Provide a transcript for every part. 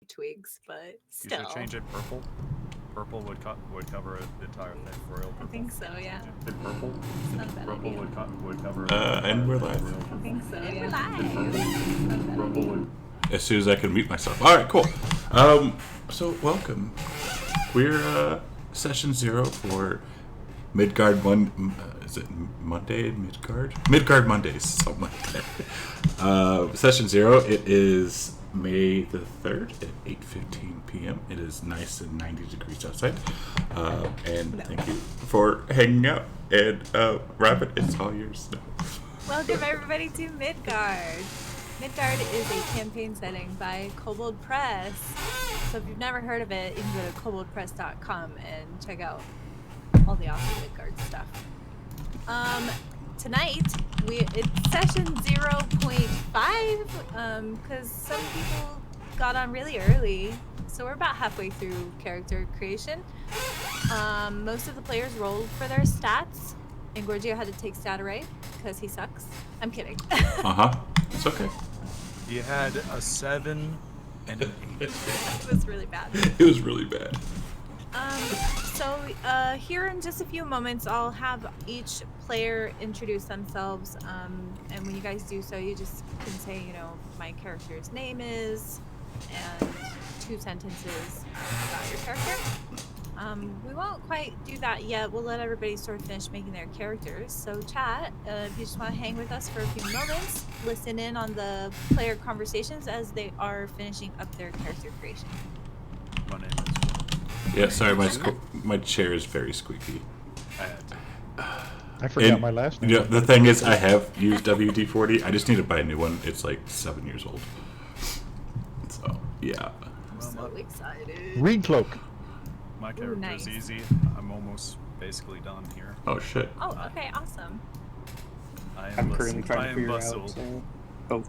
twigs, but You should still. change it purple. Purple would cover the entire thing. Royal I purple. think so, yeah. Change it purple. It's not a bad Purple idea. would cover. And we're live. I think so, And yeah. we're live. It's not a bad Purple idea. would. As soon as I can mute myself. All right, cool. So welcome. We're session 0 for Midgard is it Monday? Midgard? Midgard Mondays, something like that. Session 0. It is May the 3rd at 8:15 p.m. It is nice and 90 degrees outside. And thank you for hanging out. And Rabbit, it's all yours now. Welcome everybody to Midgard. Midgard is a campaign setting by Kobold Press. So if you've never heard of it, you can go to koboldpress.com and check out all the awesome Midgard stuff. Tonight it's session 0.5 because some people got on really early, so we're about halfway through character creation. Most of the players rolled for their stats, and Gorgio had to take stat array because he sucks. I'm kidding. It's okay. He had a 7 and an 8. It was really bad. It was really bad. So here in just a few moments, I'll have each player introduce themselves. And when you guys do so, you just can say, my character's name is, and 2 sentences about your character. We won't quite do that yet. We'll let everybody sort of finish making their characters. So chat, if you just want to hang with us for a few moments, listen in on the player conversations as they are finishing up their character creation. My name is. Yeah, sorry, my chair is very squeaky. I forgot my last name. The thing is, I have used WD-40. I just need to buy a new one. It's like 7 years old. So, yeah. I'm so excited. Reed Cloak. My character nice. is easy. I'm almost basically done here. Oh, shit. Oh, okay, awesome. I'm currently trying to figure out. So...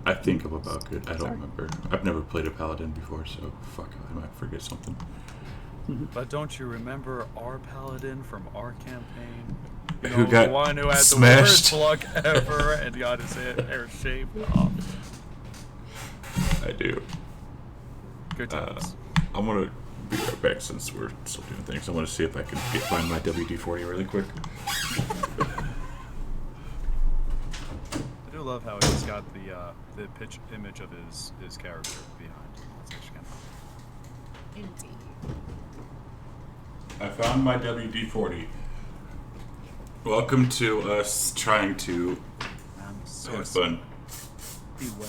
I think I'm about good. I don't remember. I've never played a paladin before, so fuck, I might forget something. But don't you remember our paladin from our campaign? Who got the one who had smashed? the worst luck ever and got his hair shaved off. I do. Good times. I'm gonna be right back since we're still doing things. I want to see if I can find my WD-40 really quick. I do love how he's got the pitch image of his character behind. That's actually kind of Indeed. I found my WD-40. Welcome to us trying to I'm so have fun. Beware.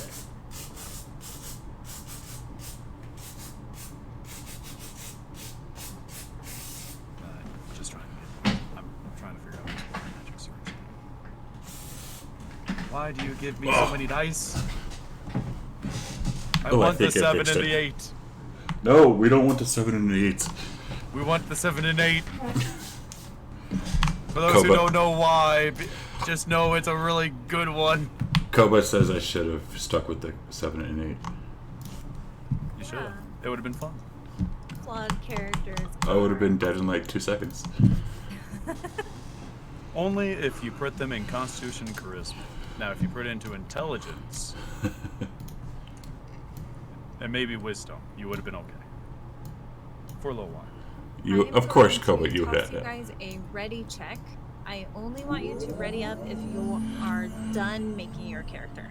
Just trying to I'm trying to figure out what's my magic sword. Why do you give me so many dice? I want the 7 and the 8. No, we don't want the 7 and the 8. We want the 7 and 8. For those who don't know why, just know it's a really good one. Koba says I should have stuck with the 7 and 8. You should have. It would have been fun. Flawed characters. I would have been dead in like 2 seconds. Only if you put them in Constitution and Charisma. Now, if you put it into Intelligence and maybe Wisdom, you would have been okay. For a little while. Of course, Koba, you would have you guys a ready check. I only want you to ready up if you are done making your character.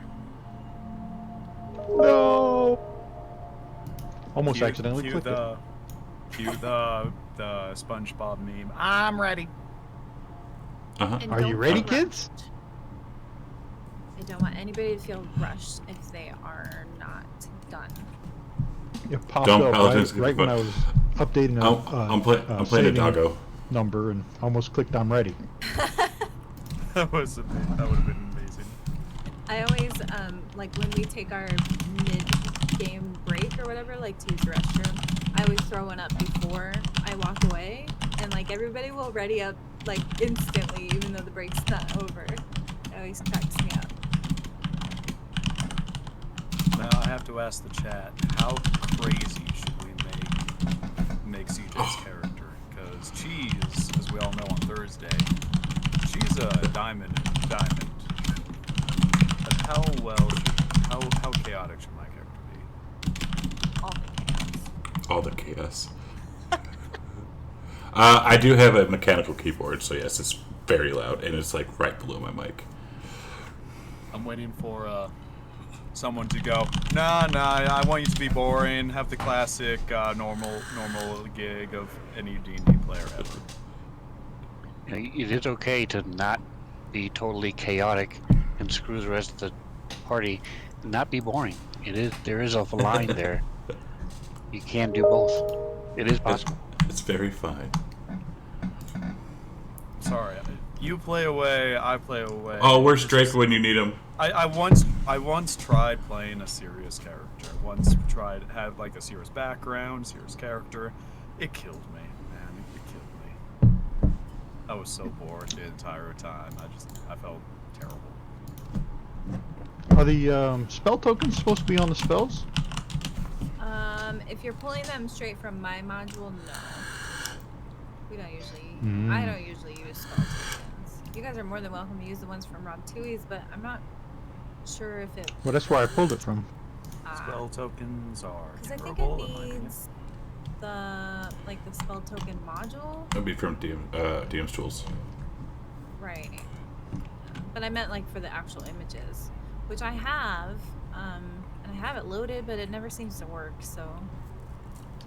No. Almost accidentally clicked it. Cue the SpongeBob meme. I'm ready. And Are you don't ready, feel kids? rushed. I don't want anybody to feel rushed if they are not done. It popped Dumb up Paladins right when I was updating I'm playing a saving doggo. number and almost clicked I'm ready. That would have been amazing. I always, like when we take our mid-game break or whatever, like to use the restroom, I always throw one up before I walk away, and like everybody will ready up like instantly, even though the break's not over. It always cracks me up. Now I have to ask the chat, how crazy should we make CJ's character? Because Cheese, as we all know on Thursday, she's a diamond. But how chaotic should my character be? all the chaos. I do have a mechanical keyboard, so yes, it's very loud, and it's like right below my mic. I'm waiting for someone to go, nah, I want you to be boring, have the classic normal gig of any D&D player ever. It is okay to not be totally chaotic and screw the rest of the party, and not be boring. There is a line there. You can do both. It is possible. It's very fine. Sorry, you play away, I play away. Oh, where's Drake when you need him? I once tried playing a serious character. Had like a serious background, serious character. It killed me, man. It killed me. I was so bored the entire time. I felt terrible. Are the spell tokens supposed to be on the spells? If you're pulling them straight from my module, no. We don't usually. Mm. I don't usually use spell tokens. You guys are more than welcome to use the ones from Rob Tui's, but I'm not sure if it. Well, that's where I pulled it from. Spell tokens are Because I think durable, it in my opinion. needs the spell token module. That'd be from DM's tools. Right. But I meant like for the actual images, which I have, and I have it loaded, but it never seems to work. So.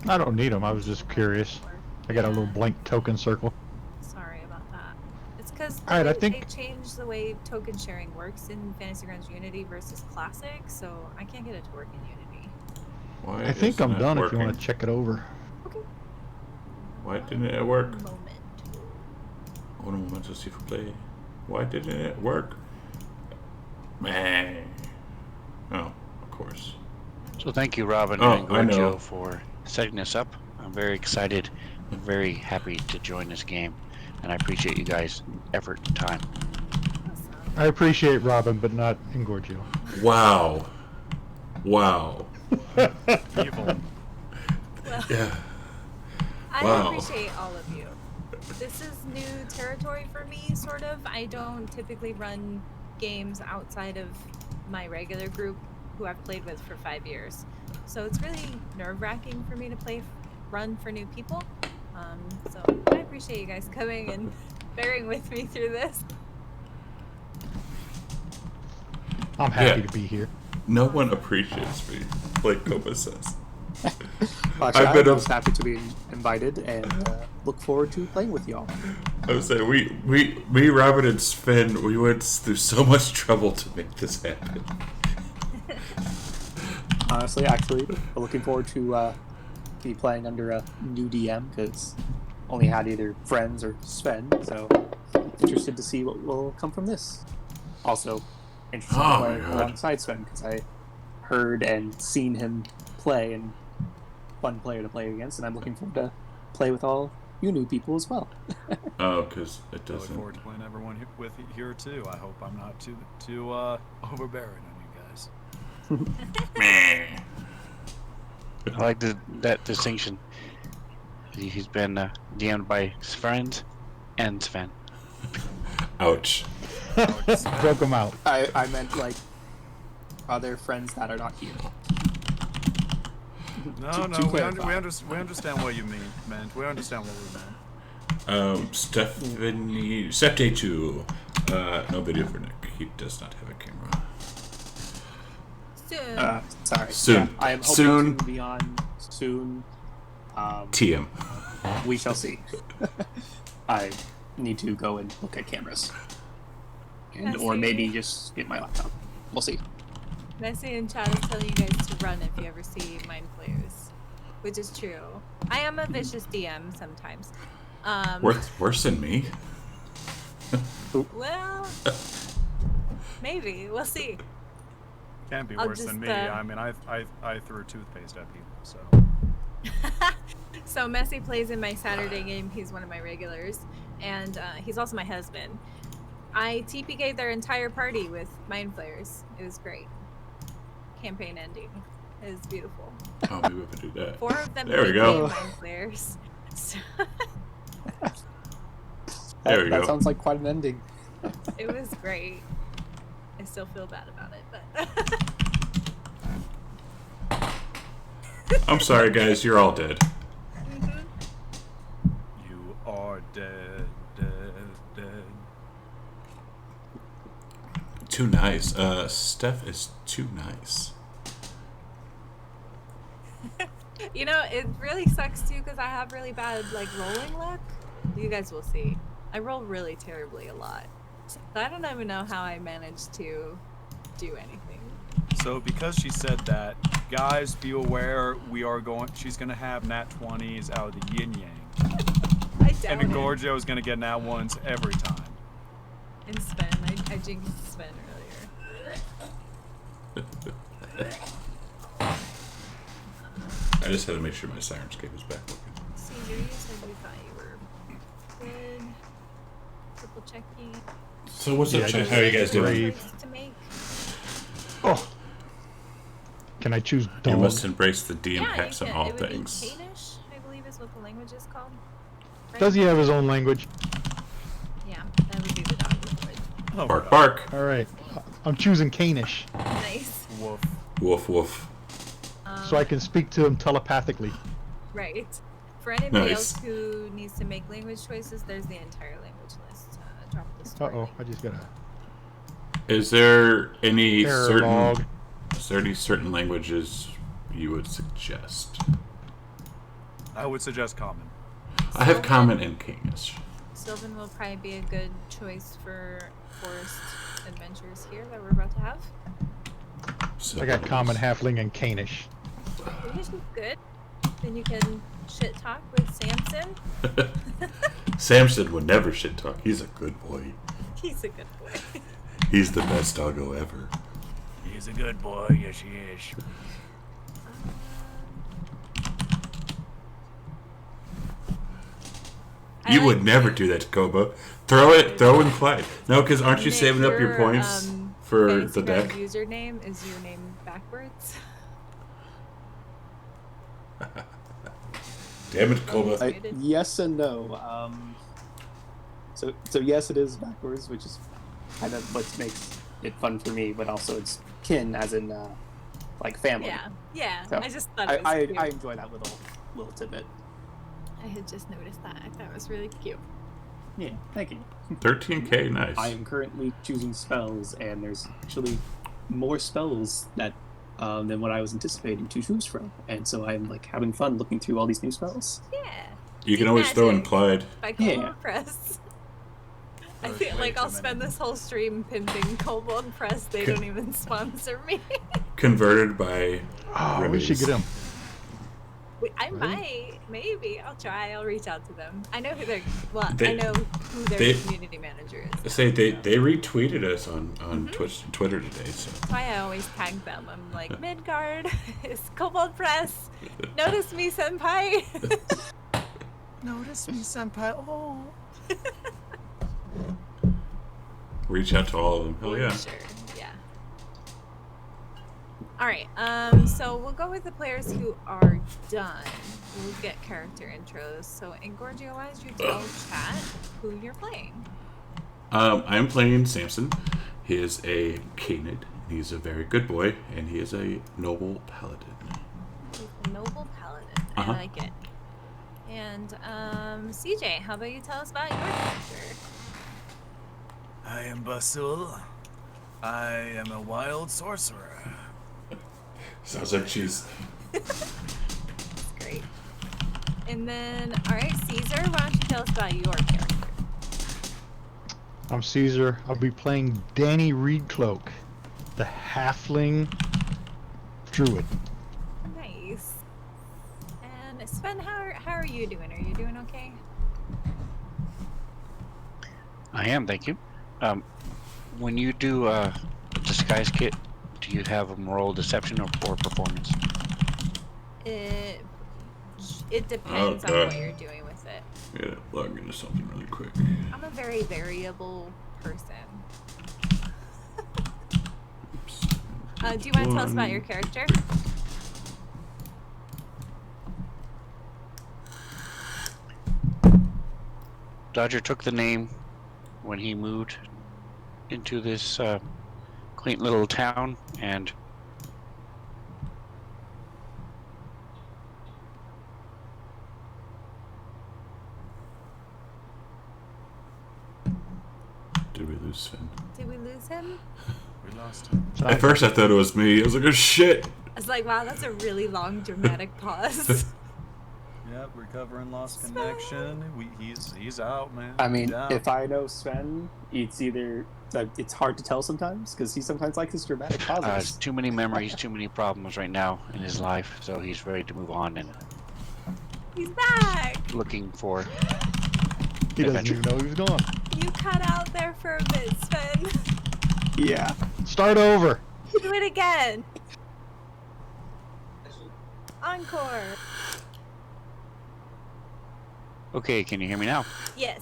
I don't need them. I was just curious. I got a little blank token circle. Sorry about that. It's because Alright, I they think- changed the way token sharing works in Fantasy Grounds Unity versus Classic, so I can't get it to work in Unity. Why I think isn't I'm it done if you working? want to check it over. Okay. Why didn't it work? Moment. One moment to see if we play. Why didn't it work? Man. Oh, of course. So thank you, Robin Oh, and I know. Gorgio, for setting this up. I'm very excited and very happy to join this game, and I appreciate you guys' effort and time. Awesome. I appreciate Robin, but not Ingorgio. Wow. Wow. Evil. Well, Yeah. I Wow. appreciate all of you. This is new territory for me, sort of. I don't typically run games outside of my regular group who I've played with for 5 years. So it's really nerve-wracking for me to run for new people. So I appreciate you guys coming and bearing with me through this. I'm happy Yeah. to be here. No one appreciates me, like Koba says. Actually, I've been I'm up- just happy to be invited and look forward to playing with y'all. I was saying, me, Robin, and Sven, we went through so much trouble to make this happen. Honestly, actually, we're looking forward to be playing under a new DM because only had either friends or Sven, so interested to see what will come from this. Also, interested Oh to play my God. alongside Sven because I heard and seen him play and fun player to play against, and I'm looking forward to play with all you new people as well. Oh, because it I look doesn't. forward to playing everyone here too. I hope I'm not too overbearing on you guys. Meh. I like that distinction. He's been DM'd by his friends and Sven. Ouch. Broke them out. I meant like other friends that are not here. No, To no, we clarify. understand what you meant. We understand what we meant. Stephanie, Septe2. No video for Nick. He does not have a camera. Soon. Sorry. Soon. Yeah, I am hoping Soon. to be on soon. TM. We shall see. I need to go and look at cameras, and or see. maybe just get my laptop. We'll see. Messi in chat is telling you guys to run if you ever see mind players, which is true. I am a vicious DM sometimes. Worse than me. Well, maybe we'll see. Can't be I'll worse than just, me. I mean, I threw toothpaste at people, so. So Messi plays in my Saturday game. He's one of my regulars, and he's also my husband. I TPK'd their entire party with mind flayers. It was great. Campaign ending. It was beautiful. Oh, maybe we can do that. 4 of them There we TPK'd go. mind flayers. So, There we That go. sounds like quite an ending. it was great. I still feel bad about it, but I'm sorry, guys. You're all dead. You are dead, dead, dead. Too nice. Steph is too nice. You know, it really sucks too because I have really bad like rolling luck. You guys will see. I roll really terribly a lot. So I don't even know how I managed to do anything. So because she said that, guys, be aware she's gonna have nat 20s out of the yin yang. I doubt And it. Engorgio is gonna get nat 1s every time. And Sven. I jinxed Sven earlier. I just had to make sure my Sirenscape is back working. Caesar, you said you thought you were good. Triple checking. So what's Yeah, up, I chat? just- How are you guys doing? Brave. Choice to make. Oh. Can I choose You dog? must embrace the DM Yeah, hacks you on can. all It would things. be Danish, I believe is what the language is called. Right? Does he have his own language? Yeah, that would be the dog language. Oh, Bark, God. bark. All right. I'm choosing Canish, Nice. Woof. Woof, woof. so I can speak to him telepathically. Right. For anybody Nice. else who needs to make language choices, there's the entire language list. Drop the story. Uh-oh, I just got a Is there any error log. certain languages you would suggest? I would suggest common. I have Common and Kingish. Sylvan will probably be a good choice for forest adventures here that we're about to have. So I got Common, Halfling, and Canish. Danish is good. Then you can shit talk with Samson. Samson would never shit talk. He's a good boy. He's a good boy. He's the best doggo ever. He's a good boy, yes he is. I You like would never do that to Koba. Throw in Clyde. No, because aren't you Nick, saving up your points for the Instagram deck? username is your name backwards. Damn it, Koba. Yes and no. So yes, it is backwards, which is kind of what makes it fun for me, but also it's kin, as in like family. Yeah, yeah. So, I just thought it was I cute. enjoy that little tidbit. I had just noticed that. I thought it was really cute. Yeah, thank you. 13k, nice. I am currently choosing spells, and there's actually more spells that than what I was anticipating to choose from, and so I'm like having fun looking through all these new spells. Yeah. You can always throw in Magic. Clyde. By Yeah. Kobold Press. I There's feel way like too I'll many. spend this whole stream pimping Kobold Press. They don't even sponsor me. Converted by Oh, we should get him. I might, maybe. I'll try. I'll reach out to them. I know who their I They- know who their they- community manager is. Say they retweeted us on Twitter today. So That's why I always tag them. I'm like, Midgard is Kobold Press. Notice me, senpai. Notice me, senpai. Oh. reach out to all of them. Hell yeah. Sure. Yeah. All right. So we'll go with the players who are done. We'll get character intros. So, Engorgio, why don't you tell chat who you're playing? I'm playing Samson. He is a Canid. He's a very good boy, and he is a noble paladin. He's a noble paladin. Uh-huh. I like it. And CJ, how about you tell us about your character? I am Basul. I am a wild sorcerer. Sounds like she's. That's great. And then, all right, Caesar, why don't you tell us about your character? I'm Caesar. I'll be playing Danny Reedcloak, the halfling druid. Nice. And Sven, how are you doing? Are you doing okay? I am, thank you. When you do a disguise kit, do you have them roll deception or performance? It depends on Okay. what you're doing with it. Yeah, log into something really quick. I'm a very variable person. Oops. Do you want to tell us about your character? Dodger took the name when he moved into this quaint little town, and Did we lose Sven? Did we lose him? We lost him. At first I thought it was me. I was like, oh shit! I was like, wow, that's a really long dramatic pause. Yep, recovering lost connection. He's out, man. I mean, He's out. if I know Sven, it's either it's hard to tell sometimes because he sometimes likes his dramatic pauses. Too many memories, too many problems right now in his life, so he's ready to move on and He's back! looking for He doesn't adventure. even know he was gone. You cut out there for a bit, Sven. Yeah. Start over. Do it again. Encore. Okay, can you hear me now? Yes.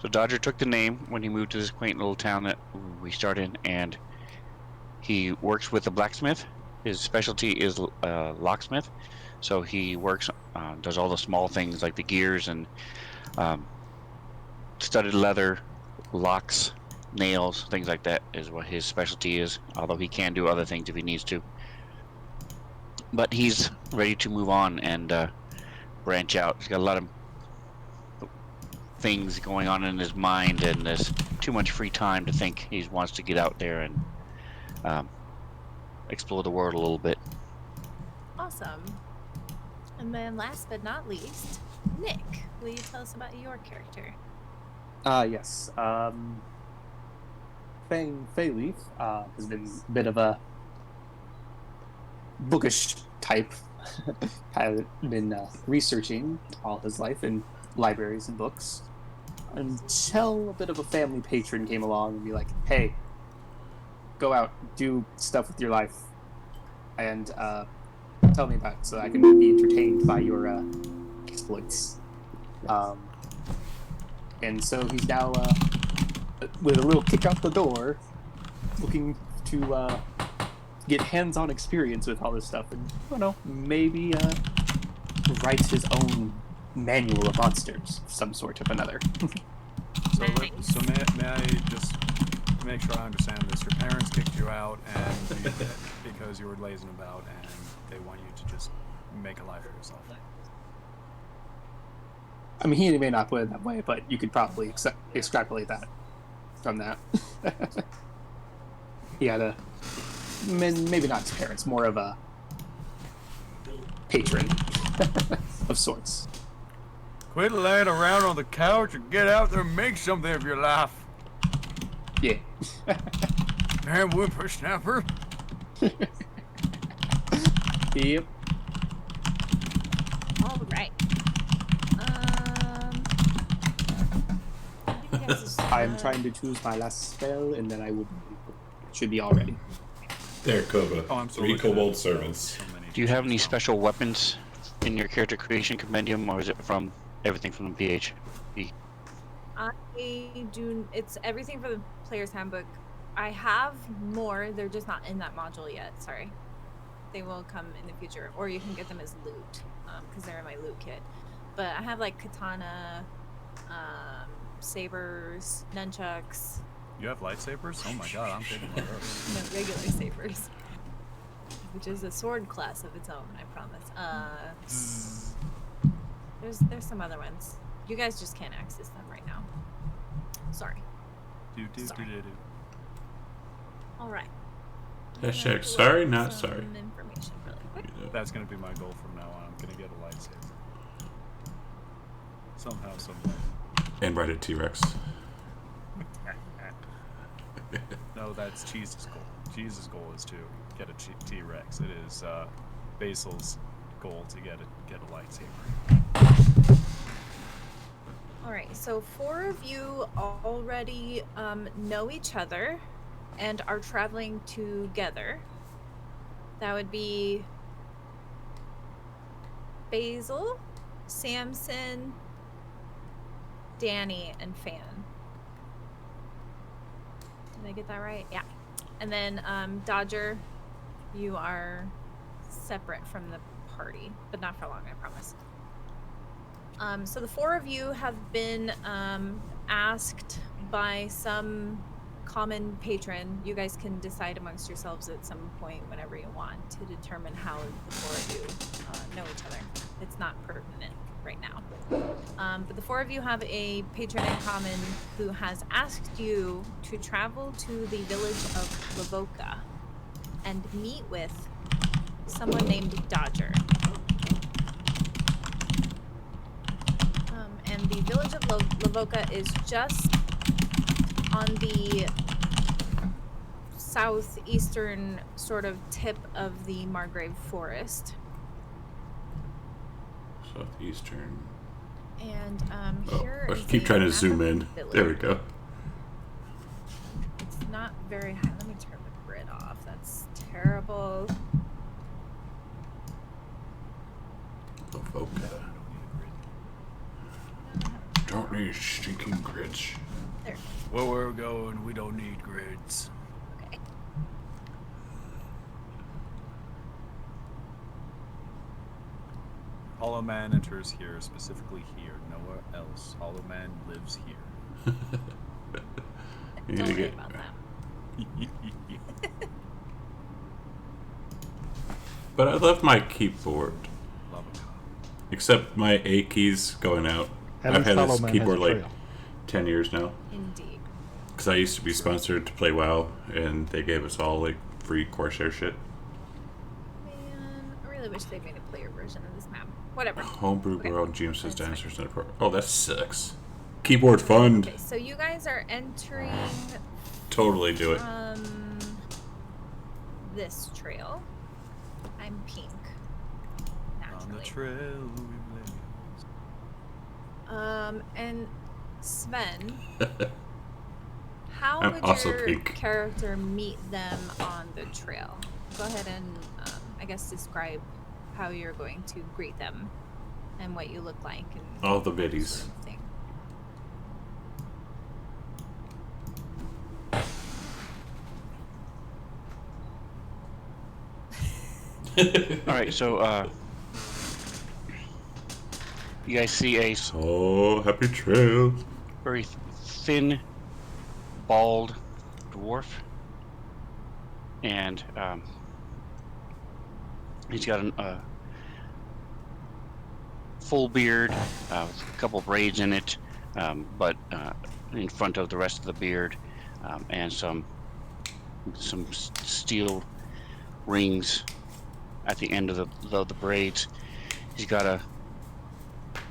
So Dodger took the name when he moved to this quaint little town that we started, and he works with a blacksmith. His specialty is locksmith, so he works, does all the small things like the gears and studded leather, locks, nails, things like that is what his specialty is, although he can do other things if he needs to. But he's ready to move on and branch out. He's got a lot of things going on in his mind, and there's too much free time to think. He wants to get out there and explore the world a little bit. Awesome. And then last but not least, Nick, will you tell us about your character? Yes. Fayleaf has been a bit of a bookish type. Has been researching all his life in libraries and books until a bit of a family patron came along and be like, hey, go out, do stuff with your life, and tell me about it so I can be entertained by your exploits. And so he's now, with a little kick out the door, looking to get hands-on experience with all this stuff, and maybe write his own manual of monsters, of some sort of another. So may I just make sure I understand this? Your parents kicked you out and because you were lazing about, and they want you to just make a life for yourself. I mean, he may not put it that way, but you could probably extrapolate that from that. He had a, maybe not his parents, more of a patron of sorts. Quit laying around on the couch and get out there and make something of your life. Yeah. Man, whippersnapper. Yep. All right. I am trying to choose my last spell, and then I should be all ready. There, Kova. Oh, I'm so 3 looking at kobold so servants. many Do you have any features now. special weapons in your character creation compendium, or is it from everything from the PH? I do. It's everything for the player's handbook. I have more. They're just not in that module yet. Sorry. They will come in the future, or you can get them as loot, because they're in my loot kit. But I have like katana, sabers, nunchucks, You have lightsabers? Oh my god, I'm taking one of those. no, regular sabers, which is a sword class of its own. I promise. There's some other ones. You guys just can't access them right now. Sorry. Do. All right. Hashtag sorry, not sorry. Information really quick. That's gonna be my goal from now on. I'm gonna get a lightsaber. Somehow, someway. And ride a T-Rex. No, that's Cheese's goal. Cheese's goal is to get a T-Rex. It is Basil's goal to get a lightsaber. All right. So 4 of you already know each other and are traveling together. That would be Basil, Samson, Danny, and Fan. Did I get that right? Yeah. And then Dodger, you are separate from the party, but not for long, I promise. So the 4 of you have been asked by some common patron. You guys can decide amongst yourselves at some point whenever you want to determine how the 4 of you know each other. It's not pertinent. right now. But the four of you have a patron in common who has asked you to travel to the village of Lavoka and meet with someone named Dodger. And the village of Lavoka is just on the southeastern sort of tip of the Margrave Forest. Southeastern. And Oh, here let's is keep a trying to map zoom of in. the village. There we go. It's not very high. Let me turn the grid off. That's terrible. Lavoka. Don't need stinking grids. There. Where we're going, we don't need grids. Okay. Hollow Man enters here, specifically here, nowhere else. Hollow Man lives here. You need Don't to worry get. about that. But I left my keyboard, Love a cop. except my A keys going out. At I've least had Hollow this Man has keyboard a like trail. 10 years now. Indeed. Because I used to be sponsored to play WoW, and they gave us all like free Corsair shit. Man, I really wish they made a player version of this map. Whatever. Homebrew Okay. World, GM says That's fine. dinosaurs in a pro. Oh, that sucks. Keyboard fund. Okay, so you guys are entering Totally do it. this trail. I'm pink. On the Naturally. trail we blaze. And Sven, how I'm would also your pink. character meet them on the trail? Go ahead and, I guess, describe how you're going to greet them and what you look like and All the biddies. sort of thing. All right, so you guys see a Oh, happy trails. very thin, bald dwarf, and he's got a full beard with a couple braids in it, but in front of the rest of the beard, and some steel rings at the end of the braids. He's got a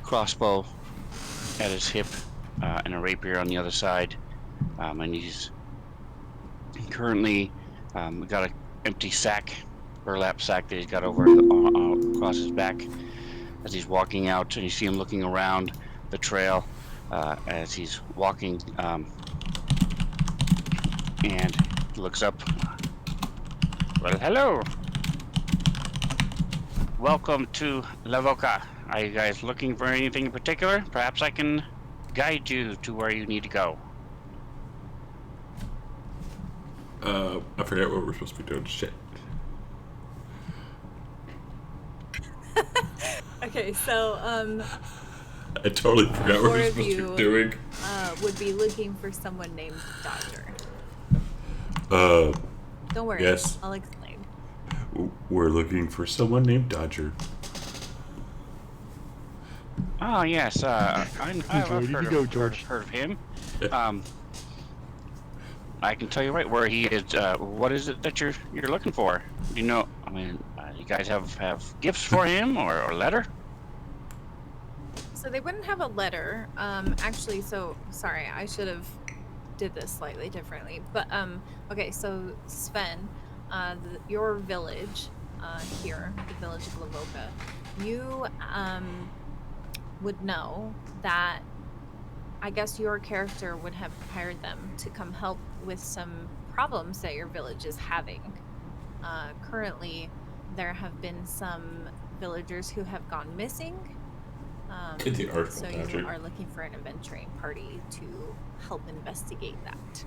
crossbow at his hip and a rapier on the other side, and he's currently got an empty sack, burlap sack that he's got over across his back as he's walking out, and you see him looking around the trail as he's walking, and he looks up. Well, hello. Welcome to Lavoka. Are you guys looking for anything in particular? Perhaps I can guide you to where you need to go. I forget what we're supposed to be doing. Shit. Okay, so I totally forgot what Four we're of supposed to you. be doing. would be looking for someone named Dodger. Don't worry, Yes. I'll explain. We're looking for someone named Dodger. Oh yes, I've Where did you go, George? heard of him. I can tell you right where he is. What is it that you're looking for? You know, I mean, you guys have gifts for him or a letter? So they wouldn't have a letter. Actually, so sorry, I should have did this slightly differently. But okay, so Sven, your village here, the village of Lavoka, you would know that I guess your character would have hired them to come help with some problems that your village is having. Currently, there have been some villagers who have gone missing. Get the article, So you Dodger. are looking for an adventuring party to help investigate that.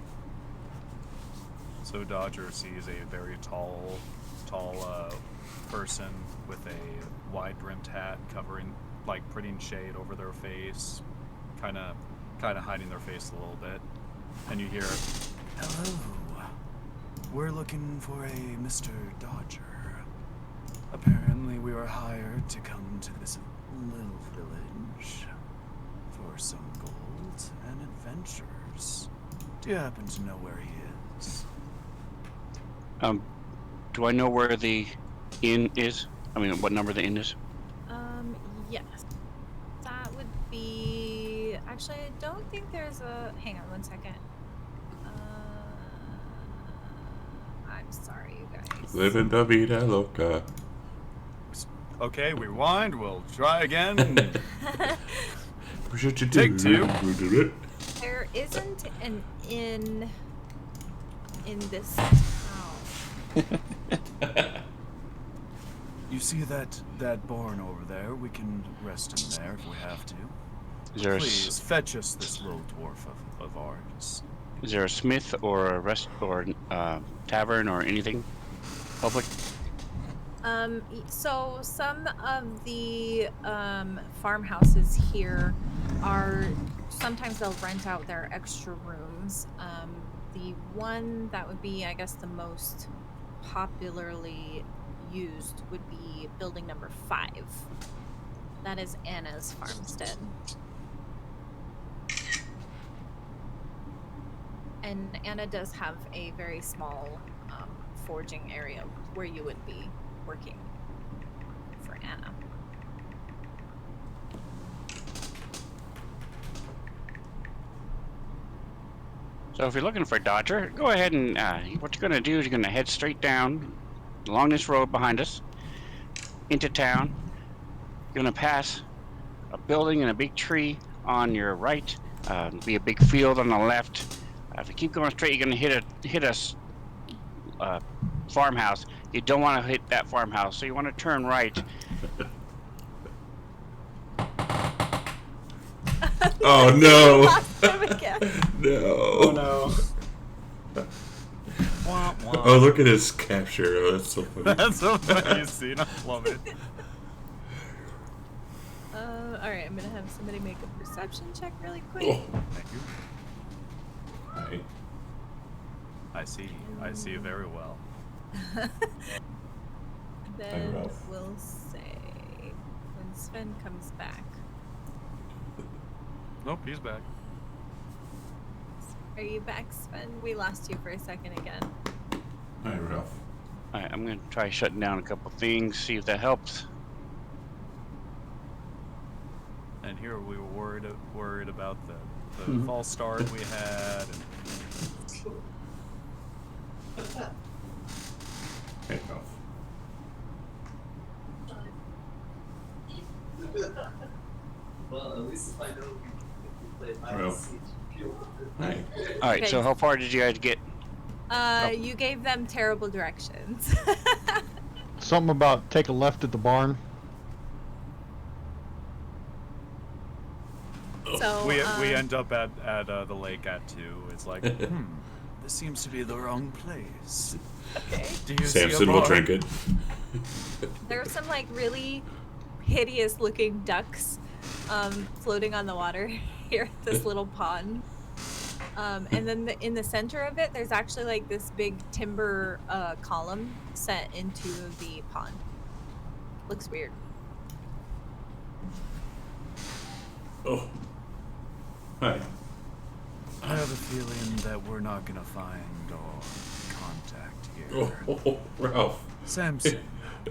So Dodger sees a very tall person with a wide-brimmed hat covering, like putting shade over their face, kind of hiding their face a little bit, and you hear, "Hello, we're looking for a Mr. Dodger. Apparently, we were hired to come to this little village for some gold and adventures. Do you happen to know where he is? Do I know where the inn is? I mean, what number the inn is? Yes. That would be. Actually, I don't think there's a. Hang on 1 second. I'm sorry, you guys. Living la vida loca. Okay, rewind. We'll try again. Take two. There isn't an inn in this town. You see that barn over there? We can rest in there if we have to. Is there Please fetch us this little dwarf of ours. Is there a smith or a rest or tavern or anything public? So some of the farmhouses here are sometimes they'll rent out their extra rooms. The one that would be, I guess, the most popularly used would be building number 5. That is Anna's farmstead. And Anna does have a very small forging area where you would be working for Anna. So if you're looking for a Dodger, go ahead and what you're going to do is you're going to head straight down along this road behind us into town. You're going to pass a building and a big tree on your right. Be a big field on the left. If you keep going straight, you're going to hit a farmhouse. You don't want to hit that farmhouse, so you want to turn right. Oh no! Lost him again. No. Oh no. Wah, wah. Oh, look at his capture. Oh, that's so funny. That's so funny you see. I love it. Alright, I'm gonna have somebody make a perception check really quick. Oh. Thank you. Right. I see you very well. Then Ralph. we'll say when Sven comes back. Nope, he's back. Are you back, Sven? We lost you for a second again. Hi, Ralph. All right, I'm going to try shutting down a couple things, see if that helps. And here we were worried about the false start we had. Hey, Ralph. Well, at least if I know we play hide Well. and seek. Hi. All right, Okay. so how far did you guys get? You gave them terrible directions. Something about take a left at the barn. So We end up at the lake at 2. It's like, this seems to be the wrong place. okay. Do you see Samson a will bar? drink it. There are some like really hideous looking ducks floating on the water here at this little pond. And then in the center of it, there's actually like this big timber column set into the pond. Looks weird. Oh. Hi. I have a feeling that we're not gonna find our contact here. Oh, Ralph. Samson,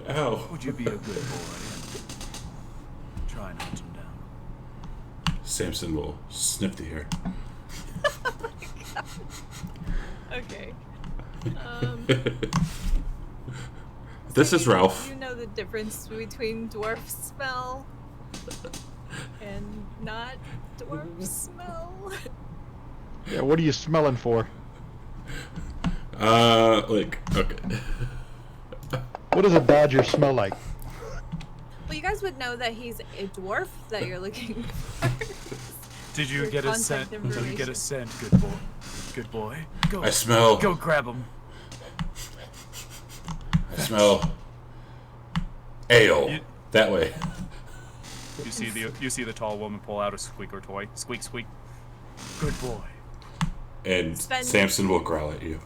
Ow. would you be a good boy and try and hunt him down? Samson will sniff the air. Okay. This is Ralph. You know the difference between dwarf smell and not dwarf smell. Yeah, what are you smelling for? Okay. What does a Dodger smell like? Well, you guys would know that he's a dwarf that you're looking for. Did you Your get a contact scent? Did you get information. a scent, good boy? Good boy. Go. I smell. Go grab him. I smell ale. You- That way. You see the tall woman pull out a squeaker toy. Squeak, squeak. Good boy. And Sven- Samson will growl at you.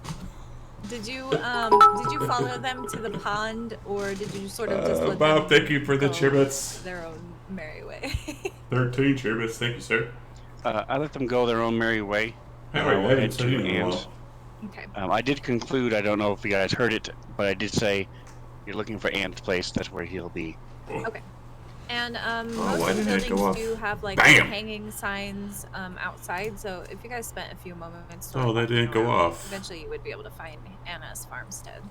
Did you follow them to the pond, or did you sort of just let Bob, them thank you for the go cheerbits. their own merry way? 13 cheerbits, thank you, sir. I let them go their own merry way. How are you? I We'll haven't head seen to you in a while. Anne's. Okay. I did conclude, I don't know if you guys heard it, but I did say you're looking for Anne's place. That's where he'll be. Okay. And why most of the didn't it go buildings off? do have like Bam! hanging signs outside. So if you guys spent a few moments, Oh, that walking didn't go around, off. Eventually, you would be able to find Anna's farmstead.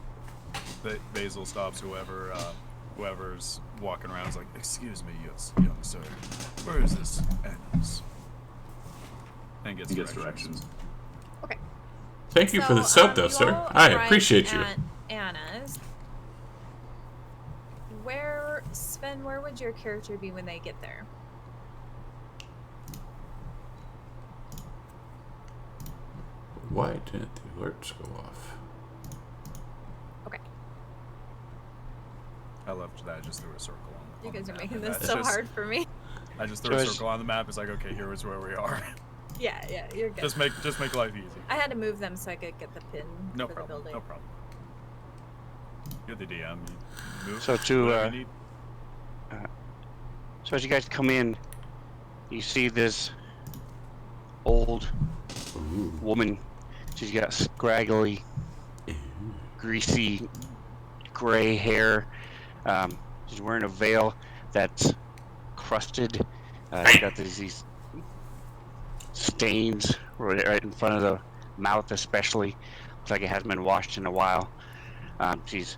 Basil stops whoever's walking around. Is like, "Excuse me, yes, young sir. Where is this Anna's?" And gets directions. Okay. Thank you for the sub, though, you sir. all I arrive appreciate you. at Anna's. Sven, where would your character be when they get there? Why didn't the alerts go off? Okay. I left that. I just threw a circle on. You on guys the are map, making and this that's so just- hard for me. I just threw So a is- circle on the map. It's like, okay, here's where we are. Yeah, you're good. just make life easy. I had to move them so I could get the pin No for problem. the building. No problem. You're the DM. You move. So to, whatever you need. So as you guys come in, you see this old Ooh. woman. She's got scraggly, greasy, gray hair. She's wearing a veil that's crusted. She's got these stains right in front of the mouth, especially. Looks like it hasn't been washed in a while. She's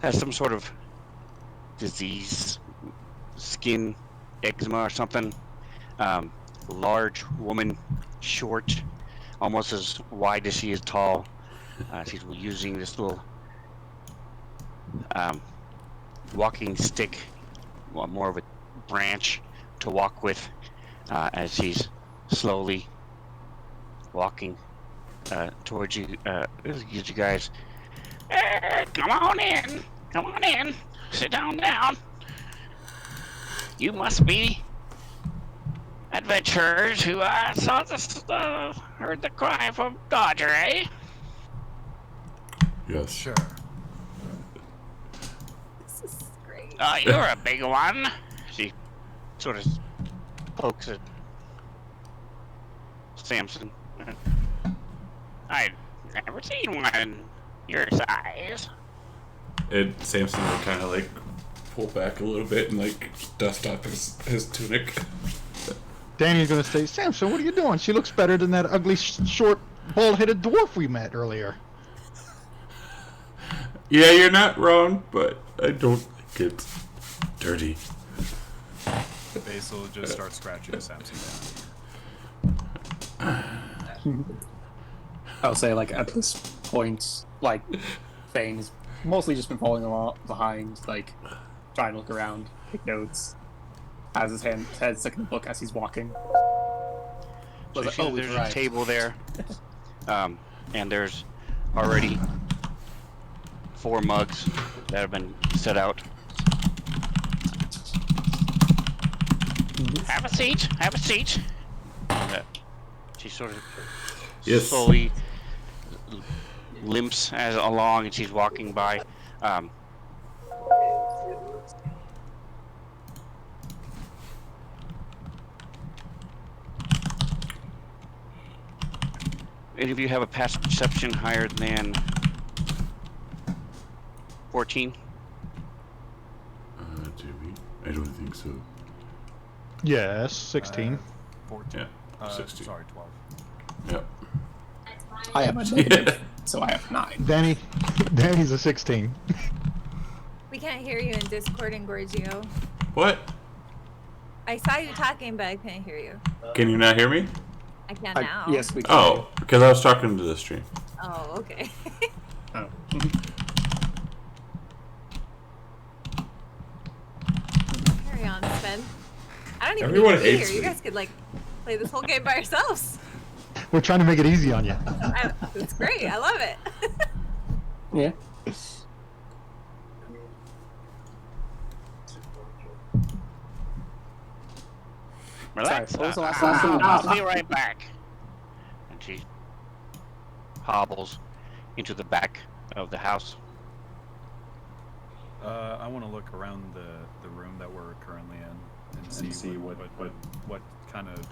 has some sort of disease, skin eczema or something. Large woman, short, almost as wide as she is tall. She's using this little walking stick, well, more of a branch to walk with, as she's slowly walking towards you guys. Come on in, sit down. You must be adventurers who saw this, heard the cry from Dodger, eh? Yes. Sure. This is great. You're a big one. She sort of pokes at Samson. I've never seen one your size. And Samson would kind of like pull back a little bit and like dust off his tunic. Danny's gonna say, Samson, what are you doing? She looks better than that ugly, short, bald-headed dwarf we met earlier. Yeah, you're not wrong, but I don't think it's dirty. Basil just starts scratching Samson I'll say, like, at this point, like, Fane's mostly just been following along behind, like, trying to look around, take notes. Has his head stuck in the book as he's walking. So Was you like, see there's right. a table there, and there's already 4 mugs that have been set out. Have a seat. And, she sort of Yes. slowly limps along, and she's walking by. Any of you have a passive perception higher than 14? Do we? I don't think so. Yes, 16. 14. Yeah, 16. Sorry, 12. Yep. I have a negative, so I have 9. Danny's a 16. We can't hear you in Discord and Gorgio. What? I saw you talking, but I couldn't hear you. Can you not hear me? I can now. Yes, we can. Oh, because I was talking to the stream. Oh, okay. Oh. Carry on, Sven. I don't even Everyone need to be hates here. You me. guys could like play this whole game by yourselves. We're trying to make it easy on you. It's great. I love it. Yeah. Relax. Sorry, what was the last time? I'll be right back. And she hobbles into the back of the house. I want to look around the room that we're currently in and see what kind of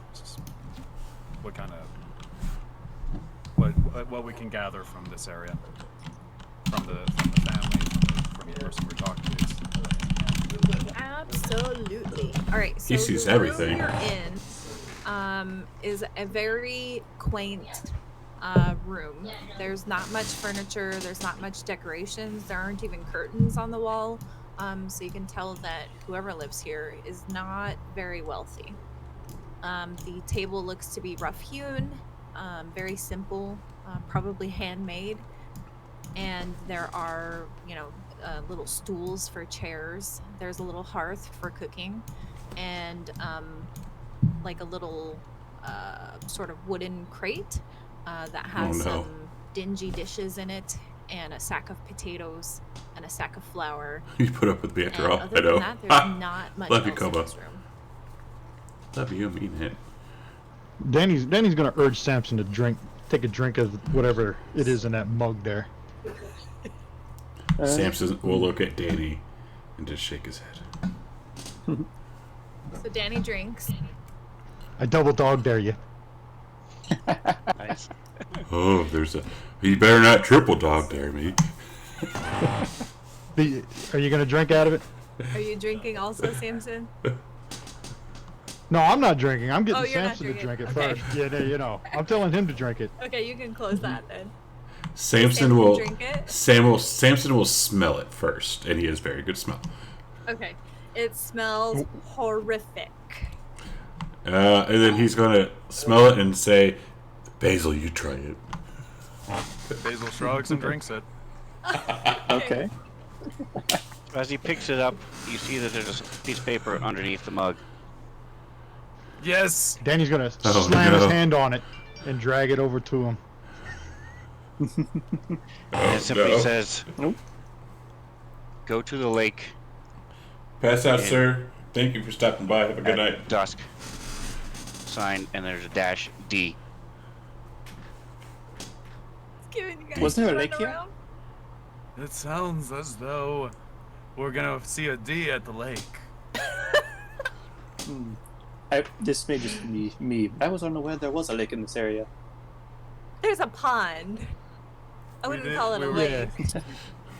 what we can gather from this area, from the family, from the person we're talking to. Absolutely. All right. So He sees the everything. room you're in is a very quaint room. There's not much furniture. There's not much decorations. There aren't even curtains on the wall. So you can tell that whoever lives here is not very wealthy. The table looks to be rough hewn, very simple, probably handmade. And there are, little stools for chairs. There's a little hearth for cooking, and like a little sort of wooden crate that has some dingy dishes in it, and a sack of potatoes, and a sack of flour. You put up with me after all. Other I know. than that, there's not much Love you, else in Koba. this room. Love you, mean it. Danny's gonna urge Samson to take a drink of whatever it is in that mug there. Samson will look at Danny and just shake his head. So Danny drinks. I double dog dare you. Nice. Oh, you better not triple dog dare me. Are you gonna drink out of it? Are you drinking also, Samson? No, I'm not drinking. I'm getting Oh, you're not Samson to drinking. drink it Okay. first. Yeah, I'm telling him to drink it. Okay, you can close that then. Samson will drink it? Samson will smell it first, and he has very good smell. Okay. It smells horrific. And then he's gonna smell it and say, "Basil, you try it." Basil shrugs and drinks it. Okay. As he picks it up, you see that there's a piece of paper underneath the mug. Yes. Danny's gonna Oh, slam his no. hand on it and drag it over to him. And it simply no. says, Nope. "Go to the lake Pass out, And- sir. Thank you for stopping by. Have a good at night. dusk." Sign, and there's a dash D. It's giving you guys Was there a run lake here? around. It sounds as though we're gonna see a D at the lake. This may just be me. I was unaware there was a lake in this area. There's a pond. I We wouldn't did- call it we a were- lake.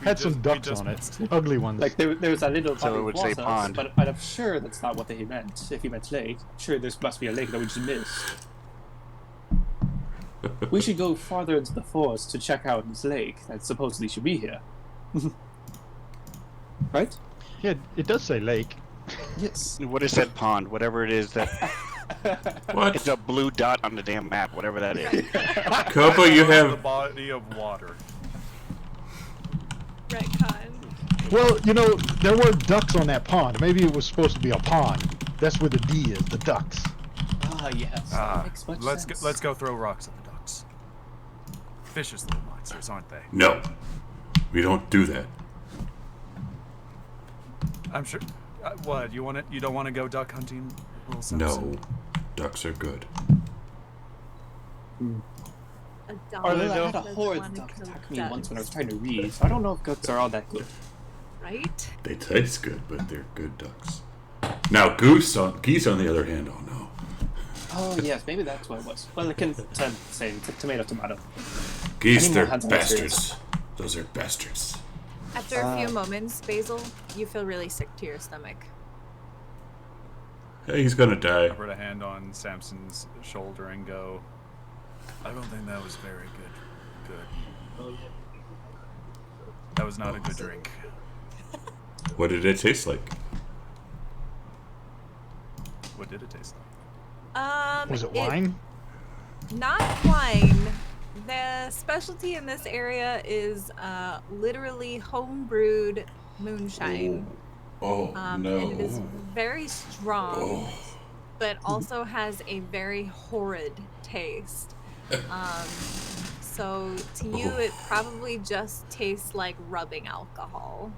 Had some we ducks just on it. missed. Ugly ones. Like there's a little So body it of would say water, pond. but I'm sure that's not what he meant. If he meant lake, sure there must be a lake that we just missed. We should go farther into the forest to check out this lake that supposedly should be here. Right? Yeah, it does say lake. Yes. What is that pond? Whatever it is, that What? it's a blue dot on the damn map. Whatever that is. Koba, you The have body of water. Retcon. Well, there were ducks on that pond. Maybe it was supposed to be a pond. That's where the D is, the ducks. Ah, yes. That makes much sense. Let's go throw rocks at the ducks. Vicious little monsters, aren't they? no. We don't do that. I'm sure. What you want? You don't want to go duck hunting, little Samson? No. Ducks are good. A dog Arlen, I had a doesn't horrid wanna duck kill attack me once when I was ducks, trying to read, so I don't know if ducks are all that good. Right? They taste good, but they're good ducks. Now, geese, on the other hand, oh no. Oh, yes, maybe that's what it was. Well, it can say tomato, tomato. Geese, Any they're more hands-on bastards. Those are bastards. After a few moments, Basil, you feel really sick to your stomach. Hey, he's gonna die. I put a hand on Samson's shoulder and go, I don't think that was very good. That was not a good drink. What did it taste like? What did it taste like? Was it wine? Not wine. The specialty in this area is literally home-brewed moonshine. Oh, no. And it is very strong, Oh. but also has a very horrid taste. So to you, it probably just tastes like rubbing alcohol.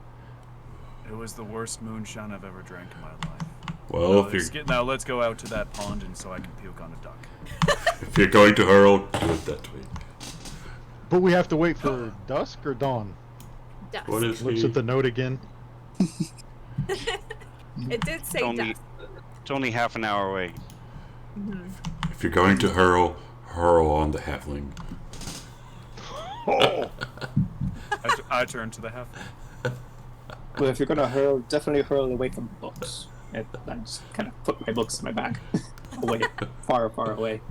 It was the worst moonshine I've ever drank in my life. Well, if Now let's go out to that pond and so I can puke on a duck. you're going to hurl, do it that way. But we have to wait for dusk or dawn. Dusk. What is Looks he? at the note again. It did say only- dusk. It's only half an hour away. Hmm. If you're going to hurl on the halfling. Oh, I turn to the halfling. Well, if you're gonna hurl, definitely hurl away from books. I just kind of put my books in my bag, away, far, far away.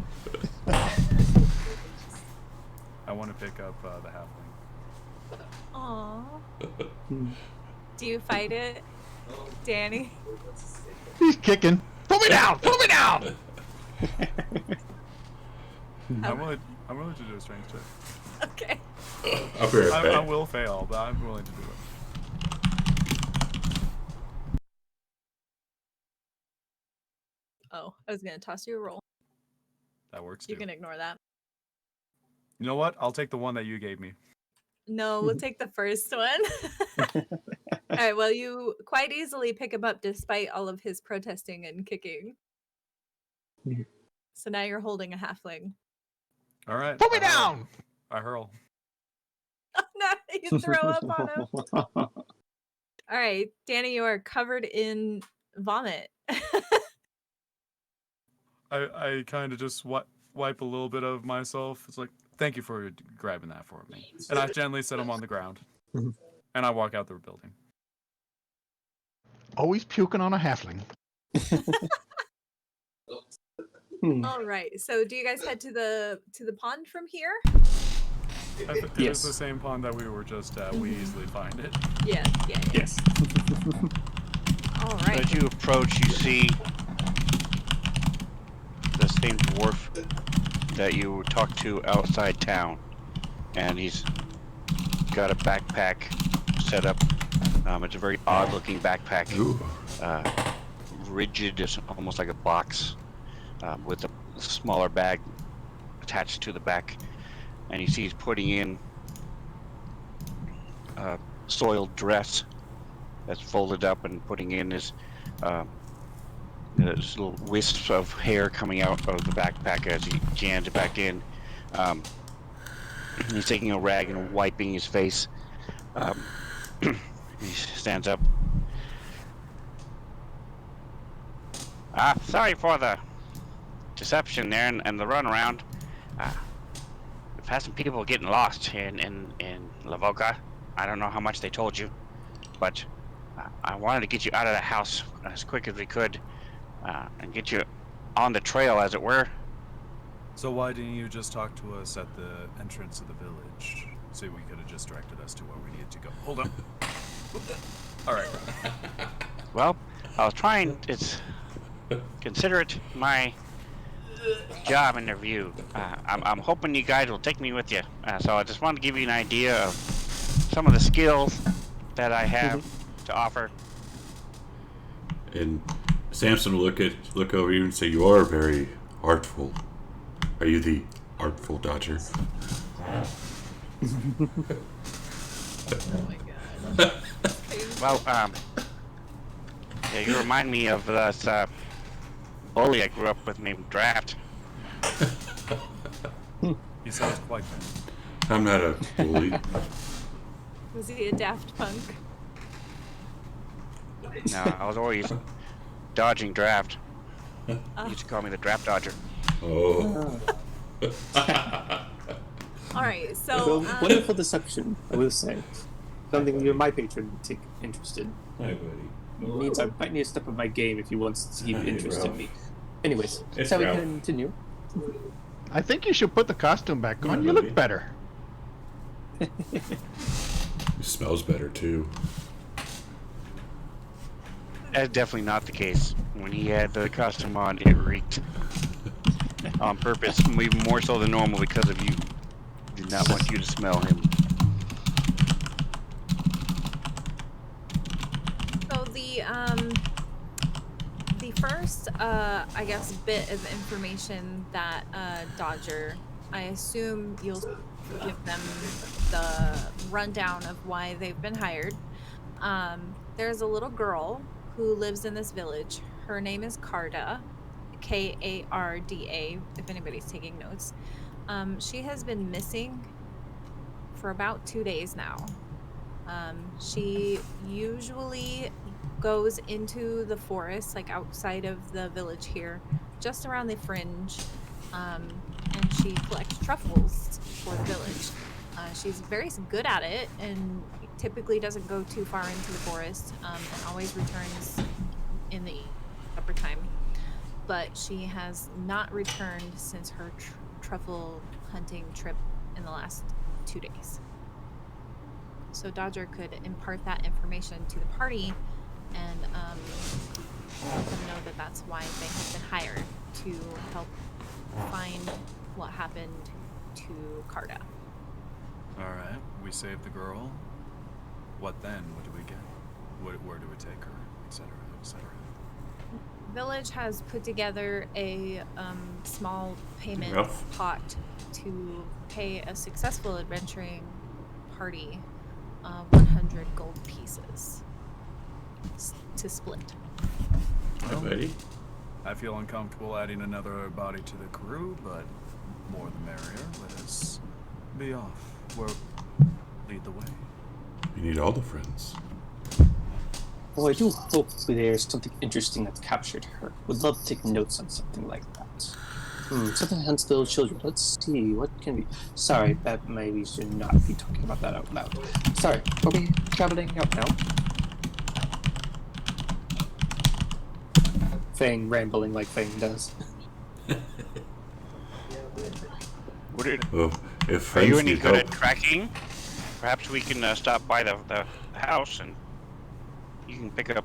I want to pick up the halfling. Aww. Do you fight it, Danny? he's kicking. Put me down! Put me down! I'm willing to do a strength check. Okay. I'll be right I back. will fail, but I'm willing to do it. Oh, I was gonna toss you a roll. That works You too. can ignore that. You know what? I'll take the one that you gave me. No, we'll take the first one. All right, well, you quite easily pick him up despite all of his protesting and kicking. So now you're holding a halfling. All right. Put me I hurl. down! I hurl. No, you throw up on him. All right, Danny, you are covered in vomit. I kind of just wipe a little bit of myself. It's like, thank you for grabbing that for me. And I gently set him on the ground. And I walk out the building. Always puking on a halfling. All right, so do you guys head to the pond from here? It is Yes. the same pond that we were just at. We easily find it. Yeah. Yes. All right. As you approach, you see the same dwarf that you talked to outside town, and he's got a backpack set up. It's a very odd-looking backpack, Ooh. rigid, it's almost like a box, with a smaller bag attached to the back. And you see he's putting in a soiled dress that's folded up and putting in his there's little wisps of hair coming out of the backpack as he jams it back in. He's taking a rag and wiping his face. He stands up. Sorry for the deception there and the runaround. We've had some people getting lost in Lavoka. I don't know how much they told you, but I wanted to get you out of the house as quick as we could and get you on the trail, as it were. So why didn't you just talk to us at the entrance of the village? So we could have just directed us to where we needed to go. Hold up. All right. Well, I was trying. Consider it my job interview. I'm hoping you guys will take me with you. So I just wanted to give you an idea of some of the skills that I have to offer. And Samson will look over you and say, "You are very artful. Are you the artful dodger?" Oh my god. Well, yeah, you remind me of this bully I grew up with named Draft. He sounds quite bad. I'm not a bully. Was he a Daft Punk? No, I was always dodging Draft. He used to call me the Draft Dodger. Oh. All right, so Well, wonderful deception, I will say. Something you, my patron, would take interest in. Hi, buddy. It means I might need to step up my game if he wants to keep Hey, interest in Ralph. me. Anyways, It's shall we Ralph. continue? I think you should put the costume back on. You buddy. look better. It smells better too. That's definitely not the case. When he had the costume on, it reeked. On purpose, even more so than normal because of you. Did not want you to smell him. So the first I guess bit of information that Dodger, I assume you'll give them the rundown of why they've been hired. There's a little girl who lives in this village. Her name is Karda, Karda, if anybody's taking notes. She has been missing for about 2 days now. She usually goes into the forest, like outside of the village here, just around the fringe, and she collects truffles for the village. She's very good at it and typically doesn't go too far into the forest, and always returns in the upper time. But she has not returned since her truffle hunting trip in the last 2 days. So Dodger could impart that information to the party and let them know that that's why they have been hired, to help find what happened to Carta. Alright, we saved the girl. What then? What do we get? Where do we take her? Etc., etc. Village has put together a small payment pot to pay a successful adventuring party 100 gold pieces to split. Alrighty. I feel uncomfortable adding another body to the crew, but more the merrier. Let us be off. Lead the way. We need all the friends. Well, I do hope there's something interesting that's captured her. Would love to take notes on something like that. Something Huntsville children. Let's see, what can we... Sorry, that maybe should not be talking about that out loud. Sorry, are we traveling out now? Fang rambling like Fang does. Well, if Are you friends any need good help, at tracking? Perhaps we can stop by the house and you can pick up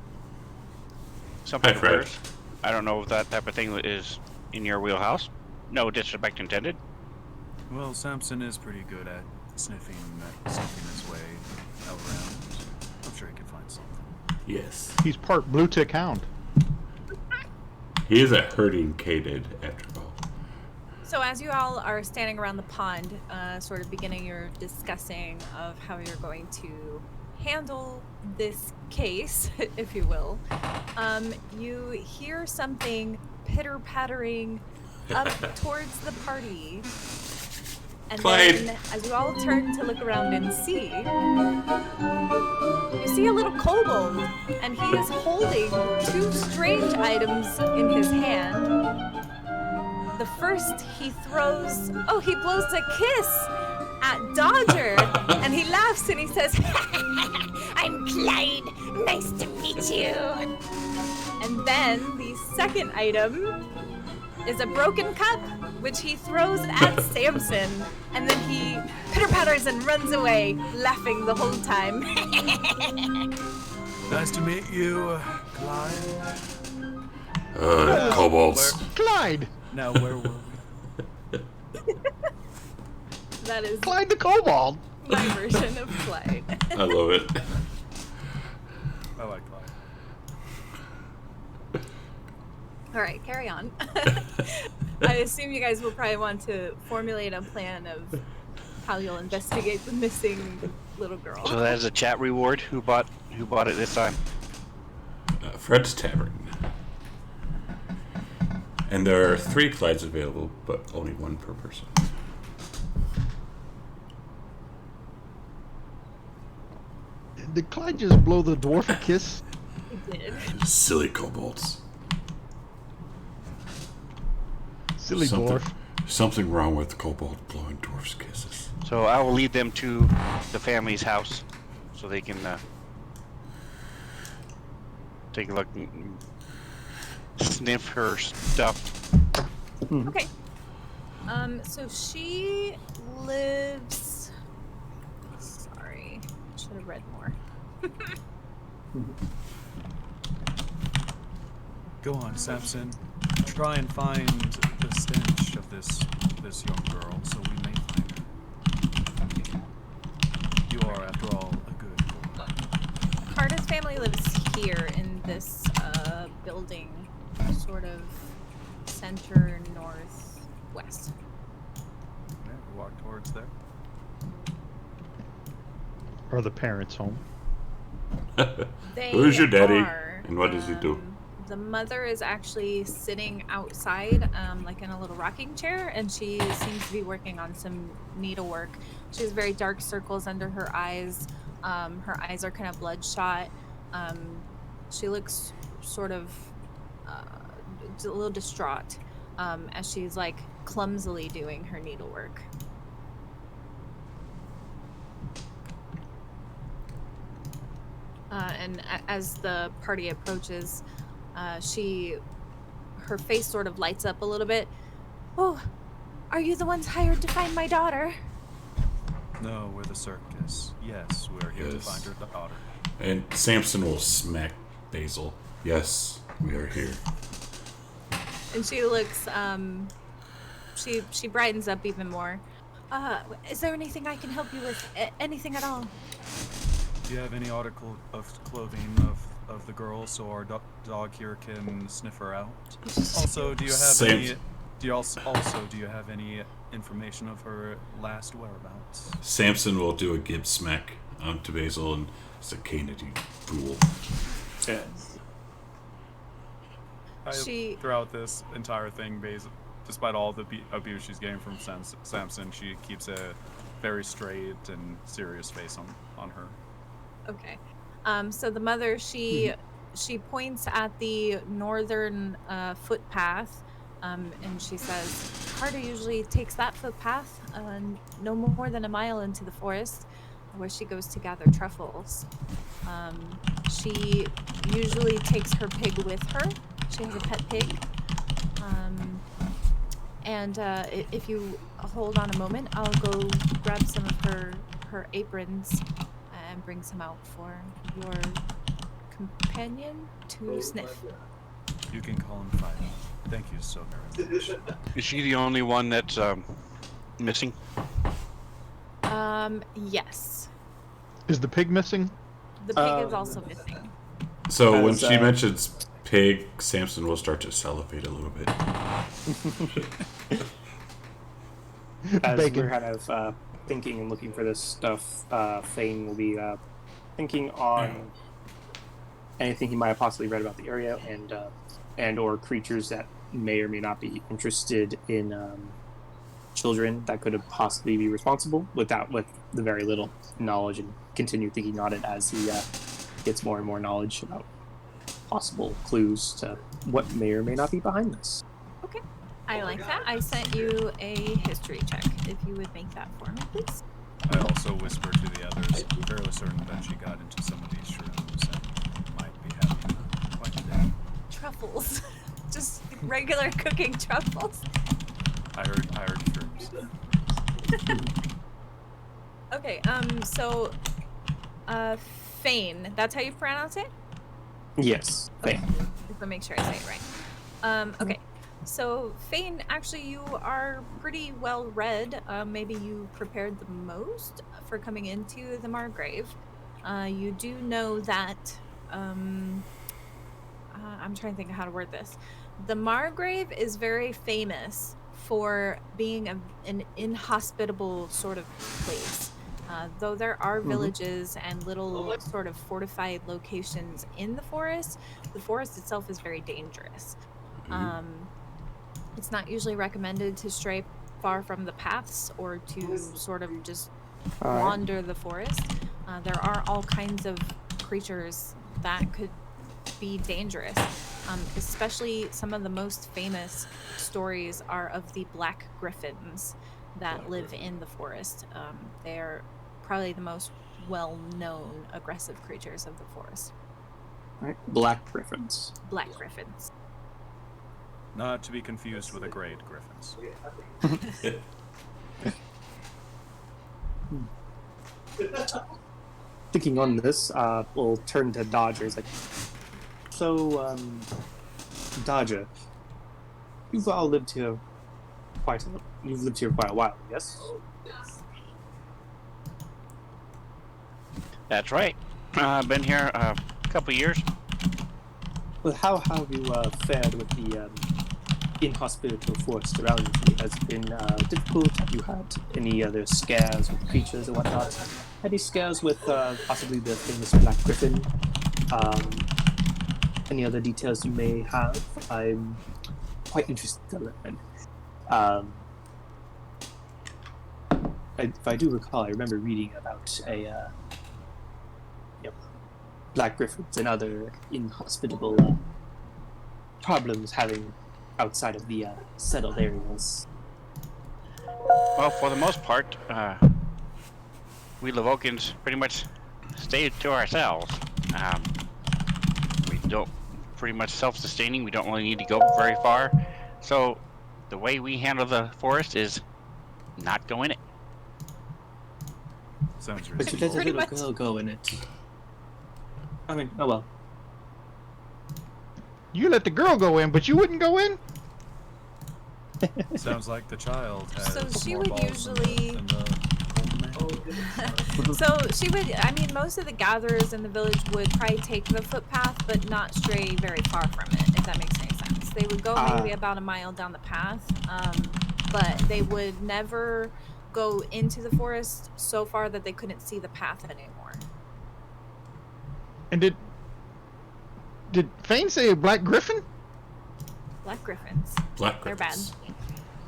something Hi, Fred. first. I don't know if that type of thing is in your wheelhouse. No disrespect intended. Well, Samson is pretty good at sniffing his way around. I'm sure he can find something. yes. He's part blue tick hound. He is a herding cadid, after all. So as you all are standing around the pond, sort of beginning your discussing of how you're going to handle this case, if you will, you hear something pitter-pattering up towards the party. And Clyde. then, as you all turn to look around and see, you see a little kobold, and he is holding 2 strange items in his hand. The first he throws, he blows a kiss at Dodger, and he laughs and he says, "I'm Clyde, nice to meet you." And then the second item is a broken cup, which he throws at Samson, and then he pitter-patters and runs away, laughing the whole time. Nice to meet you, Clyde. Kobolds. Clyde! Now, where were we? That is Clyde the kobold! my version of Clyde. I love it. I like Clyde. All right, carry on. I assume you guys will probably want to formulate a plan of how you'll investigate the missing little girl. So that is a chat reward. Who bought it this time? Fred's Tavern. And there are 3 Clydes available, but only 1 per person. Did Clyde just blow the dwarf a kiss? He did. Silly kobolds. Silly dwarf. Something wrong with kobold blowing dwarfs' kisses. So I will lead them to the family's house so they can take a look and sniff her stuff. Okay. So she lives. Sorry, should have read more. Go on, Samson. Try and find the stench of this young girl, so we may find her. You are, after all, a good boy. Carter's family lives here in this building, sort of center northwest. Okay, we walk towards there. Are the parents home? They Who's your daddy? are, And what does he do? The mother is actually sitting outside, like in a little rocking chair, and she seems to be working on some needlework She has very dark circles under her eyes. Her eyes are kind of bloodshot. She looks sort of a little distraught as she's like clumsily doing her needlework. And as the party approaches, her face sort of lights up a little bit. Oh, are you the ones hired to find my daughter? No, we're the circus. Yes, we're here to Yes. find her daughter. And Samson will smack Basil. Yes, we are here. And she looks, she brightens up even more. Is there anything I can help you with? Anything at all? Do you have any article of clothing of the girl so our dog here can sniff her out? Also, do you have any? Do you have any information of her last whereabouts? Samson will do a gib smack to Basil and say, "Canid, you fool." Throughout this entire thing, Basil, despite all the abuse she's getting from Samson, she keeps a very straight and serious face on her. Okay. So the mother, she points at the northern footpath, and she says, Carter usually takes that footpath no more than a mile into the forest, where she goes to gather truffles. She usually takes her pig with her. She has a pet pig. And if you hold on a moment, I'll go grab some of her aprons and bring some out for your companion to sniff. You can call him Fido. Thank you so very much. Is she the only one that's missing? Yes. Is the pig missing? The pig is also missing. So when she mentions pig, Samson will start to salivate a little bit. As Bacon. we're kind of thinking and looking for this stuff, Fane will be thinking on anything he might have possibly read about the area and or creatures that may or may not be interested in children that could have possibly be responsible with the very little knowledge, and continue thinking on it as he gets more and more knowledge about possible clues to what may or may not be behind this. Okay. I like that. I sent you a history check. If you would make that for me, please. I also whisper to the others, I'm fairly certain that she got into some of these shrooms and might be having quite a day. Truffles. Just regular cooking truffles. I heard shrooms. Okay, so Fane, that's how you pronounce it? Yes, Fane. Just to make sure I say it right. Okay, so Fane, actually you are pretty well read. Maybe you prepared the most for coming into the Margrave. You do know that, I'm trying to think of how to word this. The Margrave is very famous for being an inhospitable sort of place. Though there are villages and little sort of fortified locations in the forest itself is very dangerous. It's not usually recommended to stray far from the paths or to sort of just wander the forest. There are all kinds of creatures that could be dangerous. Especially some of the most famous stories are of the black griffins that live in the forest. They're probably the most well-known aggressive creatures of the forest. Right. Black griffins. Black griffins. Not to be confused with the great griffins. Thinking on this, we'll turn to Dodger. It's like, so, Dodger, you've lived here quite a while, yes? That's right. I've been here a couple years. Well, how have you fared with the inhospitable forest around you? Has it been difficult? Have you had any other scares with creatures or whatnot? Any scares with possibly the famous Black Griffin? Any other details you may have? I'm quite interested to learn. if I do recall, I remember reading about black griffins and other inhospitable problems having outside of the settled areas. Well, for the most part, we Levokans pretty much stay to ourselves. We don't pretty much self-sustaining. We don't really need to go very far. So the way we handle the forest is not go in it. Sounds But you reasonable. let a Pretty little much. girl go in it. I mean, oh well. You let the girl go in, but you wouldn't go in? Sounds like the child has So she more would balls usually- than the old man. So she would, I mean, most of the gatherers in the village would probably take the footpath, but not stray very far from it, if that makes any sense. They would go maybe about a mile down the path, but they would never go into the forest so far that they couldn't see the path anymore. And did Fane say a black griffin? Black griffins. Black They're bad. griffins.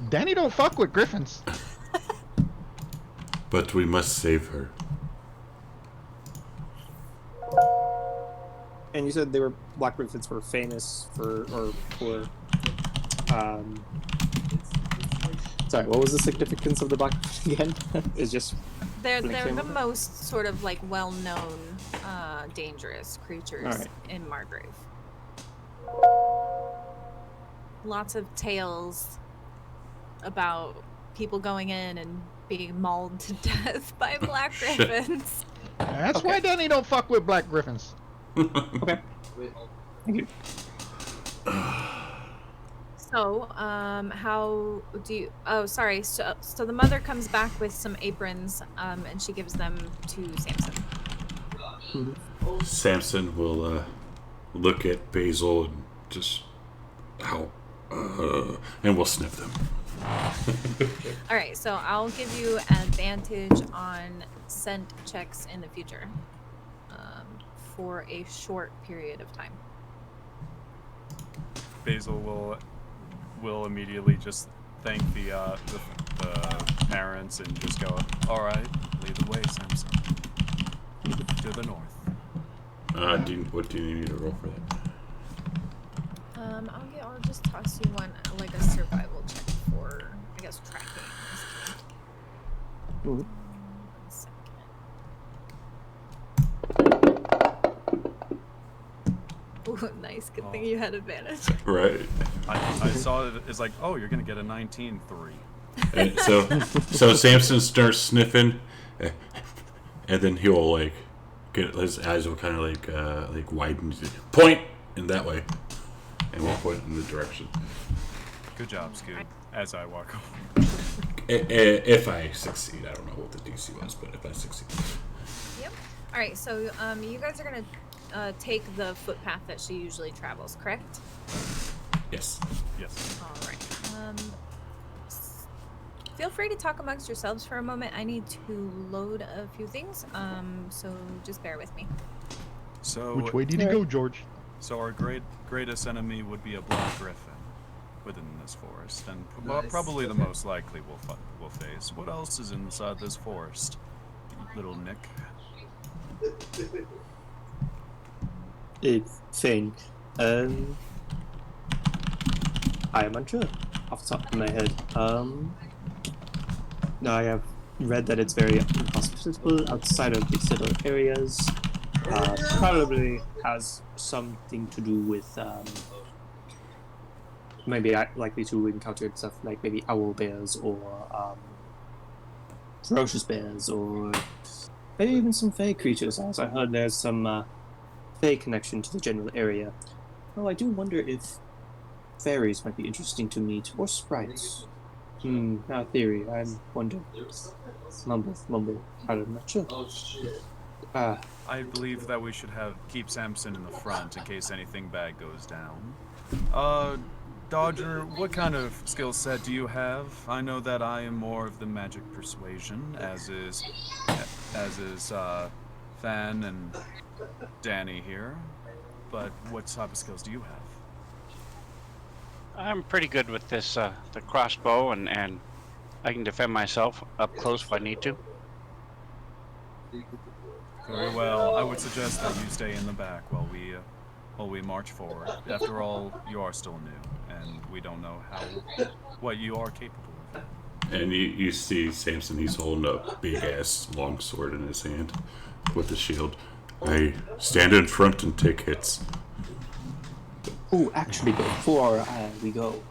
Danny don't fuck with griffins. But we must save her. And you said they were black griffins were famous for sorry, what was the significance of the black griffin again? It's just They're Blinking the over? most sort of like well-known dangerous creatures Alright. in Margrave. Lots of tales about people going in and being mauled to death by black griffins. That's why Danny don't fuck with black griffins. okay. Thank you. So, how do you? Oh, sorry. So the mother comes back with some aprons, and she gives them to Samson. Samson will look at Basil and just how, and we'll sniff them. All right. So I'll give you advantage on scent checks in the future, for a short period of time. Basil will immediately just thank the parents and just go, all right, lead the way, Samson. To the north. What do you need to roll for that? I'll just toss you one, like a survival check for, I guess, tracking. Ooh. 1 second. Ooh, nice. Good thing you had advantage. Right. I saw it as like, oh, you're going to get a 19-3. And so Samson starts sniffing, and then he'll like get his eyes will kind of like widen, point in that way, and we'll point in the direction. Good job, Scoot. As I walk over. If I succeed, I don't know what the DC was, but if I succeed, Yep. All right. So, you guys are gonna take the footpath that she usually travels, correct? yes. Yes. All right. Feel free to talk amongst yourselves for a moment. I need to load a few things. So just bear with me. So, Which way did he go, George? So our greatest enemy would be a black griffin within this forest, and Nice. probably the most likely we'll face. What else is inside this forest, little Nick? Thing. I am unsure off the top of my head. No, I have read that it's very inhospitable outside of the settled areas. Probably has something to do with maybe likely to encounter stuff like maybe owl bears or ferocious bears or maybe even some fey creatures. As I heard, there's some fey connection to the general area. Well, I do wonder if fairies might be interesting to meet, or sprites. Now theory. I wonder. Mumble. I'm not sure. Oh shit. I believe that we should keep Samson in the front in case anything bad goes down. Dodger, what kind of skill set do you have? I know that I am more of the magic persuasion, as is Fan and Danny here. But what type of skills do you have? I'm pretty good with this, the crossbow and I can defend myself up close if I need to. Very well. I would suggest that you stay in the back while we march forward. After all, you are still new, and we don't know what you are capable of. And you see Samson, he's holding a big-ass long sword in his hand with the shield. I stand in front and take hits. Oh, actually, before we go,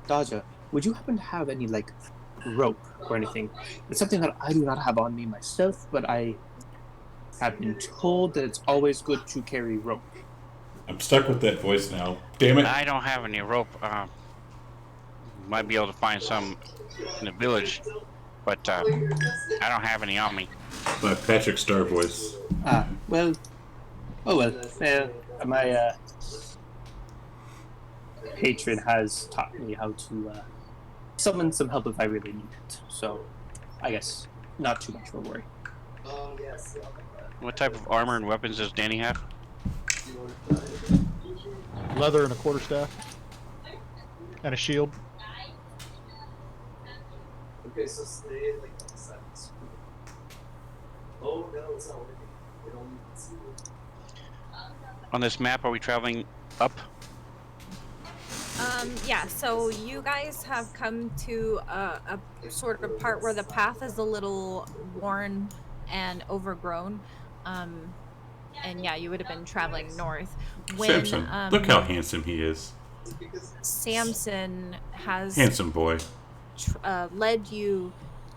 Daja, would you happen to have any, like, rope or anything? It's something that I do not have on me myself, but I have been told that it's always good to carry rope. I'm stuck with that voice now. Damn it. I don't have any rope. Might be able to find some in the village, but I don't have any on me. My Patrick Star voice. Well, oh well. My patron has taught me how to summon some help if I really need it. So, I guess not too much of a worry. What type of armor and weapons does Danny have? Leather and a quarterstaff. And a shield. Okay, so stay like on the side of the screen. Oh no, it's not working. We don't even see it. On this map, are we traveling up? Yeah, so you guys have come to a sort of part where the path is a little worn and overgrown. And yeah, you would have been traveling north. When, Samson, look how handsome he is. Samson has Handsome boy. led you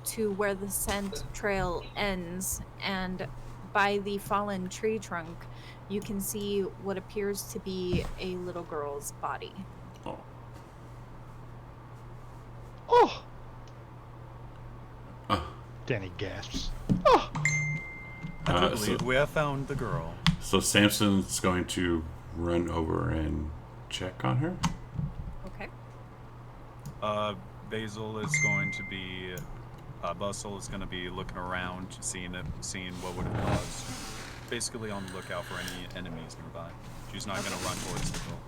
to where the scent trail ends, and by the fallen tree trunk, you can see what appears to be a little girl's body. Oh. Oh! Uh, Danny gasps. I do so- believe we have found the girl. So Samson's going to run over and check on her. Okay. Basil is going to be, Bustle is going to be looking around, seeing what would have caused. Basically on the lookout for any enemies nearby. She's not going to run towards the girl.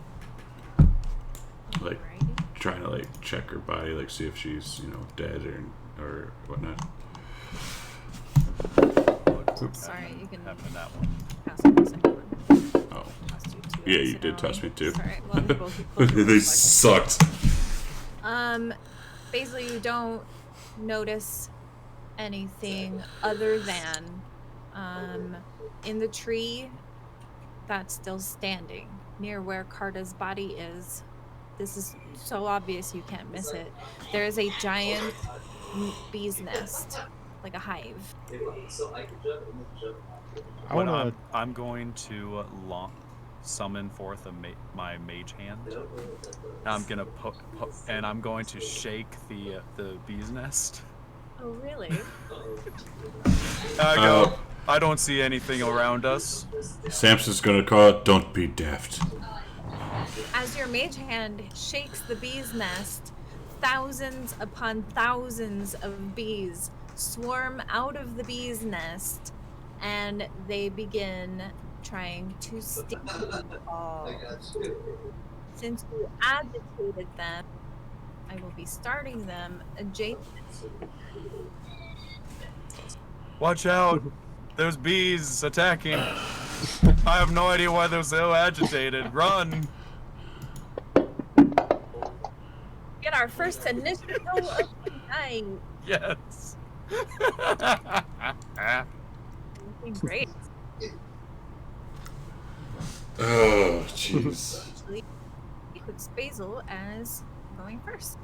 Like, Alrighty. trying to, like, check her body, like, see if she's, dead or whatnot. Sorry, you can Happened to that one. pass on the second one. Oh. Tossed you two Yeah, you did accidentally. toss me too. Sorry. Well, you both They like- sucked. Basically, you don't notice anything other than, in the tree that's still standing near where Carta's body is. This is so obvious you can't miss it. There is a giant bee's nest, like a hive. So I can jump and then jump. I wanna. I'm going to summon forth my mage hand. I'm gonna and I'm going to shake the bee's nest. Oh, really? I go. I don't see anything around us. Samson's gonna call it, "Don't be daft." As your mage hand shakes the bee's nest, thousands upon thousands of bees swarm out of the bee's nest, and they begin trying to sting you all. Since you agitated them, I will be starting them adjacent. Watch out! There's bees attacking. I have no idea why they're so agitated. Run! Get our first initial of the night. Yes. Great. Oh, jeez. Actually, it puts Basil as going first.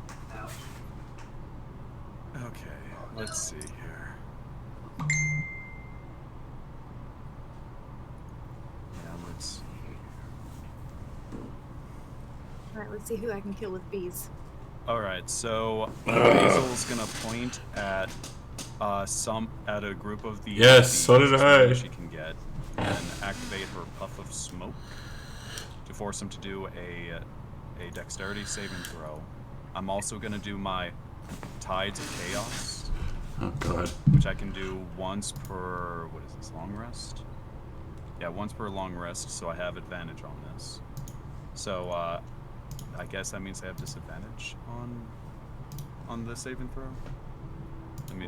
Okay, let's see here. Yeah, let's see. All right, let's see who I can kill with bees. All right, so Basil's gonna point at at a group of the Yes, so did bees I. that she can get, and activate her puff of smoke to force him to do a dexterity saving throw. I'm also gonna do my Tides of Chaos, Oh god. which I can do once per long rest. Yeah, once per long rest, so I have advantage on this. So I guess that means I have disadvantage on on the saving throw?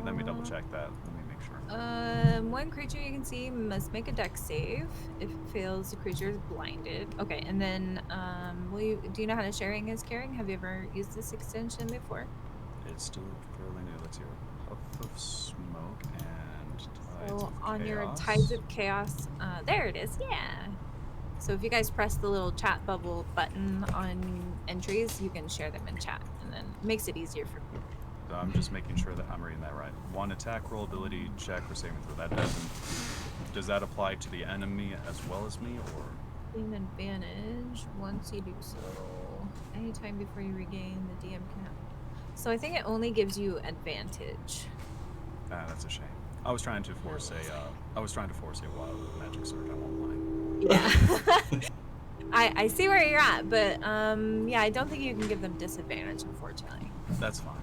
Let me double check that. Let me make sure. One creature you can see must make a dex save. If it fails, the creature is blinded. Okay, and then do you know how to sharing is caring? Have you ever used this extension before? It's still fairly new. Let's hear it. Puff of smoke and tides So of on your chaos. Tides of Chaos, there it is. Yeah. So if you guys press the little chat bubble button on entries, you can share them in chat, and then it makes it easier for people. So I'm just making sure that I'm reading that right. One attack roll, ability check, or saving throw. That doesn't. Does that apply to the enemy as well as me, or? Gain advantage once you do so. Anytime before you regain, the DM can have. So I think it only gives you advantage. Ah, that's a shame. I was trying to force a wild magic surge. I won't lie. Yeah. I see where you're at, but yeah, I don't think you can give them disadvantage, unfortunately. That's fine.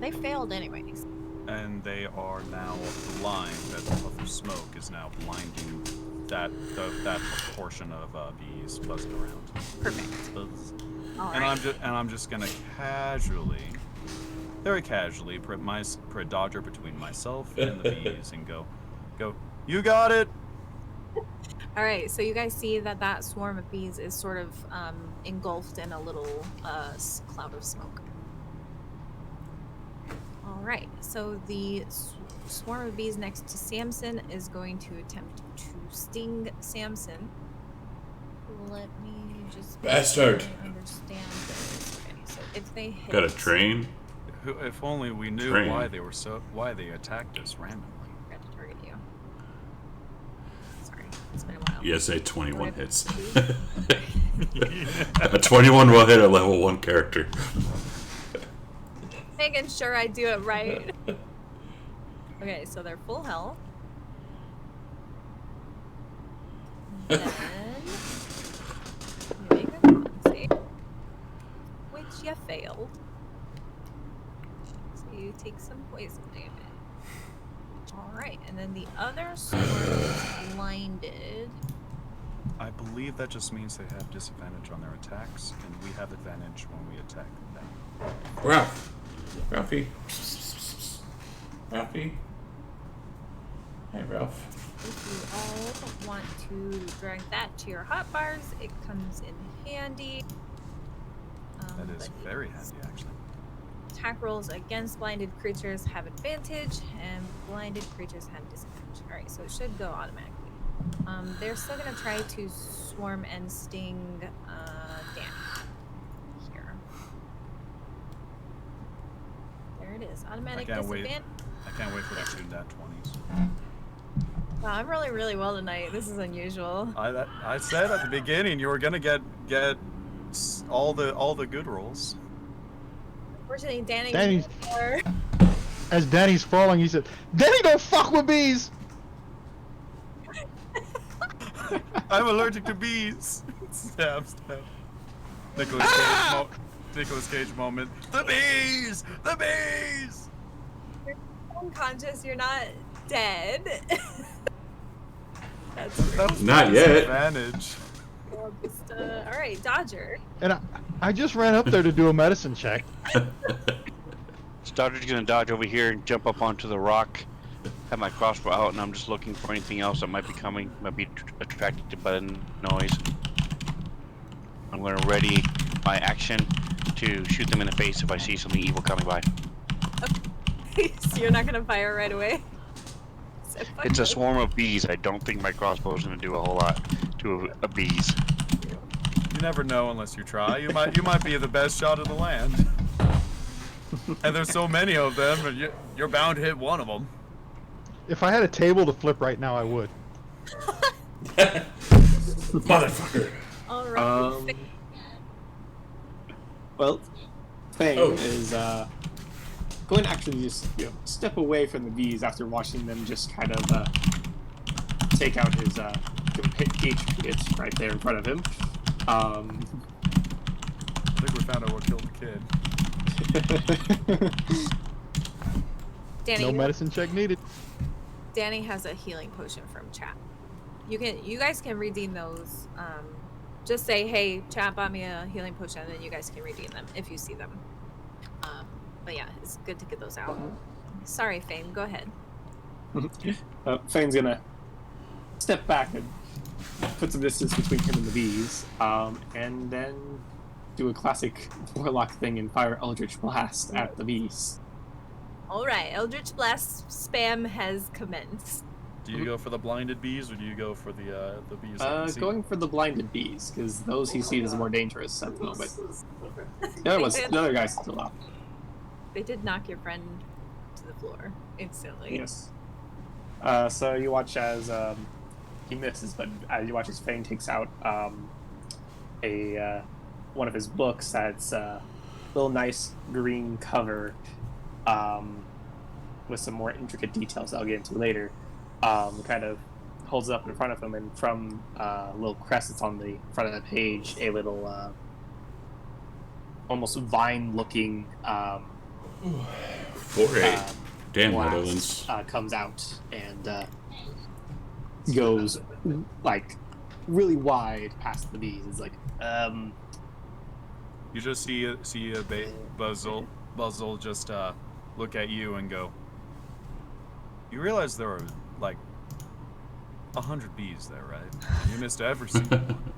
They failed anyways. And they are now blind. That the puff of smoke is now blinding that portion of bees buzzing around. Perfect. Buzz. All And right. I'm just gonna very casually, put a dodger between myself and the bees and go. You got it. All right. So you guys see that swarm of bees is sort of engulfed in a little cloud of smoke. All right. So the swarm of bees next to Samson is going to attempt to sting Samson. Let me just Bastard. understand this. Okay, so if they hit, Got a train? If only we knew Train. why they attacked us randomly. Forgot to target you. Sorry, it's been a while. ESA 21 hits. Okay. A 21 will hit a level 1 character. Making sure I do it right. Okay, so they're full health. Then you make a con save, which you failed. So you take some poison damage. Alright, and then the other sword is blinded. I believe that just means they have disadvantage on their attacks, and we have advantage when we attack them. Ralph. Ralphie. Ralphie. Hey, Ralph. If you all want to drag that to your hotbars, it comes in handy. That is but very handy, actually. attack rolls against blinded creatures have advantage, and blinded creatures have disadvantage. Alright, so it should go automatically. They're still gonna try to swarm and sting Dan. Here. There it is. Automatic I can't wait. disadvantage. I can't wait for the 2 nat 20s. Wow, I'm rolling really well tonight. This is unusual. I said at the beginning you were gonna get all the good rolls. Unfortunately, Danny's- As Danny's falling, he said, "Danny, don't fuck with bees." I'm allergic to bees. Stab. Nicolas Cage moment. The bees. The bees. You're unconscious. You're not dead. That's That was Not my yet. disadvantage. well, just, all right, Dodger. And I just ran up there to do a medicine check. Dodger's gonna dodge over here and jump up onto the rock. Have my crossbow out, and I'm just looking for anything else that might be coming, might be attracted by the noise. I'm gonna ready my action to shoot them in the face if I see something evil coming by. So you're not gonna fire right away. So It's a swarm of bees. I don't think my crossbow is gonna do a whole lot to a bees. You never know unless you try. You might be the best shot in the land. And there's so many of them, and you're bound to hit one of them. If I had a table to flip right now, I would. Motherfucker. All right. Well, Fang Oh. is going to actually just step away from the bees after watching them just kind of take out his compatriots right there in front of him. I think we found out what killed the kid. Danny, No medicine check needed. Danny has a healing potion from chat. You guys can redeem those. Just say, hey, chat bought me a healing potion, and then you guys can redeem them if you see them. But yeah, it's good to get those out. Sorry, Fame. Go ahead. Fane's gonna step back and put some distance between him and the bees, and then do a classic warlock thing and fire Eldritch Blast at the bees. All right, Eldritch Blast spam has commenced. Do you go for the blinded bees or do you go for the bees? that can see? Going for the blinded bees, because those he sees as more dangerous at the moment. The other guy's still up. They did knock your friend to the floor instantly. Yes. So you watch as he misses, but you watch as Fane takes out a one of his books that's a little nice green cover with some more intricate details I'll get into later. Kind of holds it up in front of him, and from a little crest that's on the front of the page, a little almost vine-looking Damn, blast Netherlands. comes out and goes like really wide past the bees. It's like You just see a Buzzle just look at you and go. You realize there are like 100 bees there, right? You missed every single one.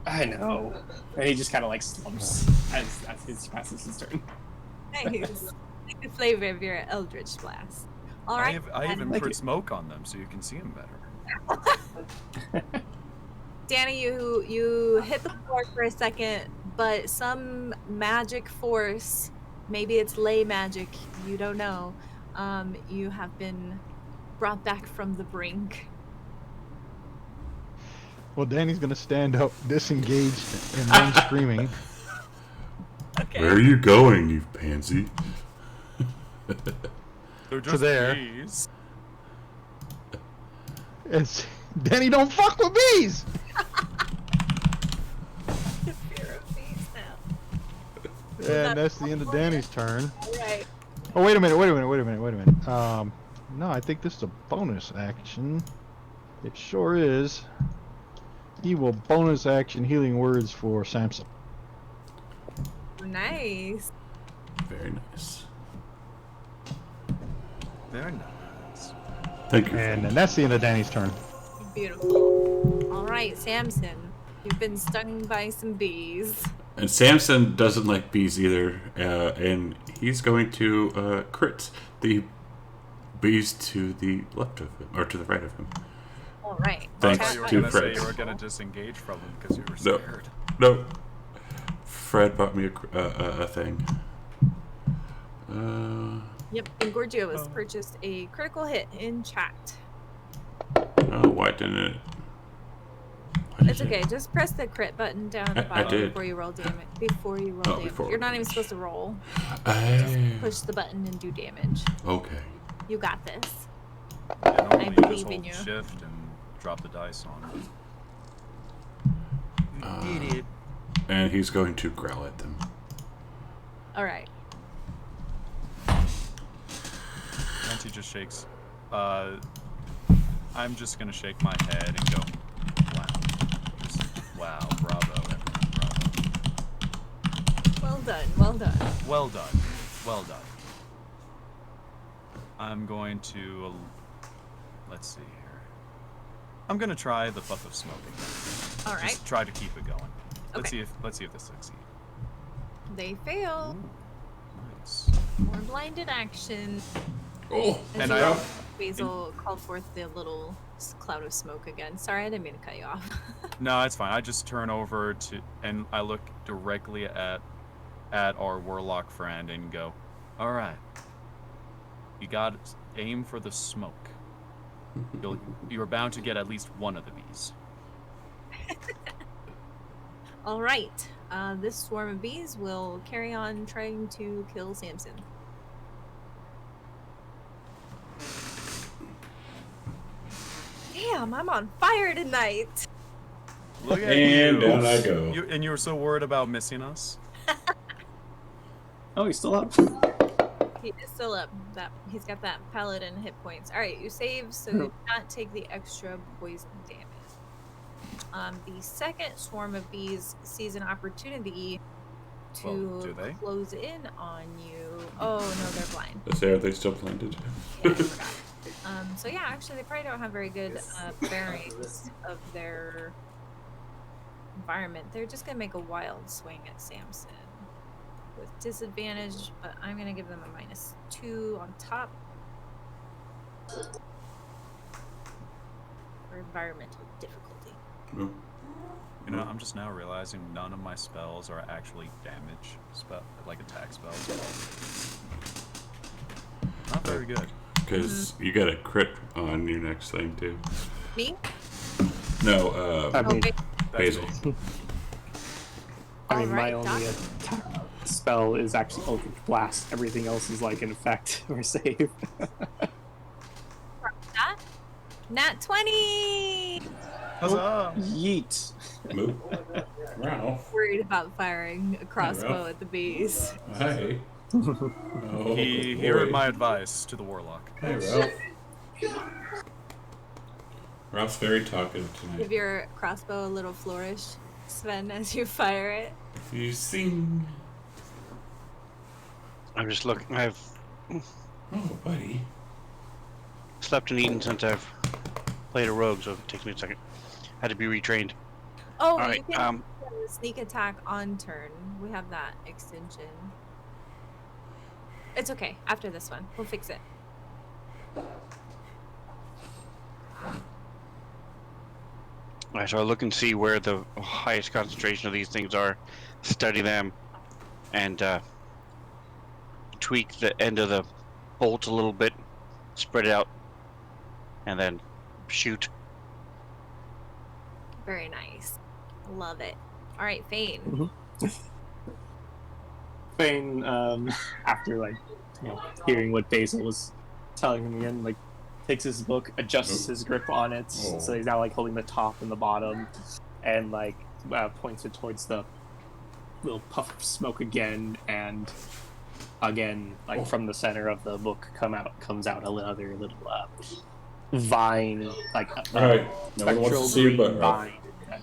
I know. And he just kind of like slumps as he passes his turn. Nice. Like the flavor of your Eldritch Blast. All right. I even Thank put you. smoke on them so you can see them better. Danny, you hit the floor for a second, but some magic force, maybe it's ley magic, you don't know, you have been brought back from the brink. Well, Danny's gonna stand up, disengaged, and run screaming. Okay. Where are you going, you pansy? They're just there. bees. It's Danny, don't fuck with bees. Fear of bees now. And that's the end of Danny's turn. All right. Oh, wait a minute. No, I think this is a bonus action. It sure is. He will bonus action healing words for Samson. Nice. Very nice. Very nice. Thank you. And then that's the end of Danny's turn. Beautiful. All right, Samson, you've been stung by some bees. And Samson doesn't like bees either, and he's going to crit the bees to the left of him, or to the right of him. All right. I Thanks thought you were to gonna say Fred. you were gonna disengage from them because you were No. scared. No. Fred bought me a thing. Yep, and Gorgio has purchased a critical hit in chat. Oh, why didn't it? It's okay. Just press the crit button down at the I bottom did. before you roll damage. Before you roll damage. before. You're not even supposed to roll. Oh, Push the button and do damage. okay. You got this. Yeah, normally you believe just in hold you. shift and drop the dice on it. You did it. And he's going to growl at them. All right. Nancy just shakes. I'm just gonna shake my head and go, wow. Just, wow, bravo, everyone, bravo. Well done. Well done. Well done. Well done. I'm going to, let's see here. I'm gonna try the puff of smoke again. All right. Just try to keep it going. Let's Okay. see if this succeeds. They fail. Ooh, nice. More blinded action. Oh, And As I Basil called forth the little cloud of smoke again. Sorry, I didn't mean to cut you off. No, it's fine. I just turn over to and I look directly at our warlock friend and go, "All right, you got to aim for the smoke. You're bound to get at least one of the bees." All right. This swarm of bees will carry on trying to kill Samson. Damn, I'm on fire tonight. Look at And you. down I go. And you were so worried about missing us. Oh, he's still up. He is still up. He's got that paladin hit points. All right, you save, so you do not take the extra poison damage. The second swarm of bees sees an opportunity Well, do to they? close in on you. Oh no, they're blind. Let's say, are they still blinded? Yeah, I forgot. So yeah, actually, they probably don't have very good bearings of their environment. They're just gonna make a wild swing at Samson with disadvantage, but I'm gonna give them a -2 on top for environmental difficulty. No. You know, I'm just now realizing none of my spells are actually damage spell, like attack spells. Not very good. Because you got a crit on your next thing, too. Me? No, I mean, Okay. Basil. I mean, my Alright, only Doc. attack spell is actually Eldritch Blast. Everything else is like an effect or save. That? Nat 20! Huzzah! Yeet. Move. Wow. Worried about firing a crossbow Ralph. at the bees. Hi. Oh, He boy. heard my advice to the warlock. Hey, Ralph. Ralph's very talkative Give tonight. your crossbow a little flourish, Sven, as you fire it. You sing. I'm just looking. I've Oh, buddy. slept and eaten since I've played a rogue, so it takes me a second. Had to be retrained. Oh, All you right. can sneak attack on turn. We have that extension. It's okay. After this one, we'll fix it. All right, so I look and see where the highest concentration of these things are, study them, and tweak the end of the bolt a little bit, spread it out, and then shoot. Very nice. Love it. All right, Fane. Fane, after like, hearing what Basil was telling him again, like, takes his book, adjusts his grip on it, so he's now like holding the top and the bottom, and like points it towards the little puff of smoke again, and again, like from the center of the book comes out another little vine, like Alright, nobody wants spectral to see your green butt, Ralph. vine. that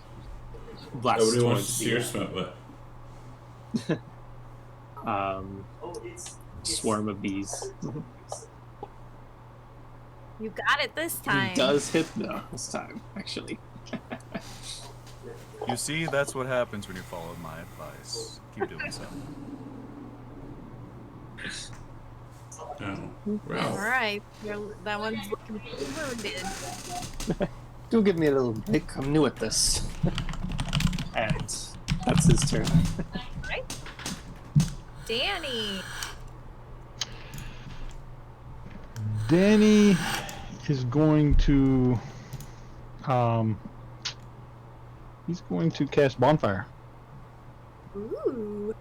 blasts Nobody wants to towards see your smut butt. swarm of bees. You got it this time. He does hit though this time, actually. You see, that's what happens when you follow my advice. Keep doing so. Oh, All Ralph. right. That one's looking pretty wounded. Do give me a little break. I'm new at this. And that's his turn. Right? Danny. Danny is going to he's going to cast bonfire Ooh.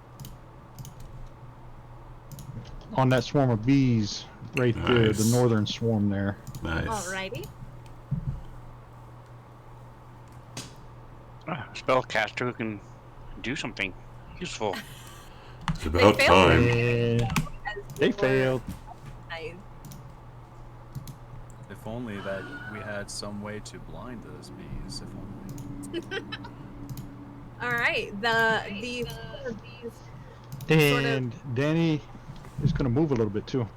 on that swarm of bees right there, the Nice. northern swarm there. Nice. Alrighty. Spellcaster who can do something useful. It's about failed. time. Yeah, they failed. Nice. If only that we had some way to blind those bees. If only. All right. These And Danny is going to move a little bit too.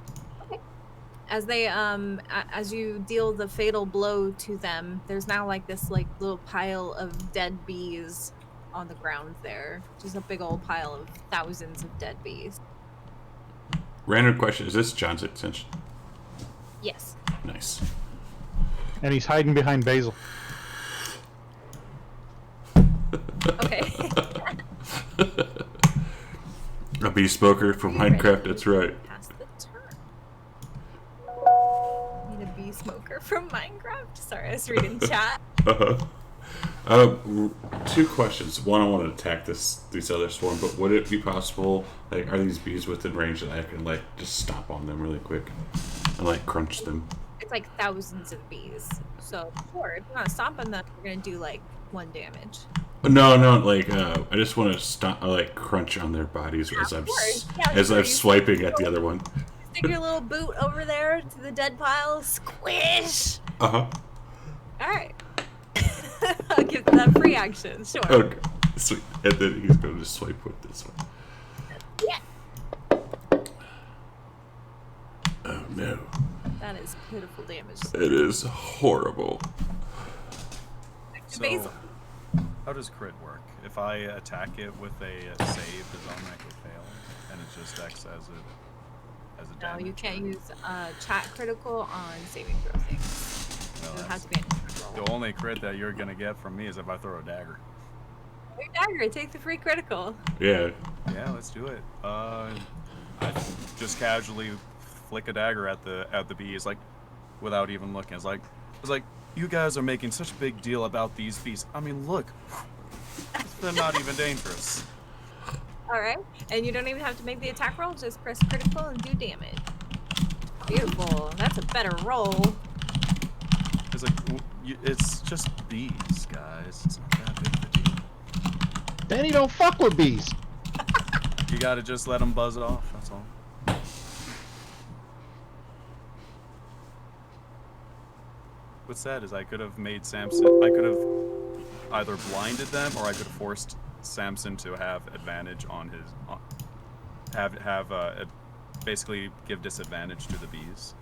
as they as you deal the fatal blow to them, there's now like this like little pile of dead bees on the ground there. Just a big old pile of thousands of dead bees. Random question. Is this John's extension? Yes. Nice. And he's hiding behind Basil. Okay. A bee smoker from Minecraft, that's right. Pass the turn. Need a bee smoker from Minecraft? Sorry, I was reading chat. Two questions. One, I want to attack these other swarm, but would it be possible, like, are these bees within range that I can, like, just stomp on them really quick and, like, crunch them? It's like thousands of bees. So, sure, if you want to stomp on them, you're going to do like 1 damage. No, like, I just want to stomp, like, crunch on their bodies as I'm, course. Yeah, as sure, I'm you- swiping at the other one. Stick your little boot over there to the dead pile. Squish! Uh-huh. Alright. I'll give that free action, sure. Okay, sweet. And then he's going to swipe with this one. no. That is pitiful damage. It is horrible. So, Basil. how does crit work? If I attack it with a save, does it automatically fail? And it just acts as a No, damage? you can't use chat critical on saving throw things. Well, It that's- has to be a roll. The only crit that you're gonna get from me is if I throw a dagger. Your dagger, take the free critical. Yeah. Yeah, let's do it. I just casually flick a dagger at the bees, like without even looking. It's like you guys are making such a big deal about these bees. I mean, look, they're not even dangerous. All right, and you don't even have to make the attack roll. Just press critical and do damage. Beautiful. That's a better roll. It's like it's just bees, guys. It's not that big of a deal. Danny don't fuck with bees. You gotta just let them buzz it off. That's all. What's sad is I could have made Samson. I could have either blinded them or I could have forced Samson to have advantage on his. Basically give disadvantage to the bees.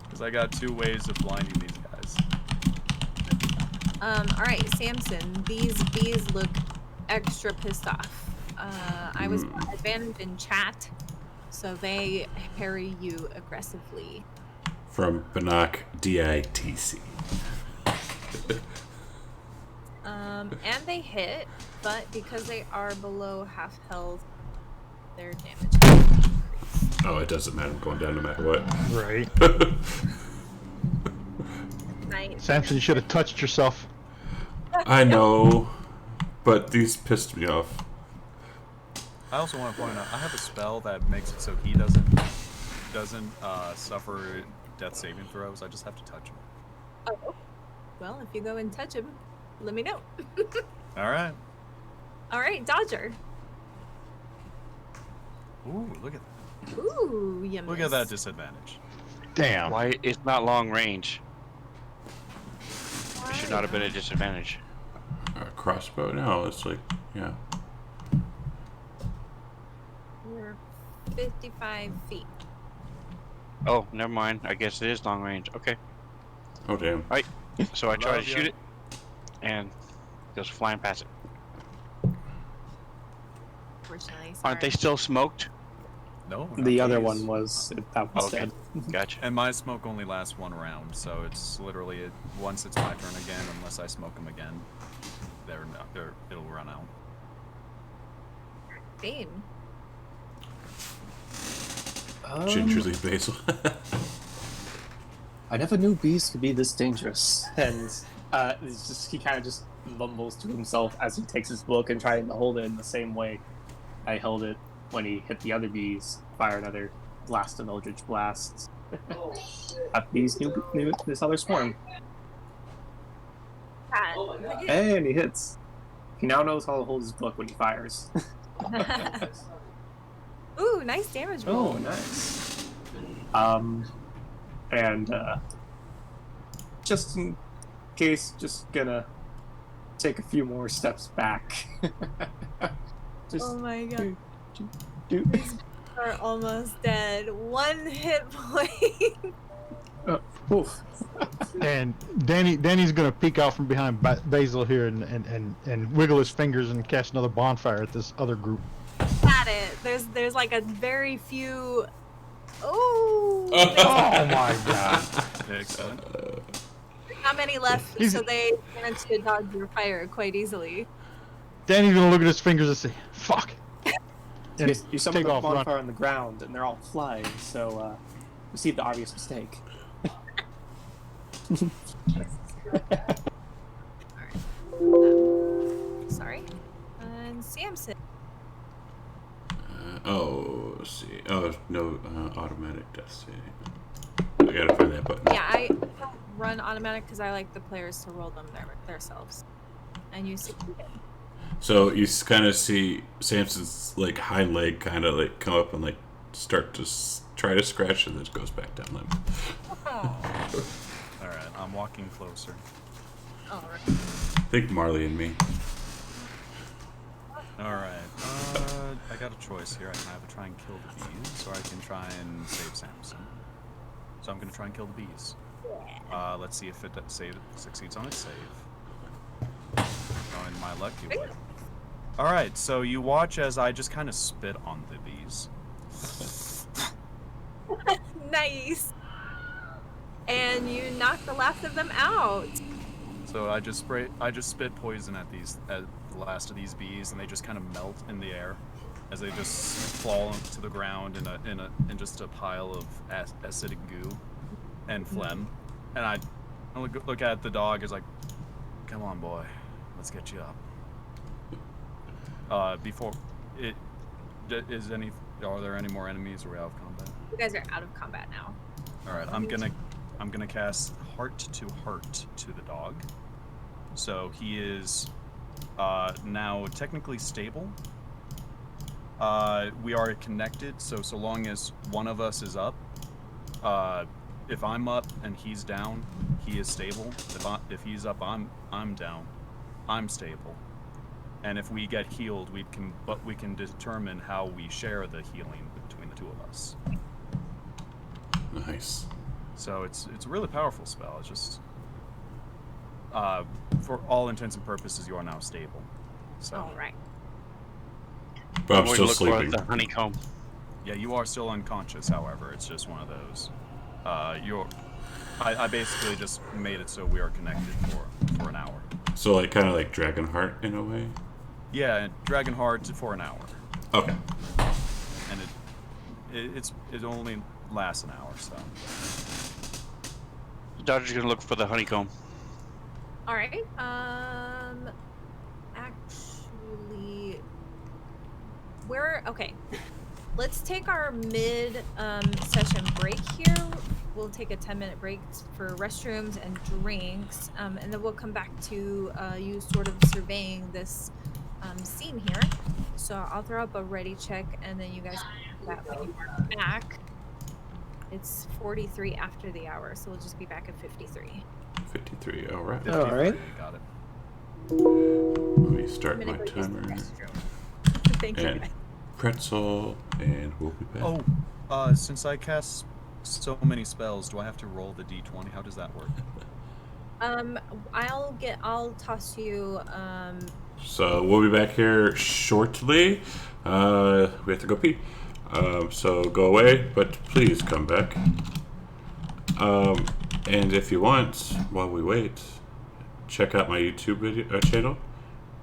Because I got 2 ways of blinding these guys. All right, Samson. These bees look extra pissed off. I was advantage in chat, so they parry you aggressively. From Banach DITC. And they hit, but because they are below half health, their damage will increase. Oh, it doesn't matter. I'm going down no matter what. Right. Nice. Samson, you should have touched yourself. I know, but these pissed me off. I also want to point out I have a spell that makes it so he doesn't suffer death saving throws. I just have to touch him. Oh, well, if you go and touch him, let me know. All right. All right, Dodger. Ooh, look at that. Ooh, you Look at that disadvantage. Damn. Why it's not long range? It should not have been a disadvantage. Crossbow? No, it's like, yeah. We're 55 feet. Oh, never mind. I guess it is long range. Okay. Oh, damn. So I try to Love ya. shoot it, and it goes flying past it. Fortunately, Aren't they sorry. still smoked? No. The not other these. one was that was Okay. dead. Gotcha. And my smoke only lasts 1 round, so it's literally once it's my turn again, unless I smoke them again, it'll run out. Bane. Gingerly basil. I never knew bees could be this dangerous. And it's just he kind of just mumbles to himself as he takes his book and trying to hold it in the same way I held it when he hit the other bees. Fire another blast of Eldritch Blasts. Oh shit. At these new this other swarm. Cat. Oh my god. And he hits. He now knows how to hold his book when he fires. Ooh, nice damage roll. Oh, nice. And just in case, just gonna take a few more steps back. Just Oh my god. do. Are almost dead. 1 hit point. Oof. And Danny's gonna peek out from behind Basil here and wiggle his fingers and cast another bonfire at this other group. Got it. There's like a very few. Oh. Oh my god! Excellent. How many left? He's- So they managed to dodge your fire quite easily. Danny's gonna look at his fingers and say, "Fuck." And You summon take the off running. bonfire on the ground, and they're all flying. So you see the obvious mistake. Sorry. And Samson. Oh, let's see. Oh, no automatic death save. I gotta find that button. Yeah, I don't run automatic because I like the players to roll them themselves. And you succeeded. So you kind of see Samson's like hind leg kind of like come up and like start to try to scratch, and then it goes back down limp. Oh. All right, I'm walking closer. All right. Think Marley and me. All right. I got a choice here. I can either try and kill the bees, or I can try and save Samson. So I'm going to try and kill the bees. Let's see if it succeeds on its save. Going my luck, you would. Alright, so you watch as I just kind of spit on the bees. Nice. And you knock the last of them out. So I just spit poison at the last of these bees, and they just kind of melt in the air as they just fall to the ground in just a pile of acidic goo and phlegm. And I look at the dog. It's like, come on, boy, let's get you up. Before it are there any more enemies? Or are we out of combat? You guys are out of combat now. All right, I'm gonna cast Heart to Heart to the dog. So he is now technically stable. We are connected, so long as one of us is up, if I'm up and he's down, he is stable. If he's up, I'm down, I'm stable. And if we get healed, we can determine how we share the healing between the two of us. Nice. So it's a really powerful spell. It's just for all intents and purposes, you are now stable. So All right. But I'm going still to look sleeping. for the honeycomb. yeah, you are still unconscious. However, it's just one of those. I basically just made it so we are connected for an hour. So like kind of like Dragonheart in a way. Yeah, Dragonheart for an hour, Okay. and it only lasts an hour. So The Dodger's going to look for the honeycomb. All right. Actually, okay. Let's take our mid session break here. We'll take a 10-minute break for restrooms and drinks, and then we'll come back to you sort of surveying this scene here. So I'll throw up a ready check, and then you guys can do that when you are back. It's 43 after the hour, so we'll just be back at 53. 53. All right. All right. Got it. Let me start I'm my gonna go use the timer. restroom. Thank you, And guys. pretzel, and we'll be back. Oh, since I cast so many spells, do I have to roll the d20? How does that work? I'll toss you So we'll be back here shortly. We have to go pee. So go away, but please come back. And if you want, while we wait, check out my YouTube video channel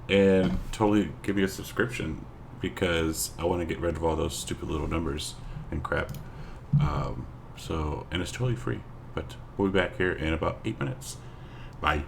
and totally give me a subscription because I want to get rid of all those stupid little numbers and crap. And it's totally free. But we'll be back here in about 8 minutes. Bye.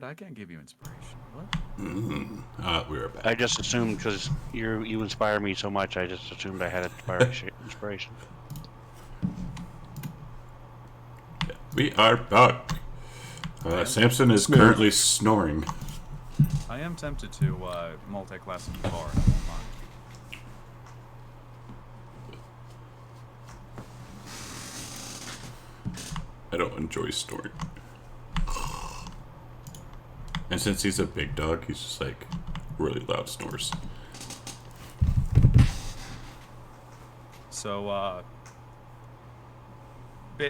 Bard. I can't give you inspiration. What? We were back. I just assumed because you inspire me so much. I just assumed I had inspiration. We are back. Samson is currently snoring. I am tempted to multi-class in Bard. I don't enjoy snoring. And since he's a big dog, he's just like really loud snores. So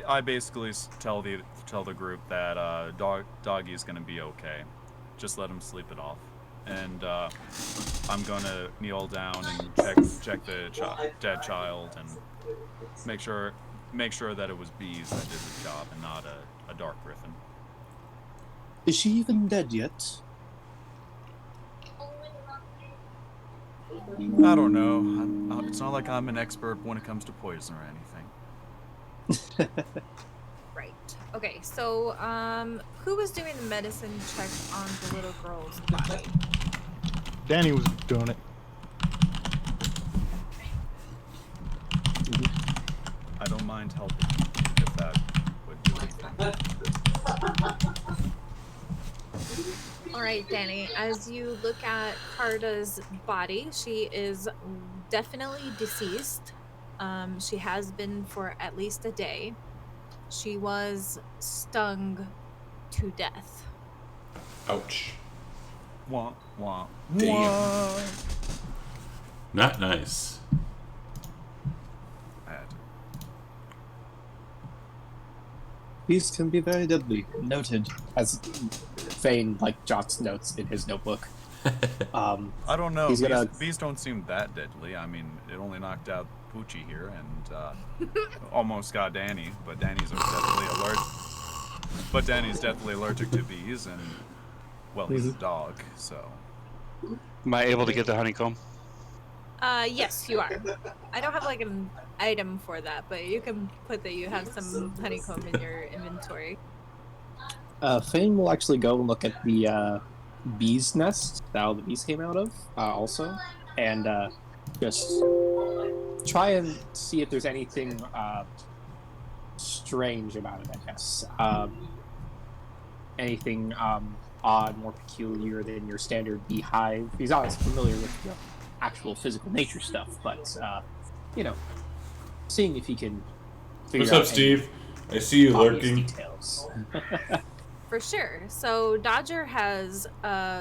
I basically tell the group that Doggy's gonna be okay. Just let him sleep it off, and I'm gonna kneel down and check the dead child and make sure that it was bees that did the job and not a dark griffin. Is she even dead yet? I don't know. It's not like I'm an expert when it comes to poison or anything. Right. Okay, so who was doing the medicine check on the little girl's body? Danny was doing it. I don't mind helping if that would do anything. All right, Danny, as you look at Carda's body, she is definitely deceased. She has been for at least a day. She was stung to death. Ouch. Wah, wah, Damn. wah. Not nice. I had to. These can be very deadly. Noted. As Fane jots notes in his notebook. I don't know. He's gonna- Bees don't seem that deadly. I mean, it only knocked out Poochie here and almost got Danny, but Danny's deathly allergic to bees, and well, he's a dog, so. Am I able to get the honeycomb? Yes, you are. I don't have an item for that, but you can put that you have some honeycomb in your inventory. Fane will actually go and look at the bee's nest that all the bees came out of, also, and just try and see if there's anything strange about it, I guess. Anything odd, more peculiar than your standard beehive. He's not as familiar with the actual physical nature stuff, but, seeing if he can figure What's out up, Steve? I see you obvious lurking. details. For sure. So Dodger has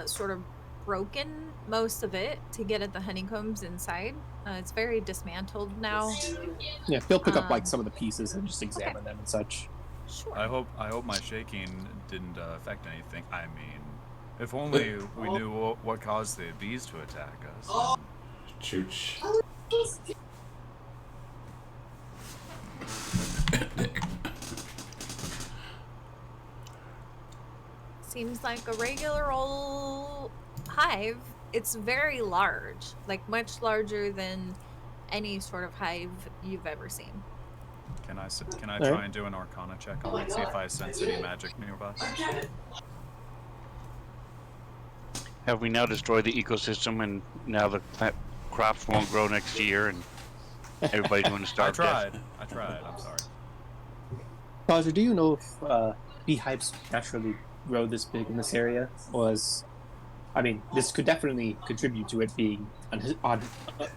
sort of broken most of it to get at the honeycombs inside. It's very dismantled now. Yeah, he'll pick up some of the pieces and just examine them and such. Sure. I hope my shaking didn't affect anything. I mean, if only we knew what caused the bees to attack us. Chooch. Seems like a regular old hive. It's very large, much larger than any sort of hive you've ever seen. Can I try and do an Arcana check on it, see if I sense any magic nearby? Have we now destroyed the ecosystem, and now the crops won't grow next year, and everybody's going to I starve to death? tried. I'm sorry. Roger, do you know if beehives naturally grow this big in this area? This could definitely contribute to it being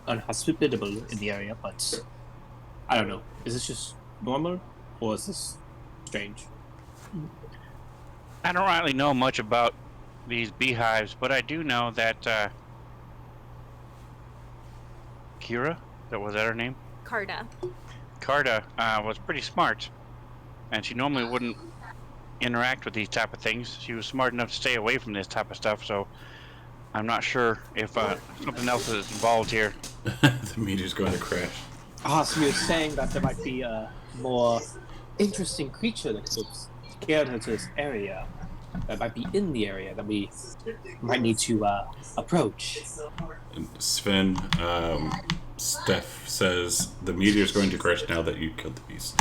unhospitable in the area, but I don't know. Is this just normal, or is this strange? I don't really know much about these beehives, but I do know that Kira, was that her name? Carda. Carda was pretty smart, and she normally wouldn't interact with these type of things. She was smart enough to stay away from this type of stuff, so I'm not sure if something else is involved here. The meteor's going to crash. So you're saying that there might be a more interesting creature that could scare her to this area, that might be in the area, that we might need to approach. And Sven, Steph says the meteor's going to crash now that you killed the beast.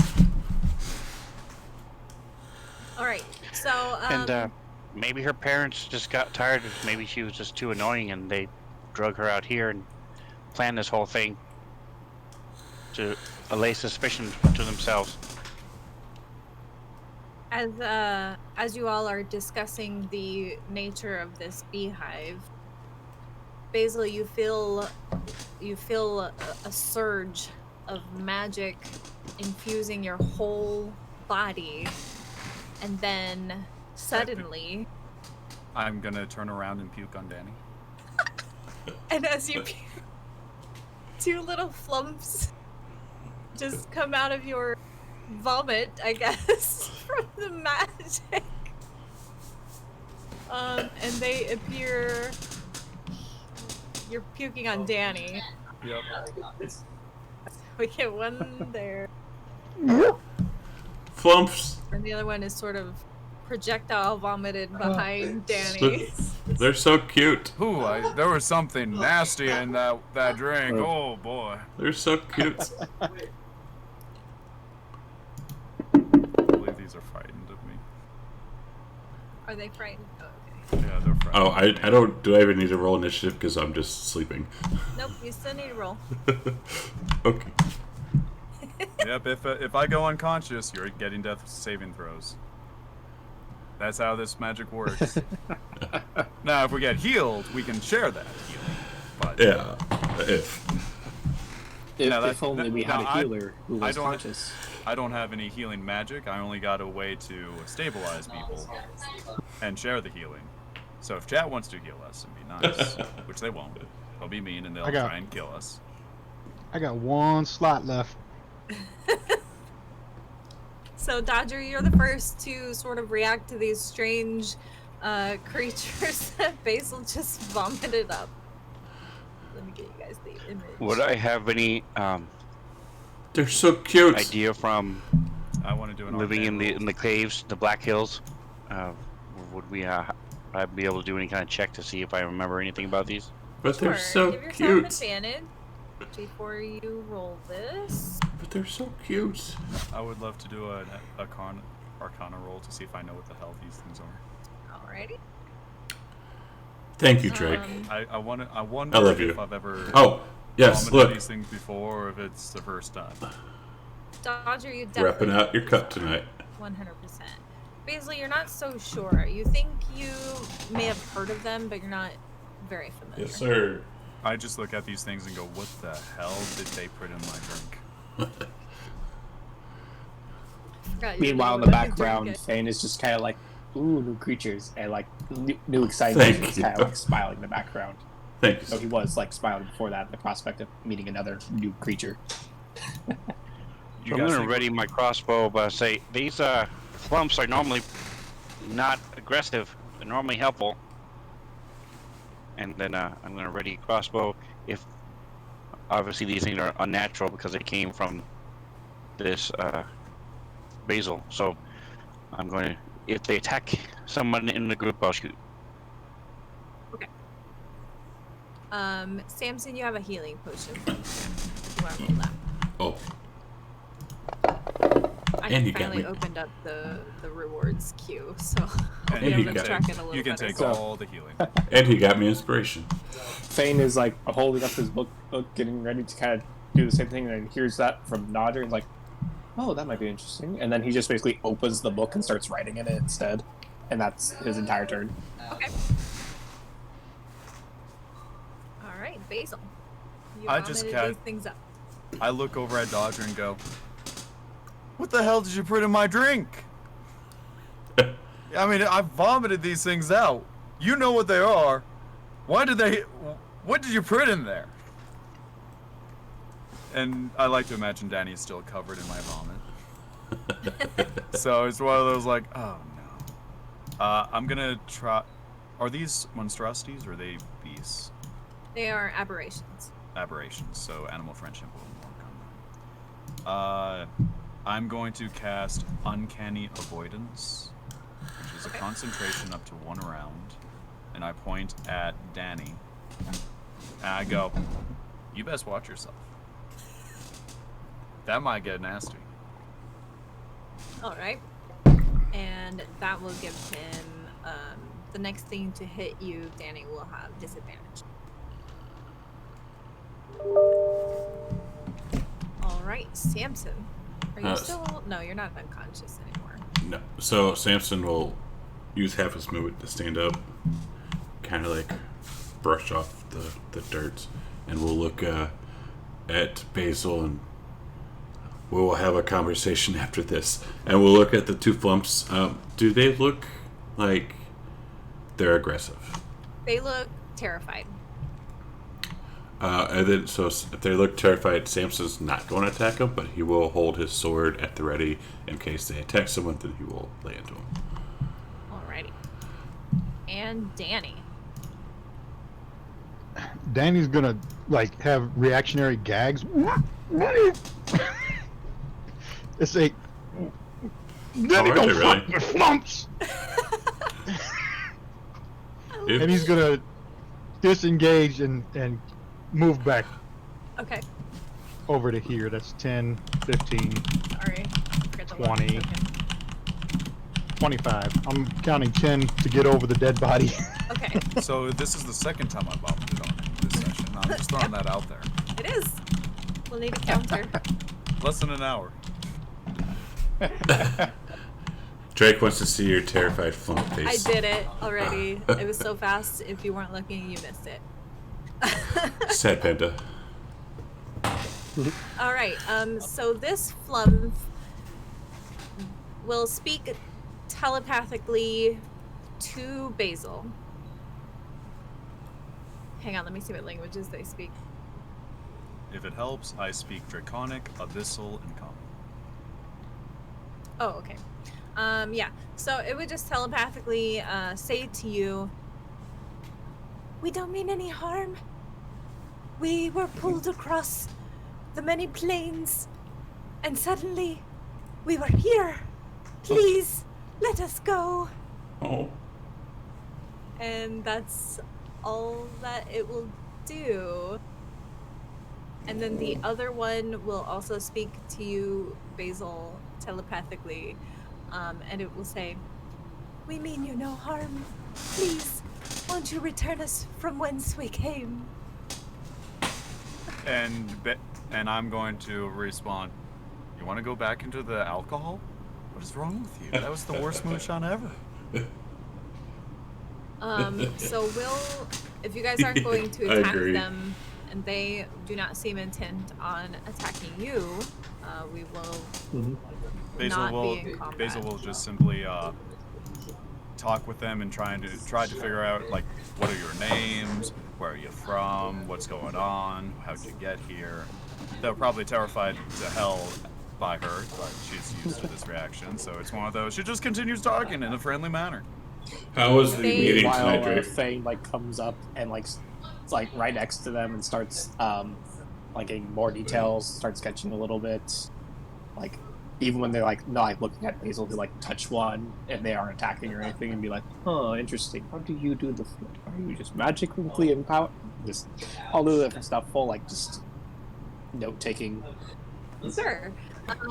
All right. So And maybe her parents just got tired. Maybe she was just too annoying, and they drug her out here and planned this whole thing to allay suspicion to themselves. As you all are discussing the nature of this beehive, Basil, you feel a surge of magic infusing your whole body, and then suddenly, I'm gonna turn around and puke on Danny. and as you puke, 2 little flumps just come out of your vomit, I guess, from the magic. And they appear. You're puking on Danny. Yep. We get one there, Flumps. and the other one is sort of projectile vomited behind Danny. They're so cute. Ooh, there was something nasty in that drink. Oh boy. They're so cute. I believe these are frightened of me. Are they frightened? Oh, okay. Yeah, they're frightened. Oh, I don't. Do I even need to roll initiative because I'm just sleeping? Nope, you still need to roll. Okay. Yep, if I go unconscious, you're getting death saving throws. That's how this magic works. Now, if we get healed, we can share that healing. But Yeah. If. If only we had a I- healer who I was don't- conscious. I don't have any healing magic. I only got a way to stabilize people and share the healing. So if chat wants to heal us and be nice, which they won't, they'll be mean and they'll I got- try and kill us. I got 1 slot left. So, Dodger, you're the first to sort of react to these strange creatures that Basil just vomited up. Let me get you guys the image. Would I have any They're so cute. idea from I want to do an living arcane roll. in the caves, the Black Hills? Would we I'd be able to do any kind of check to see if I remember anything about these? But they're Sure, so give yourself cute. advantage before you roll this. But they're so cute. I would love to do an arcana roll to see if I know what the hell these things are. Alrighty. Thank you, Drake. I wonder I love if you. I've ever Oh, yes, vomited look. these things before or if it's the first time. Dodger, you definitely Repping out your cup tonight. 100%. Basil, you're not so sure. You think you may have heard of them, but you're not very familiar. Yes, sir. I just look at these things and go, what the hell did they put in my drink? Forgot you Meanwhile, in were the looking through background, it. Fane is just kind of like, ooh, new creatures, and like new excitement. Thank He's you. kind of like smiling in the background. Thank you. So he was like smiling before that, the prospect of meeting another new creature. You I'm guys going to think- ready my crossbow, but say these flumps are normally not aggressive. They're normally helpful. And then I'm going to ready a crossbow. If obviously these things are unnatural because they came from this basil. So I'm going to, if they attack someone in the group, I'll shoot. Samson, you have a healing potion. If you want to roll that. Oh, I And you got finally me. opened up the rewards queue, so I'll And be you able to got- track it a little You can better. take So- all the healing. and he got me inspiration. Fane is like holding up his book, getting ready to kind of do the same thing, and then hears that from Nodder and like, oh, that might be interesting. And then he just basically opens the book and starts writing in it instead, and that's his entire turn. Okay. All right, Basil. You I just vomited ca- these things up. I look over at Dodger and go, what the hell did you put in my drink? I mean, I vomited these things out. You know what they are. What did you put in there? And I like to imagine Danny is still covered in my vomit. So it's one of those like, oh no. I'm gonna try. Are these monstrosities or are they beasts? They are aberrations. Aberrations, so animal friendship will work on them. I'm going to cast Uncanny Avoidance, which is a Okay. concentration up to 1 round, and I point at Danny, and I go, you best watch yourself. That might get nasty. All right. And that will give him the next thing to hit you, Danny, will have disadvantage. All right, Samson. Are you still? No, you're not unconscious anymore. No. So Samson will use half his movement to stand up, kind of like brush off the dirt, and we'll look at Basil, and we will have a conversation after this. And we'll look at the two flumps. Do they look like they're aggressive? They look terrified. And then, so if they look terrified, Samson's not going to attack them, but he will hold his sword at the ready in case they attack someone. Then he will lay into them. Alrighty. And Danny. Danny's gonna like have reactionary gags. It's like Danny are don't they really? fuck with flumps. Yeah. And he's gonna disengage and move back Okay. over to here. That's 10, 15, Sorry. Forget the 20. token. 25. I'm counting 10 to get over the dead body. Okay. So this is the second time I bumped it on it this session. I'm just throwing that out there. It is. We'll need a counter. Less than an hour. Drake wants to see your terrified flump I face. did it already. It was so fast. If you weren't looking, you missed it. Sad panda. All right. So this flump will speak telepathically to Basil. Hang on. Let me see what languages they speak. If it helps, I speak Draconic, Abyssal, and Common. Oh, okay. Yeah. So it would just telepathically say to you, "We don't mean any harm. We were pulled across the many planes, and suddenly we were here. Please, let us go." Oh. And that's all that it will do. And then the other one will also speak to you, Basil, telepathically. And it will say, "We mean you no harm. Please, won't you return us from whence we came?" And I'm going to respond, "You want to go back into the alcohol? What is wrong with you? That was the worst moonshine ever." So if you guys aren't going to I attack agree. them, and they do not seem intent on attacking you, we will not be in combat. Basil will just simply talk with them and try to figure out, like, what are your names, where are you from, what's going on, how'd you get here. They're probably terrified to hell by her, but she's used to this reaction, so it's one of those. She just continues talking in a friendly manner. How was the They- meeting While tonight, Drake? Faye like comes up and like it's like right next to them and starts like getting more details, starts sketching a little bit, like even when they're like not like looking at Basil, they like touch one and they aren't attacking or anything, and be like, "Oh, interesting. How do you do the flip? Are you just magically empowered?" Just all the different stuff, full like just note taking. Sure.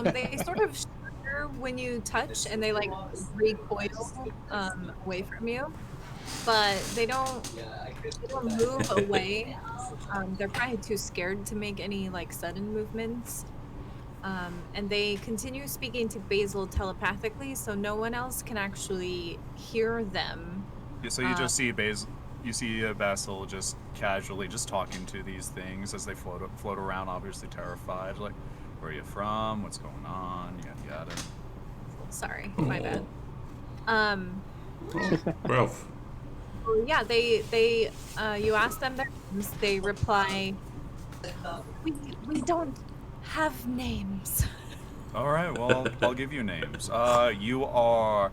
They sort of shudder when you touch, and they like recoil away from you, but they don't move away. They're probably too scared to make any like sudden movements. And they continue speaking to Basil telepathically, so no one else can actually hear them. Yeah, so you just see Basil just casually just talking to these things as they float around, obviously terrified, like, "Where are you from? What's going on? Yada yada." Sorry, my bad. Ralph. Yeah, they you ask them their names, they reply, we don't have names." All right, well, I'll give you names. You are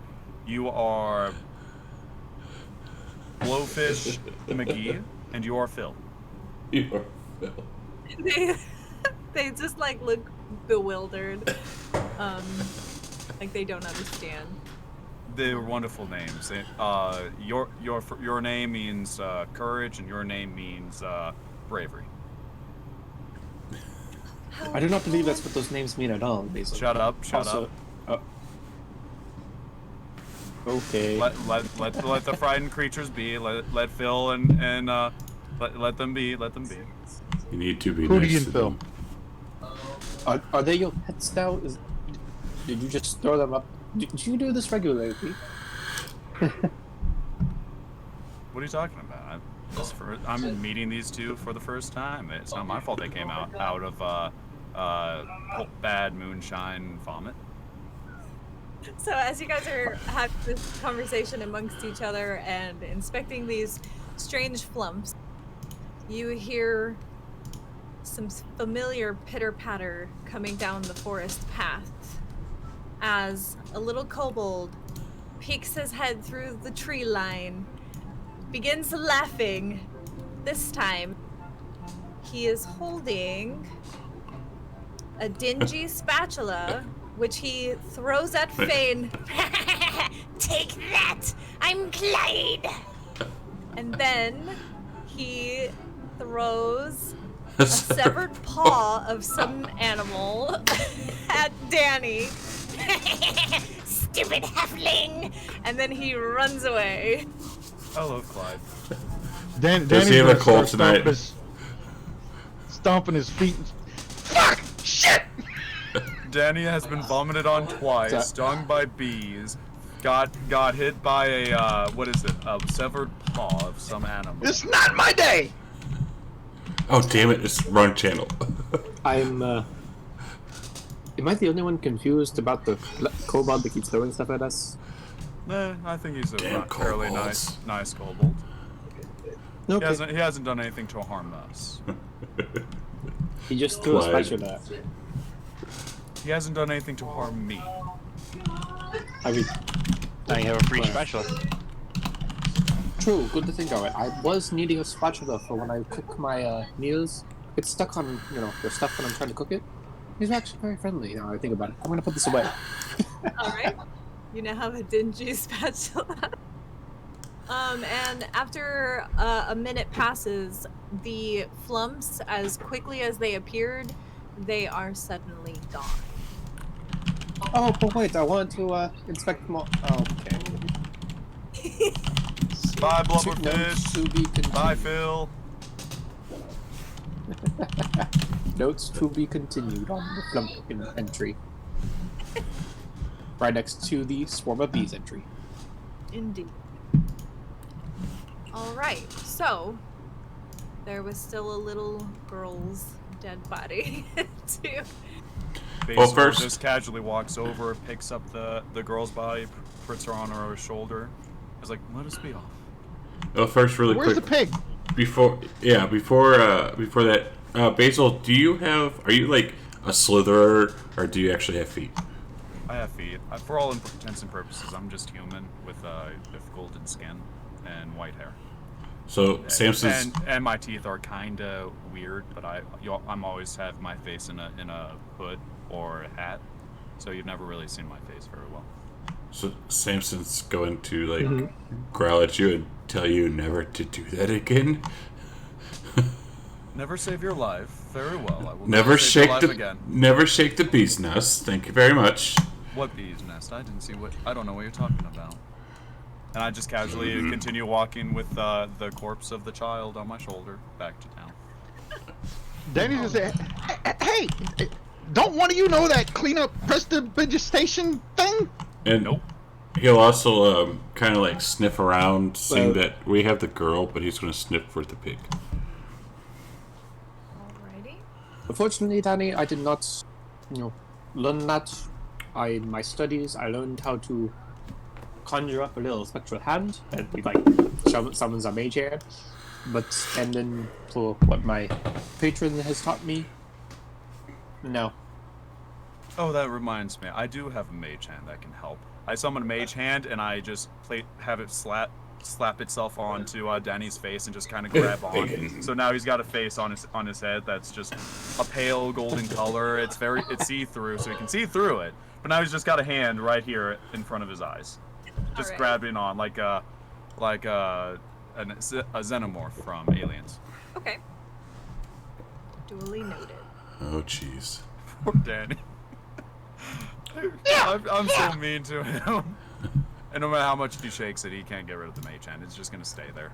Blowfish McGee, and you are Phil. You are Phil. They just like look bewildered, like they don't understand. They're wonderful names. Your name means courage, and your name means bravery. I do not believe that's what those names mean at all, Basil. Shut up! Shut Also, up! Okay. Let the frightened creatures be. Let Phil and let them be. Let them be. You need to be Hootie nice and to Phil. them. Are they your pets now? Did you just throw them up? Did you do this regularly? What are you talking about? I'm meeting these two for the first time. It's not my fault they came out of bad moonshine vomit. So as you guys are having this conversation amongst each other and inspecting these strange flumps, you hear some familiar pitter-patter coming down the forest path as a little kobold peeks his head through the tree line, begins laughing. This time, he is holding a dingy spatula, which he throws at Fane. Take that! I'm Clyde! And then he throws a severed paw of some animal at Danny. Stupid halfling! And then he runs away. I love Clyde. Danny's Does he have a gonna cold start tonight? stomping his feet. Fuck! Shit! Danny has been vomited on twice, stung by bees, got hit by a what is it? A severed paw of some animal. It's not my day! Oh damn it! It's wrong channel. I'm. Am I the only one confused about the kobold that keeps throwing stuff at us? I think he's a Damn fairly kobolds. nice kobold. Okay. He hasn't done anything to harm us. He just threw a Clyde. spatula. He hasn't done anything to harm me. I mean, Now you have a free Right. spatula. true. Good to think of it. I was needing a spatula for when I cook my meals. It's stuck on the stuff when I'm trying to cook it. He's actually very friendly. Now I think about it. I'm gonna put this away. Alright. You now have a dingy spatula. And after a minute passes, the flumps, as quickly as they appeared, they are suddenly gone. Oh, but wait. I want to inspect more. Oh, okay. Bye, Notes Blubberfish. to be continued. Bye, Phil. Notes to be continued on the flump entry. Right next to the swarm of bees entry. Indeed. Alright, so there was still a little girl's dead body to Basil first- just casually walks over, picks up the girl's body, puts her on her shoulder. Is like, let us be off. Well, first, really Where's quick. the pig? Before that, Basil, are you like a slitherer, or do you actually have feet? I have feet. For all intents and purposes, I'm just human with golden skin and white hair. So Samson's And my teeth are kind of weird, but I'm always have my face in a hood or a hat, so you've never really seen my face very well. Samson's going to growl at you and tell you never to do that again. Never save your life. Very well. I will Never save shake your life the again. never shake the bee's nest. Thank you very much. What bee's nest? I didn't see what. I don't know what you're talking about. And I just casually continue walking with the corpse of the child on my shoulder back to town. Danny's gonna say, hey, don't one of you know that cleanup prestidigitation thing? And Nope. he'll also kind of like sniff around, seeing Well- that we have the girl, but he's going to sniff for the pig. Alrighty. Unfortunately, Danny, I did not, learn that. In my studies, I learned how to conjure up a little spectral hand and summons a mage hand. And then for what my patron has taught me, no. Oh, that reminds me. I do have a mage hand that can help. I summon a mage hand and I just have it slap itself onto Danny's face and just kind of grab on. So now he's got a face on his head that's just a pale golden color. It's see-through, so he can see through it. But now he's just got a hand right here in front of his eyes, just Alright. grabbing on like a xenomorph from Aliens. Okay. Duly noted. Oh, jeez. Poor Danny. I'm so mean to him. And no matter how much he shakes it, he can't get rid of the mage hand. It's just gonna stay there.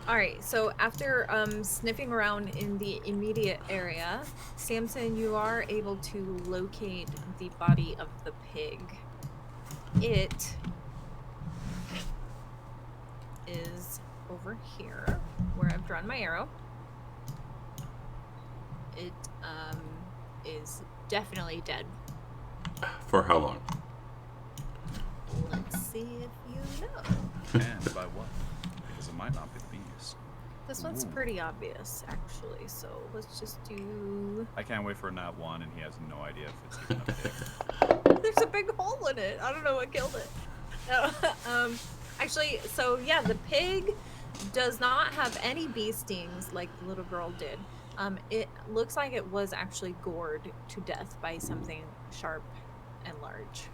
All right, so after sniffing around in the immediate area, Samson, you are able to locate the body of the pig. It is over here, where I've drawn my arrow. It is definitely dead. For how long? Let's see if you know. And by what? Because it might not be the bees. This one's pretty obvious, actually, so let's just do... I can't wait for Nat 1, and he has no idea if it's even a pig. There's a big hole in it. I don't know what killed it. No, actually, so yeah, the pig does not have any bee stings like the little girl did. It looks like it was actually gored to death by something sharp and large.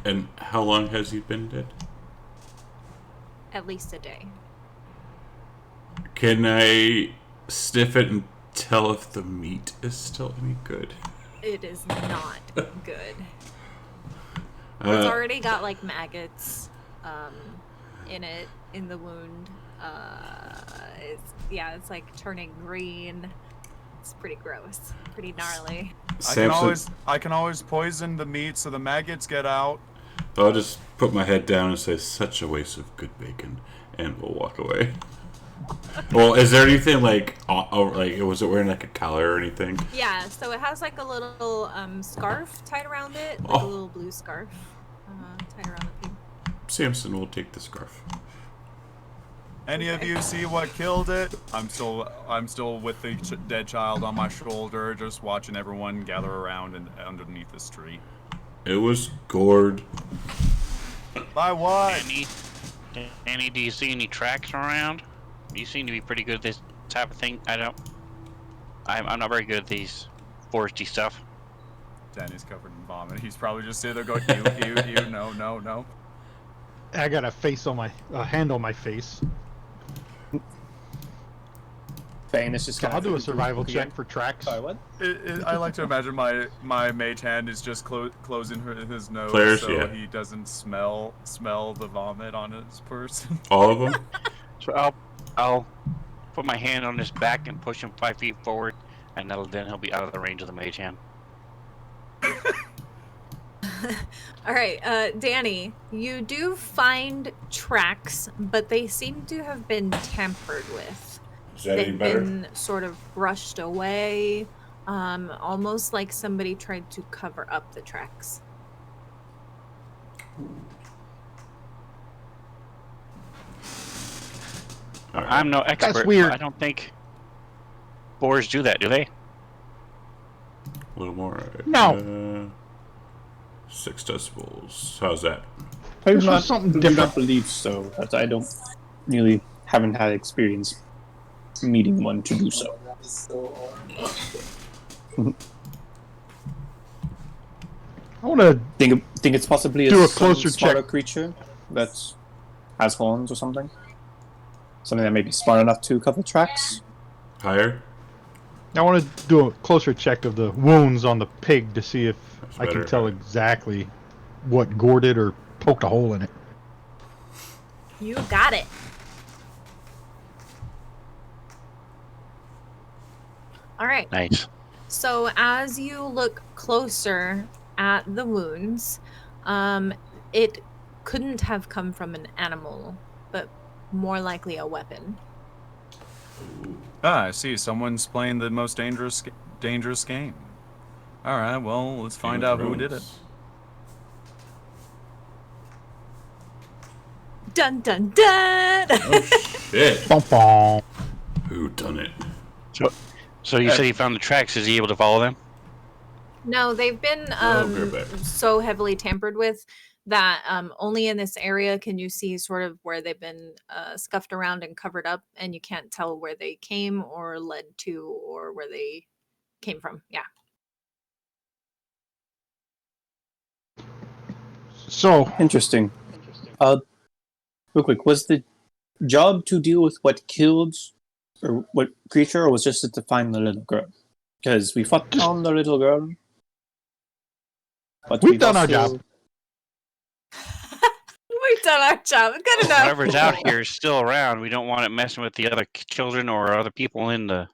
And how long has he been dead? At least a day. Can I sniff it and tell if the meat is still any good? It is not good. It's already got like maggots in it, in the wound. It's like turning green. It's pretty gross, pretty gnarly. I can always poison the meat so the maggots get out. I'll just put my head down and say, "Such a waste of good bacon," and we'll walk away. Well, is there anything like was it wearing like a collar or anything? Yeah, so it has like a little scarf tied around it, like a little blue scarf tied around the pig. Samson will take the scarf. Any of you see what killed it? I'm still with the dead child on my shoulder, just watching everyone gather around and underneath this tree. It was gored. By what? Danny, do you see any tracks around? You seem to be pretty good at this type of thing. I'm not very good at these foresty stuff. Danny's covered in vomit. He's probably just sitting there going, ew, no. I got a hand on my face. Fane is just So kind I'll of do a survival check for tracks. Sorry, what? I like to imagine my mage hand is just closing his nose Claire's, so yeah. he doesn't smell the vomit on his person. All of them? So I'll put my hand on his back and push him 5 feet forward, and then he'll be out of the range of the mage hand. All right, Danny, you do find tracks, but they seem to have been tampered with. Is that any They've better? been sort of brushed away, almost like somebody tried to cover up the tracks. All right. I'm no expert. That's weird. But I don't think boars do that, do they? A little more. No. 6 decibels. How's that? I This was something do different. not believe so. As I haven't had experience meeting one to do so. I want to Think it's possibly Do a some closer smaller check. creature that has horns or something. Something that may be smart enough to cover tracks. Higher? do a closer check of the wounds on the pig to see if That's I can better. tell exactly what gored it or poked a hole in it. You got it. All right. Nice. So as you look closer at the wounds, it couldn't have come from an animal, but more likely a weapon. I see. Someone's playing the most dangerous game. All right. Well, let's find out who did it. Dun dun dun! Shit. Bum, bum. Who done it? So you said he found the tracks. Is he able to follow them? No, they've been be right back. so heavily tampered with that only in this area can you see sort of where they've been scuffed around and covered up, and you can't tell where they came or led to or where they came from. Yeah. So, Interesting. Real quick, was the job to deal with what killed or what creature, or was just to find the little girl? Because we fought on the little girl. But We've done our also- job. done our job. Good enough. Whatever's out here is still around. We don't want it messing with the other children or other people in the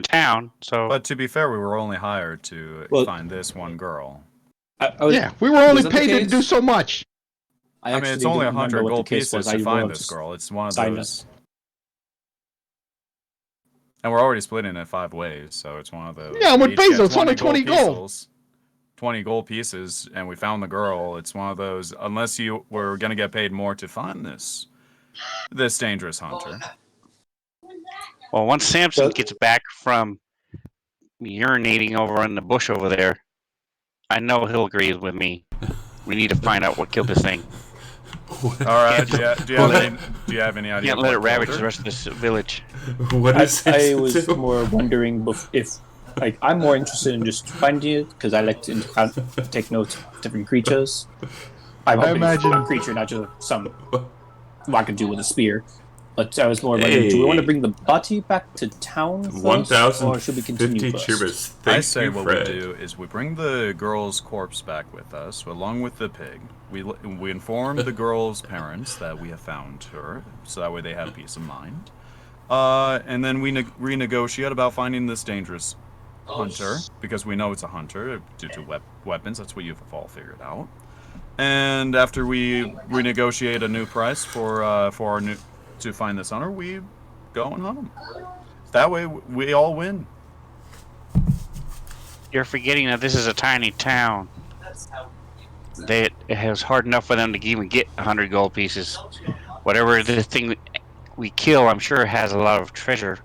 town. So, But to be fair, we were only hired to Well- find this one girl. Yeah, we were only Was that the paid to case? do so much. I mean, it's actually only don't 100 remember what the gold case pieces was. to I find will this just girl. It's one of sign those. And we're already splitting it 5 ways, so it's one of those. Yeah, with we each get Bezos, it's only 20 gold. pieces, 20 gold pieces, and we found the girl. It's one of those. Unless you were gonna get paid more to find this dangerous hunter. well, once Samson Well- gets back from urinating over in the bush over there, I know he'll agree with me. We need to find out what killed this thing. All right. Do you have any idea? Can't let it what ravage killed the her? rest of this village. What is I it? was to? more wondering if, like, I'm more interested in just finding it because I like to take notes of different creatures. I'm I hoping imagine- it's a creature, not just some wackadoo with a spear. But I was more wondering, do we want to Hey. bring the body back to town first, or should we 1,050 continue first? cheers. I Thank say you, what Fred. we do is we bring the girl's corpse back with us, along with the pig. We inform the girl's parents that we have found her, so that way they have peace of mind. And then we renegotiate about finding this dangerous hunter, because we know it's a hunter due to weapons. That's what you've all figured out. And after we renegotiate a new price for our new to find this hunter, we going home. That way we all win. You're forgetting that this is a tiny town. That's how. It was hard enough for them to even get 100 gold pieces. Whatever the thing we kill, I'm sure has a lot of treasure.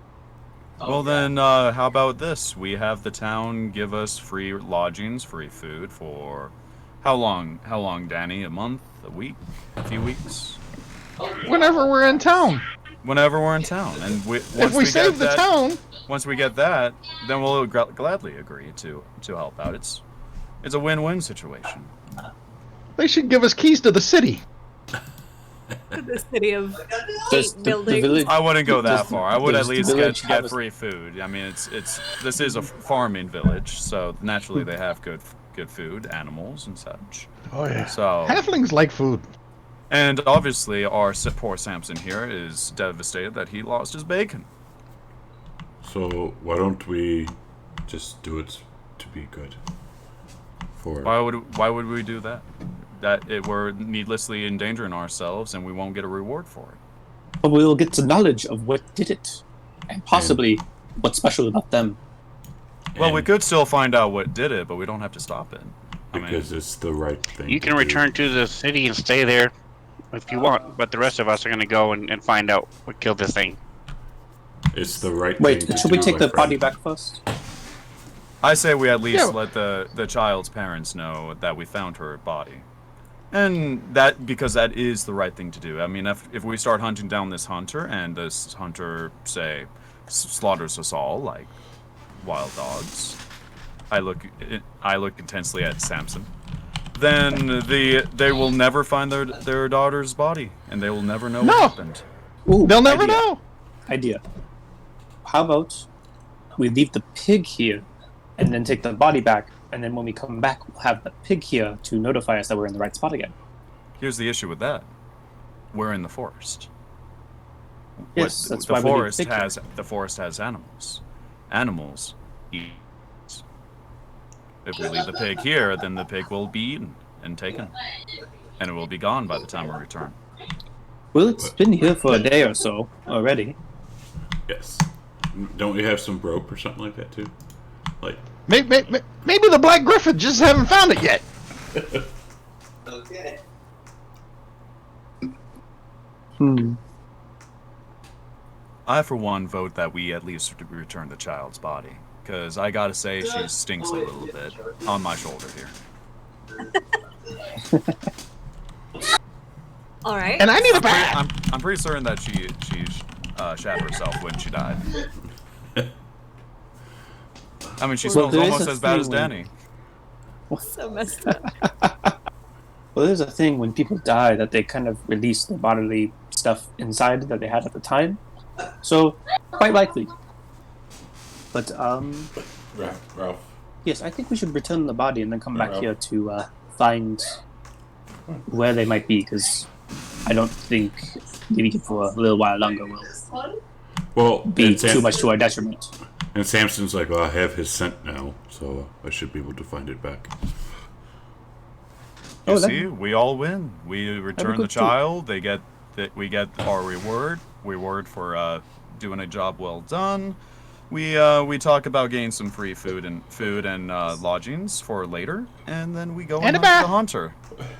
Well then, how about this? We have the town give us free lodgings, free food for how long? How long, Danny? A month? A week? A few weeks? Whenever we're in town. Whenever we're in town, and once If we save the get that, town, once we get that, then we'll gladly agree to help out. It's a win-win situation. they should give us keys to the city. The city of Does 8 the buildings. village? I wouldn't go that Does- far. I would at does the least village have get a- free food. I mean, it's this is a farming village, so naturally they have good food, animals and such. Oh yeah. So Halflings like food. and obviously our poor Samson here is devastated that he lost his bacon. So why don't we just do it to be good? For Why would we do that? We're needlessly endangering ourselves and we won't get a reward for it. But we will get the knowledge of what did it, and possibly what's special about them. Well, we and could still find out what did it, but we don't have to stop it. I mean, because it's the right thing. You to can do. return to the city and stay there if you want, but the rest of us are going to go and find out what killed this thing. It's the right Wait, thing to should we do, take my the friend. body back first? I say we at least Yeah. let the child's parents know that we found her body. And that, because that is the right thing to do. I mean, if we start hunting down this hunter, and this hunter, say, slaughters us all like wild dogs, I look intensely at Samson, then they will never find their daughter's body, and they will never know No. what happened. Ooh, They'll never idea. know. Idea. How about we leave the pig here, and then take the body back, and then when we come back, we'll have the pig here to notify us that we're in the right spot again. Here's the issue with that: we're in the forest. Yes, that's the why we need forest pig here. has the forest has animals. Animals eat. If we leave the pig here, then the pig will be eaten and taken, and it will be gone by the time we return. Well, it's been here for a day or so already. Yes. Don't we have some rope or something like that too? Like Maybe the Black Griffin just haven't found it yet. Okay. I, for one, vote that we at least return the child's body, because I gotta say she stinks a little bit on my shoulder here. All right. And I need a bath. I'm pretty certain that she shat herself when she died. I mean, she Well, smells there is almost a as bad as thing when- Danny. So messed up. Well, there's a thing when people die that they kind of release the bodily stuff inside that they had at the time. So, quite likely. But, Ralph. yes, I think we should return the body and then come back Ralph. here to find where they might be, because I don't think leaving it for a little while longer will Well, be too much to our detriment. And Samson's like, well, I have his scent now, so I should be able to find it back. You Oh, that- see, we all win. We return the good too. child. They get that. We get our reward for doing a job well done. We talk about getting some free food and lodgings for later, and then we go And a hunt bath. the hunter,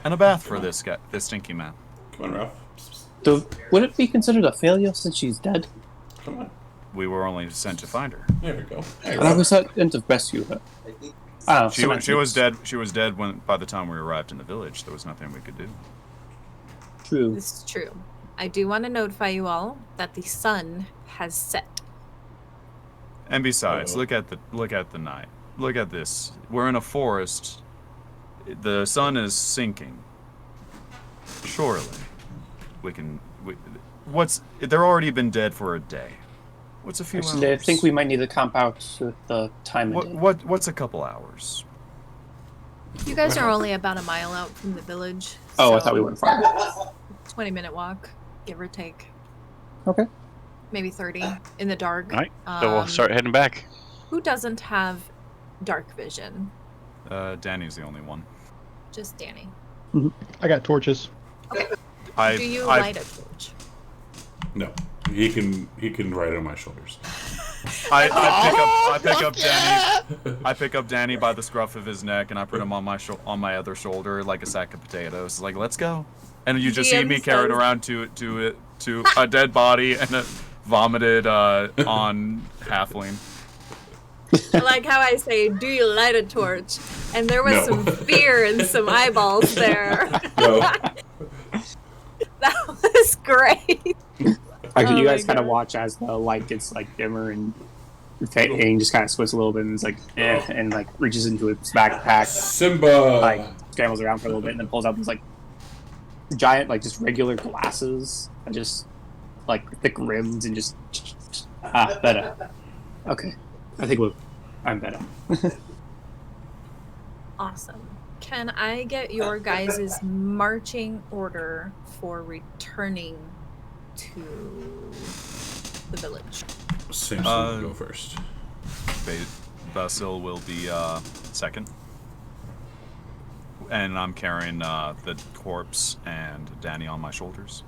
and a bath for this guy, this stinky man. Come on, Ralph. Would it be considered a failure since she's dead? Come on. We were only sent to find her. There we go. Hey, And I Ralph. was sent to rescue her. Oh, She was dead. She was dead when by the time we arrived in the village. There was nothing we could do. True. This is true. I do want to notify you all that the sun has set. And besides, Uh-oh. look at the night. Look at this. We're in a forest. The sun is sinking. Surely, we can. They're already been dead for a day. What's a few Actually, I hours? think we might need to camp out with the time of day. What's a couple hours? You guys are only about a mile out from the village. Oh, I so thought we went far. 20-minute walk, give or take. Okay. Maybe 30 in the dark. All right, so we'll start heading back. Who doesn't have dark vision? Danny's the only one. Just Danny. I got torches. Do you light a torch? No. He can ride on my shoulders. I pick up Danny by the scruff of his neck and I put him on my other shoulder like a sack of potatoes. Like, let's go. And you just see me carried around to a dead body and a vomited on halfling. I like how I say, do you light a torch? And there was No. some fear and some eyeballs there. No. That was great. Actually, Oh you my guys kind of God. watch as the light gets like dimmer and just kind of squints a little bit and is like, and like reaches into his backpack, Simba. like scrambles around for a little bit and then pulls out these like giant, like just regular glasses, and just like thick rims and just better. Okay, I think I'm better. Awesome. Can I get your guys' marching order for returning to the village? Samson will go first. Basil will be second. And I'm carrying the corpse and Danny on my shoulders.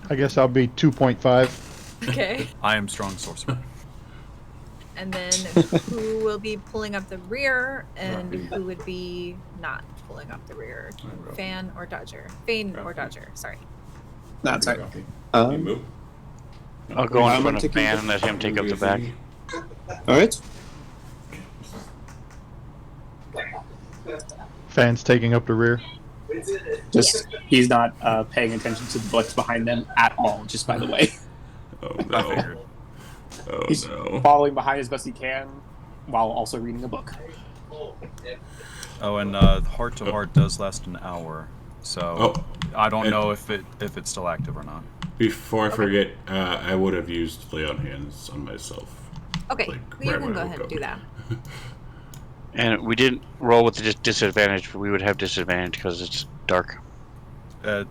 I guess I'll be 2.5. Okay. I am strong sorcerer. And then who will be pulling up the rear and who would be not pulling up the rear? Fan or Dodger? Fane or Dodger, sorry. That's right. You move. I'll go in I'm front of taking Fan the- and let him take up the back. All right. Fans taking up the rear. Just he's not paying attention to the books behind them at all. Just by the way, Oh I no. figured. Oh he's no. following behind as best he can while also reading a book. Oh, and Heart to Heart does last an hour, so Oh, I don't and- know if it's still active or not. Before I forget, I would have used lay on hands on myself. Okay, Like, you right can when go I ahead woke and do up. that. And we didn't roll with the disadvantage, but we would have disadvantage because it's dark. Yeah,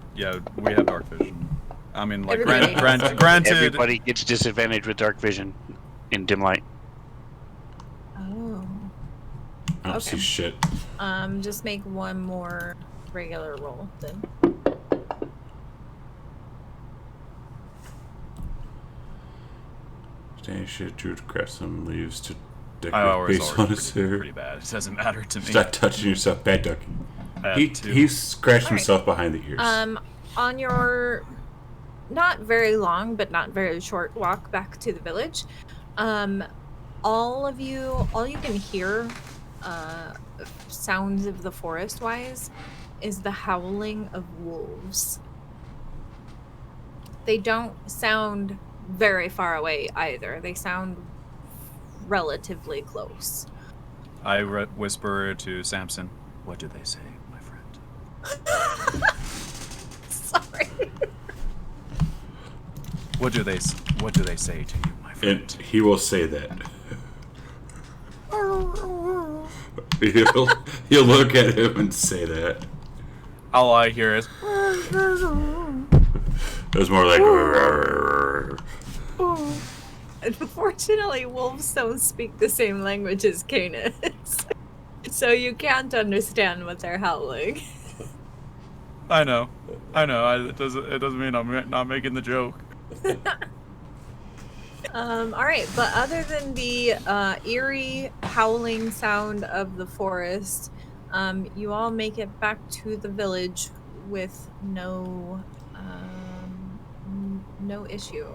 we have dark vision. I mean, like, Everybody. granted, Everybody gets disadvantage with dark vision in dim light. Oh. I don't see Okay. shit. Just make one more regular roll then. Danny should drew to craft some leaves to I decorate always base on already his pretty hair. bad. It doesn't matter to me. Stop touching yourself, bad duck. I have He two. scratched Alright. himself behind the ears. On your not very long but not very short walk back to the village, all you can hear, sounds of the forest wise, is the howling of wolves. They don't sound very far away either. They sound relatively close. I whisper to Samson, "What do they say, my friend? Sorry. What do they say to you, my friend?" and he will say that. he'll look at him and say that. All I hear is, It was more like. Unfortunately, wolves don't speak the same language as canids. So you can't understand what they're howling. I know. It doesn't mean I'm not making the joke. All right, but other than the eerie howling sound of the forest, you all make it back to the village with no issue.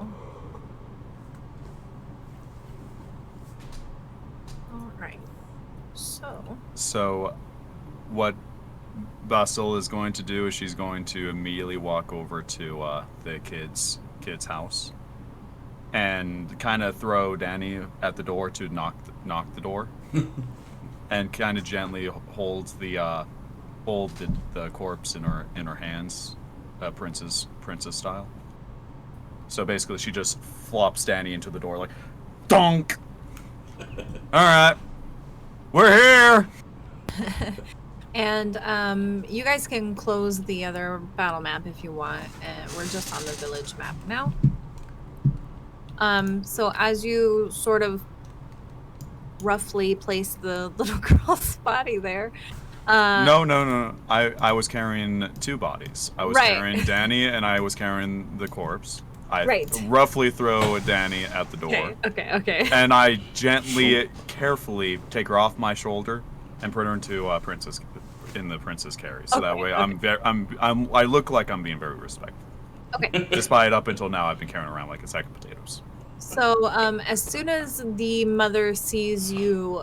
All right. So, what Basil is going to do is she's going to immediately walk over to the kid's house and kind of throw Danny at the door to knock the door, and kind of gently hold the corpse in her hands, princess style. So basically, she just flops Danny into the door like, donk. All right, we're here. And you guys can close the other battle map if you want. We're just on the village map now. So as you sort of roughly place the little girl's body there. No. I was carrying two bodies. I was Right. carrying Danny, and I was carrying the corpse. I Right. roughly throw Danny at the door. Okay. And I gently, carefully take her off my shoulder and put her into princess carry. So that way I look like I'm being very respectful. Okay. Despite up until now I've been carrying around like a sack of potatoes. So as soon as the mother sees you,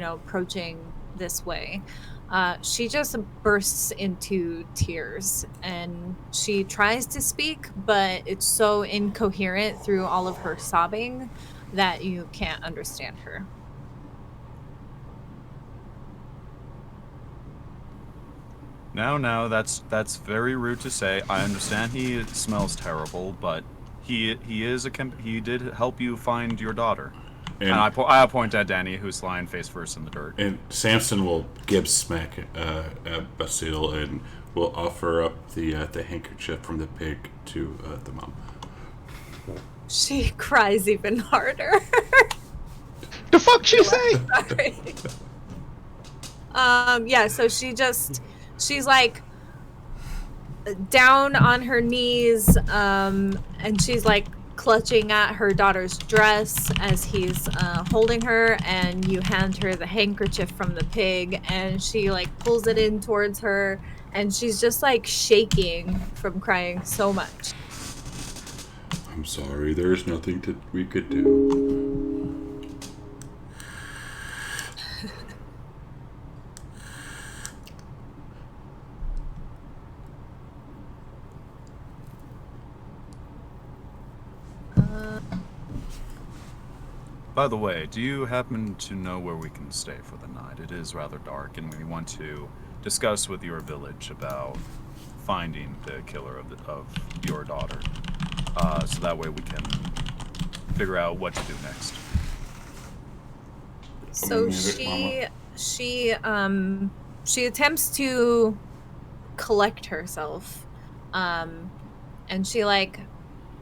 approaching this way, she just bursts into tears, and she tries to speak, but it's so incoherent through all of her sobbing that you can't understand her. No, that's very rude to say. I understand he smells terrible, but he did help you find your daughter. And I point at Danny, who's lying face first in the dirt. And Samson will give smack at Basile and will offer up the handkerchief from the pig to the mom. She cries even harder. The fuck she say? Sorry. Yeah, so she's like down on her knees, and she's like clutching at her daughter's dress as he's holding her, and you hand her the handkerchief from the pig, and she like pulls it in towards her, and she's just like shaking from crying so much. I'm sorry, there's nothing we could do. By the way, do you happen to know where we can stay for the night? It is rather dark, and we want to discuss with your village about finding the killer of your daughter, so that way we can figure out what to do next. So she attempts to collect herself, and she like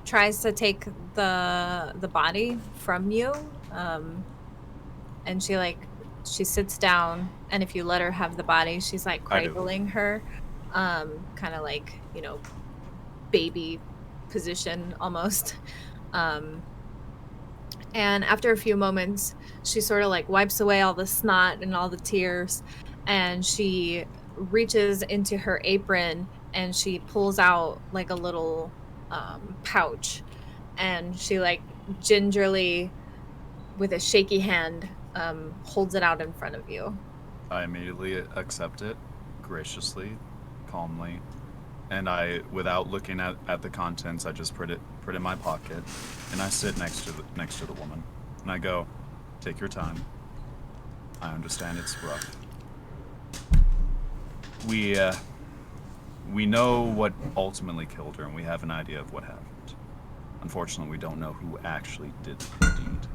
tries to take the body from you, and she sits down, and if you let her have the body, she's like cradling her, kind of like, baby position almost. And after a few moments, she sort of like wipes away all the snot and all the tears, and she reaches into her apron and she pulls out like a little pouch, and she like gingerly, with a shaky hand, holds it out in front of you. I immediately accept it, graciously, calmly, and I, without looking at the contents, I just put it in my pocket, and I sit next to the woman, and I go, "Take your time. I understand it's rough. We know what ultimately killed her, and we have an idea of what happened. Unfortunately, we don't know who actually did the deed.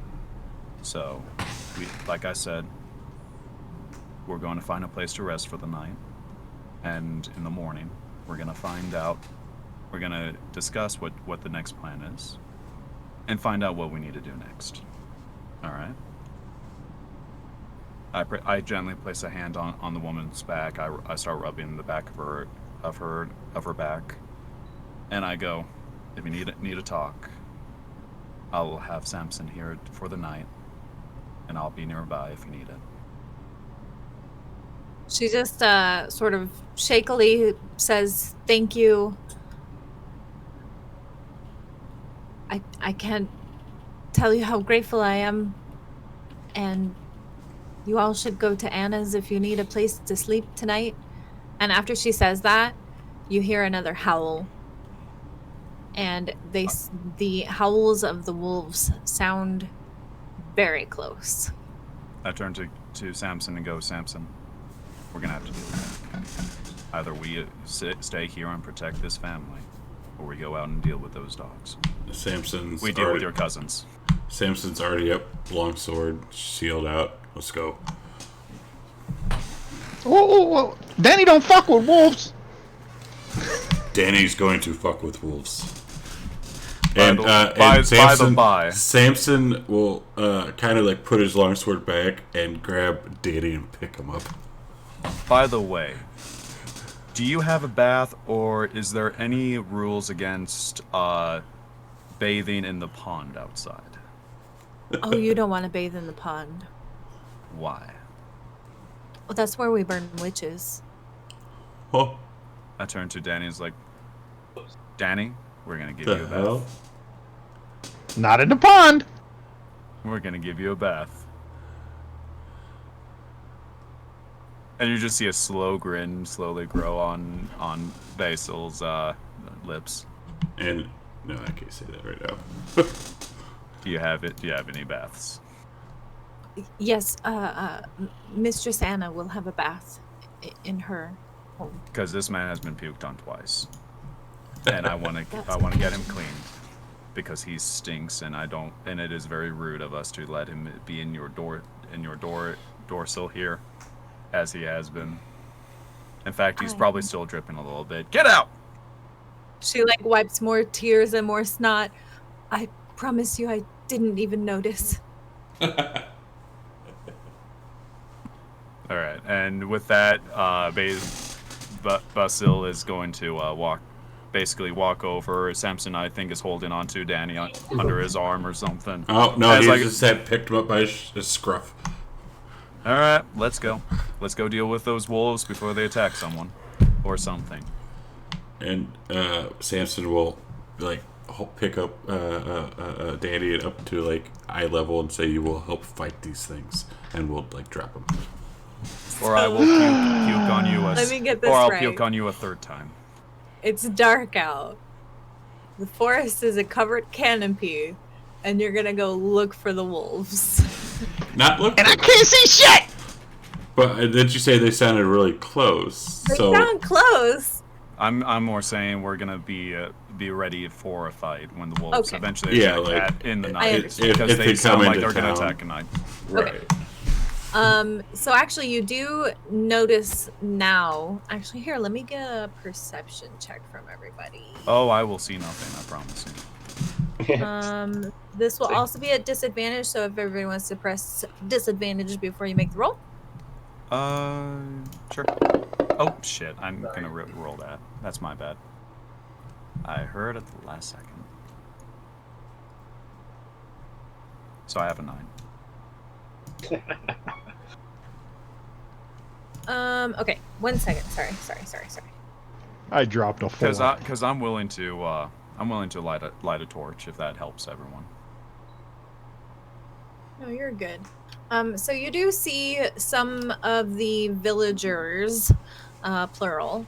So, like I said, we're going to find a place to rest for the night, and in the morning, we're going to find out We're gonna discuss what the next plan is, and find out what we need to do next. All right. I gently place a hand on the woman's back. I start rubbing the back of her back, and I go, if you need a talk, I will have Samson here for the night, and I'll be nearby if you need it. She just sort of shakily says, "Thank you. I can't tell you how grateful I am, and you all should go to Anna's if you need a place to sleep tonight." And after she says that, you hear another howl. And the howls of the wolves sound very close. I turn to Samson and go, Samson, we're gonna have to deal with that. Either we stay here and protect this family, or we go out and deal with those dogs. We deal with your cousins. Samson's already up, longsword, shield out. Let's go. Whoa. Danny don't fuck with wolves. Danny's going to fuck with wolves. By Samson, the by. Samson will kind of like put his longsword back and grab Danny and pick him up. By the way, do you have a bath, or is there any rules against bathing in the pond outside? Oh, you don't want to bathe in the pond. Why? Well, that's where we burn witches. Oh, I turn to Danny and is like, Danny, we're gonna give the you a hell? bath. Not in the pond. We're gonna give you a bath. And you just see a slow grin slowly grow on Basil's lips. And no, I can't say that right now. Do you have any baths? Yes, Mistress Anna will have a bath in her home. Because this man has been puked on twice, and I want to get him cleaned because he stinks, and it is very rude of us to let him be in your doorsill here, as he has been. In fact, he's probably still dripping a little bit. Get out! She wipes more tears and more snot. I promise you, I didn't even notice. All right, and with that, Basil is going to walk over. Samson, I think, is holding onto Danny under his arm or something. Oh no, he just said picked him up by his scruff. All right, let's go. Let's go deal with those wolves before they attack someone or something. And Samson will pick up Danny up to eye level and say, "You will help fight these things," and we'll drop him. Or I will puke on you. Let me get this Or I'll right. puke on you a third time. It's dark out. The forest is a covered canopy, and you're gonna go look for the wolves. Not look. And I can't see shit. But did you say they sounded really close? They sound close. I'm more saying we're gonna be ready for a fight when the wolves eventually attack in the night because they sound like they're gonna attack at night. Right. Okay. So actually you do notice now. Actually, here, let me get a perception check from everybody. Oh, I will see nothing, I promise you. This will also be at disadvantage, so if everybody wants to press disadvantage before you make the roll. Sure. Oh, shit, I'm gonna roll that. That's my bad. I heard at the last second. So I have a 9. Okay, 1 second. Sorry. I dropped a 4. Because I'm willing to light a torch if that helps everyone. No, you're good. So you do see some of the villagers, plural.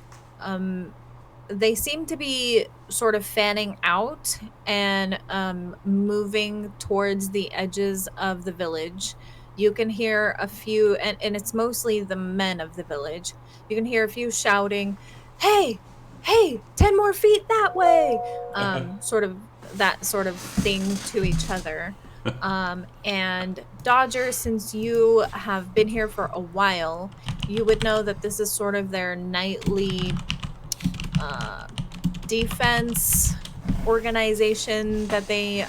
They seem to be sort of fanning out and moving towards the edges of the village. You can hear a few, and it's mostly the men of the village. You can hear a few shouting, hey, 10 more feet that way. Sort of that sort of thing to each other. And Dodger, since you have been here for a while, you would know that this is sort of their nightly defense organization that they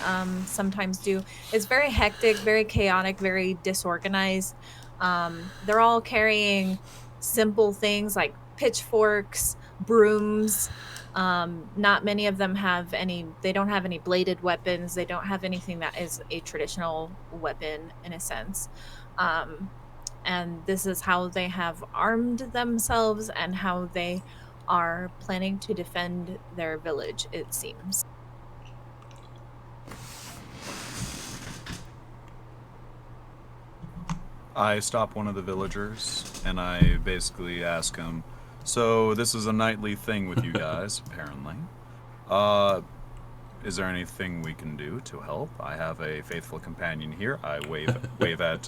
sometimes do. It's very hectic, very chaotic, very disorganized. They're all carrying simple things like pitchforks, brooms. Not many of them have any, they don't have any bladed weapons. They don't have anything that is a traditional weapon in a sense. And this is how they have armed themselves and how they are planning to defend their village, it seems. I stop one of the villagers and I basically ask him, so this is a nightly thing with you guys, apparently. Is there anything we can do to help? I have a faithful companion here. I wave at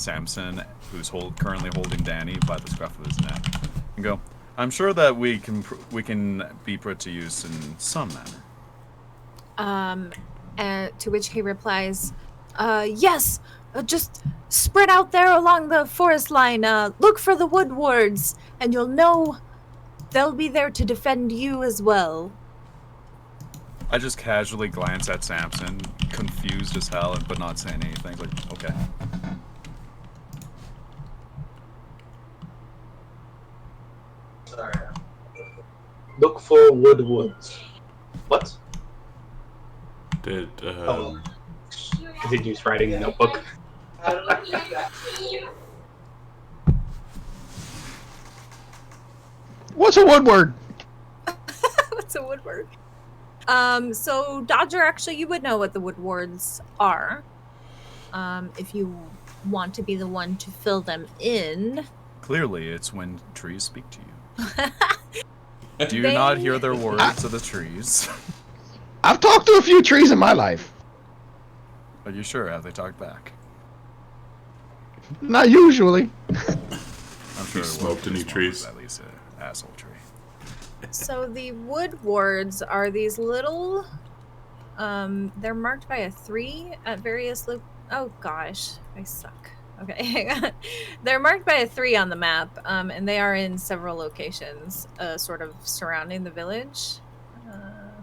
Samson, who's currently holding Danny by the scruff of his neck, and go, I'm sure that we can be put to use in some manner. And to which he replies, yes, just spread out there along the forest line. Look for the wood wards, and you'll know they'll be there to defend you as well. I just casually glance at Samson, confused as hell, but not saying anything. Like, okay. Sorry. Look for woodwoods. What? Did Continues writing a notebook. What's a woodward? What's a woodward? So Dodger, actually, you would know what the wood wards are. If you want to be the one to fill them in. Clearly, it's when trees speak to you. Do you not hear their words of the trees? I've talked to a few trees in my life. Are you sure? Have they talked back? Not usually. I'm sure You smoked any trees? At least an asshole tree. So the wood wards are these little, they're marked by a 3 at various oh gosh, I suck. Okay, hang on. They're marked by a 3 on the map, and they are in several locations, sort of surrounding the village.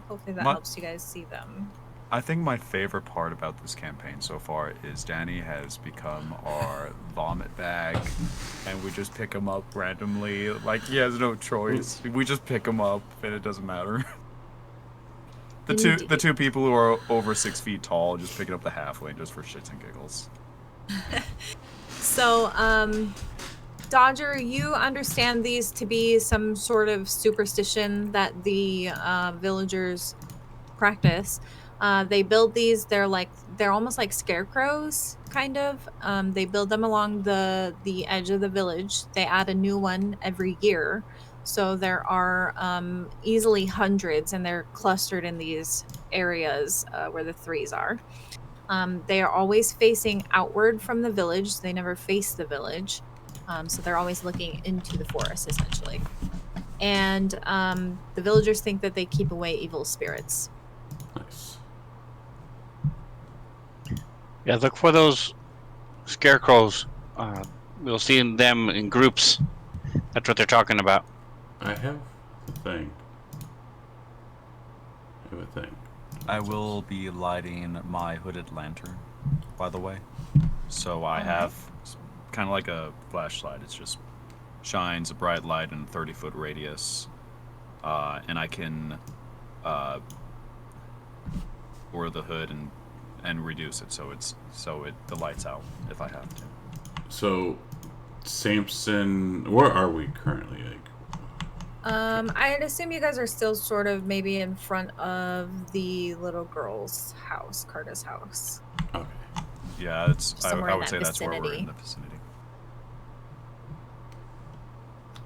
Hopefully that helps you guys see them. I think my favorite part about this campaign so far is Danny has become our vomit bag, and we just pick him up randomly. Like, he has no choice. We just pick him up, and it doesn't matter. The two people who are over 6 feet tall just picking up the halfling just for shits and giggles. So, Dodger, you understand these to be some sort of superstition that the villagers practice. They build these, they're almost like scarecrows, kind of. They build them along the edge of the village. They add a new one every year. So there are easily hundreds, and they're clustered in these areas where the 3s are. They are always facing outward from the village. They never face the village. So they're always looking into the forest, essentially. And the villagers think that they keep away evil spirits. Nice. Yeah, look for those scarecrows. We'll see them in groups. That's what they're talking about. I have a thing. I will be lighting my hooded lantern, by the way. So I have kind of like a flashlight. It just shines a bright light in a 30-foot radius. And I can or the hood and reduce it so the light's out if I have to. So, Samson, where are we currently? I'd assume you guys are still sort of maybe in front of the little girl's house, Carta's house. Okay. Yeah, I would say that's where we're vicinity. in the vicinity.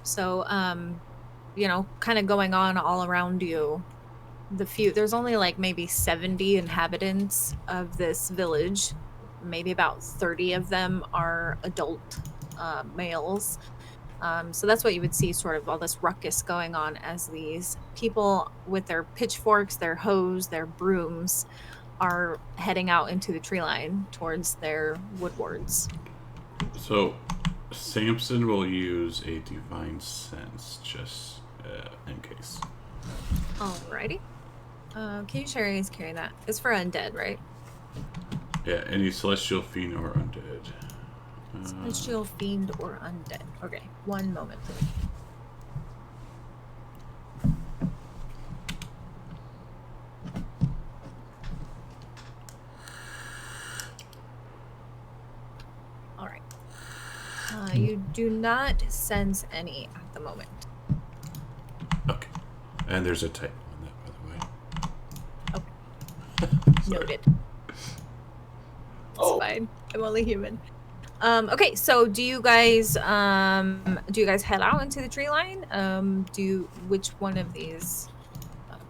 So, kind of going on all around you. There's only like maybe 70 inhabitants of this village. Maybe about 30 of them are adult males. So that's what you would see, sort of all this ruckus going on as these people with their pitchforks, their hoes, their brooms are heading out into the tree line towards their wood wards. So, Samson will use a divine sense just in case. Alrighty. Can you share who's carrying that? It's for undead, right? Yeah, any celestial fiend or undead. Celestial fiend or undead. Okay, one moment, please. All right. You do not sense any at the moment. Okay. And there's a type on that, by the way. Okay. Noted. It's fine. I'm only human. Okay, so do you guys head out into the tree line? Which one of these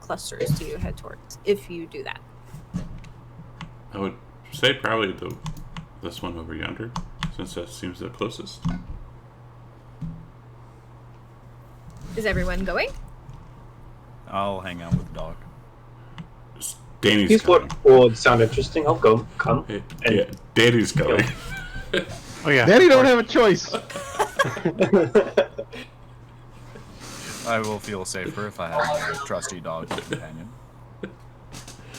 clusters do you head towards if you do that? I would say probably this one over yonder, since that seems the closest. Is everyone going? I'll hang out with the dog. Danny's These going. would sound interesting. I'll go. Come. Hey, And- yeah, Danny's going. Oh yeah. Daddy don't have a choice. I will feel safer if I have my trusty dog companion.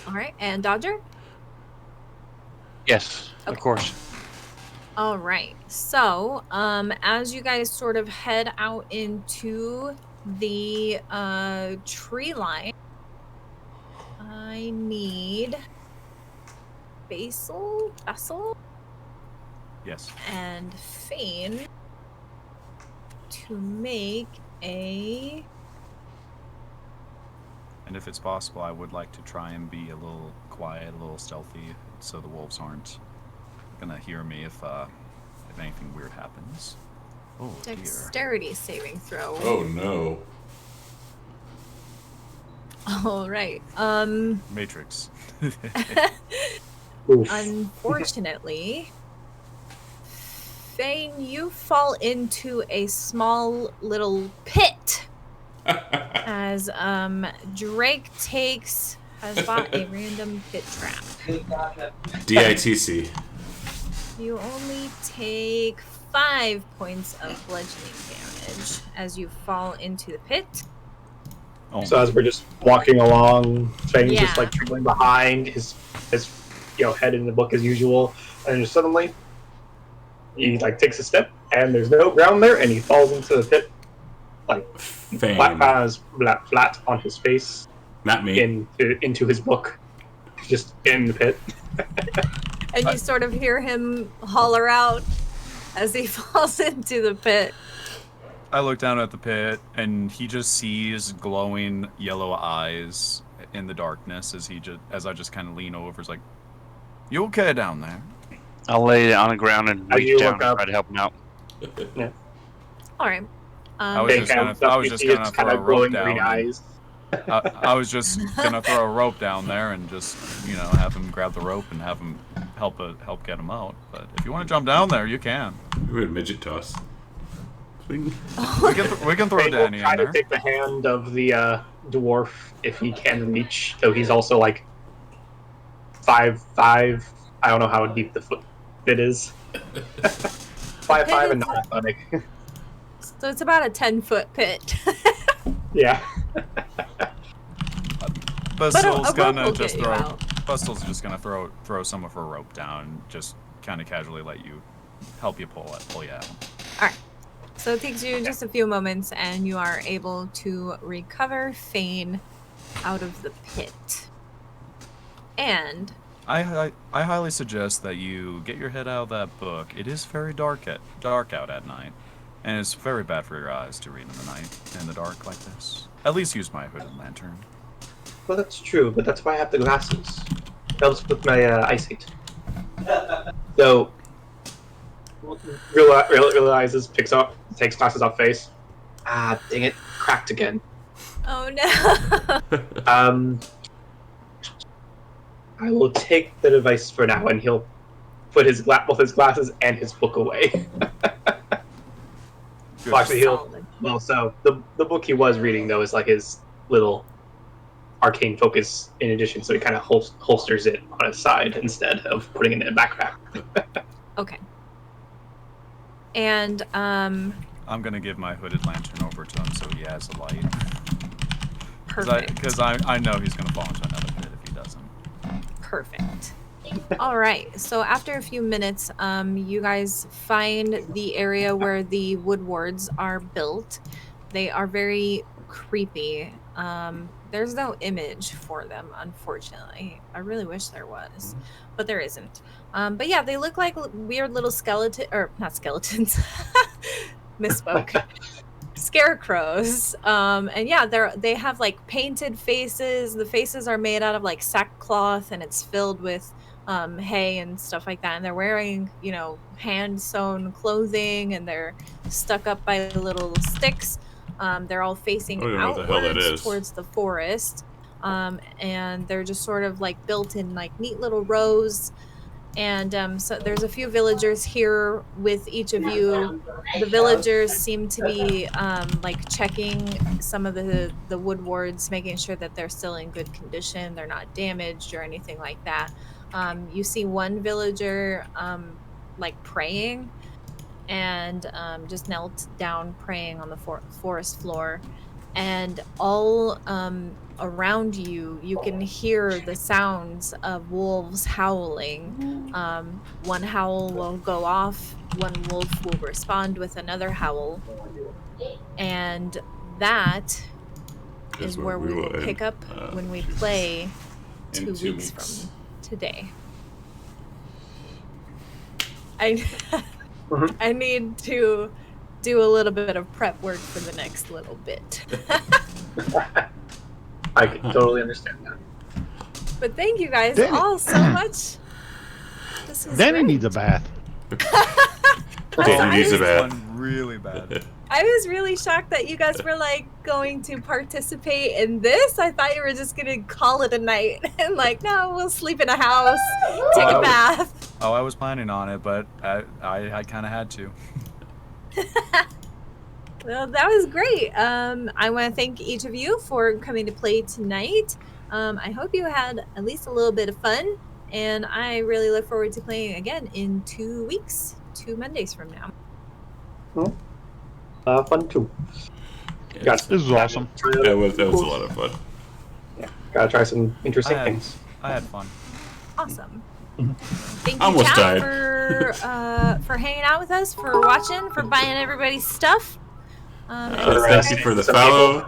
All right, and Dodger? Yes, of Okay. course. All right. So, as you guys sort of head out into the tree line, I need Basil, Yes. and Fane to make a. And if it's possible, I would like to try and be a little quiet, a little stealthy, so the wolves aren't gonna hear me if anything weird happens. Oh dear. Dexterity saving throw. Oh no. All right. Matrix. Oof. Unfortunately, Fane, you fall into a small little pit as Drake has bought a random pit trap. DITC. You only take 5 points of bludgeoning damage as you fall into the pit. Oh, So as we're just walking along, Fane's Yeah. just like trailing behind his head in the book as usual, and just suddenly he like takes a step and there's no ground there, and he falls into the pit, like Fame. flat on his face Not me. into his book, just in the pit. And you sort of hear him holler out as he falls into the pit. I look down at the pit, and he just sees glowing yellow eyes in the darkness as I just kind of lean over. It's like, "You okay down there?" I'll lay it on the ground and As you reach down look and up- try to help him out. All right. I was just gonna throw a rope down. green eyes. I was just gonna throw a rope down there and just, have him grab the rope and have him help get him out. But if you want to jump down there, you can. We would midget toss. Swing. We can throw Fane will Danny try in to there. take the hand of the dwarf if he can reach, though he's also like 5'5". I don't know how deep the foot fit is. 5'5" and not athletic. So it's about a 10-foot pit. Yeah. Bustel's rope gonna will just get you throw. out. Bustel's just gonna throw some of her rope down, just kind of casually let you help you pull you out. All right. So it takes you just a few moments, and you are able to recover Fane out of the pit. And I highly suggest that you get your head out of that book. It is very dark out at night, and it's very bad for your eyes to read in the night in the dark like this. At least use my hooded lantern. Well, that's true, but that's why I have the glasses. Helps with my eyesight. So, realizes, takes glasses off face. Ah, dang it, cracked again. oh no. I will take the device for now, and he'll put both his glasses and his book away. Good. Well, actually, Solid. so the book he was reading though is like his little arcane focus in addition, so he kind of holsters it on his side instead of putting it in a backpack. Okay. And I'm gonna give my hooded lantern over to him so he has a light. Perfect. Because I know he's going to fall into another pit if he doesn't. Perfect. All right. So after a few minutes, you guys find the area where the woodwards are built. They are very creepy. There's no image for them, unfortunately. I really wish there was, but there isn't. But yeah, they look like weird little skeleton, or not skeletons. Misspoke. Scarecrows. And yeah, they have like painted faces. The faces are made out of like sackcloth, and it's filled with hay and stuff like that. And they're wearing, hand sewn clothing, and they're stuck up by little sticks. They're all facing I don't know what the hell that outwards is. towards the forest. And they're just sort of like built in like neat little rows. And so there's a few villagers here with each of you. The villagers seem to be like checking some of the woodwards, making sure that they're still in good condition, they're not damaged or anything like that. You see one villager like praying, and just knelt down praying on the forest floor. And all around you, you can hear the sounds of wolves howling. One howl will go off, one wolf will respond with another howl. And that is where we will pick up when we play In 2 weeks from today. I need to do a little bit of prep work for the next little bit. I can totally understand that. But thank you guys Danny. all so much. This was Danny great. needs a bath. Danny needs a bath. One really bad. I was really shocked that you guys were like going to participate in this. I thought you were just gonna call it a night and like, no, we'll sleep in a house, take a bath. Oh, I was planning on it, but I kind of had to. Well, that was great. I want to thank each of you for coming to play tonight. I hope you had at least a little bit of fun, and I really look forward to playing again in 2 weeks, 2 Mondays from now. Fun too. Yes. This is awesome. That was a lot of fun. Yeah, gotta try some interesting things. I had fun. Awesome. Thank you, Almost chat, died. for hanging out with us, for watching, for buying everybody's stuff. Thank you for the follow.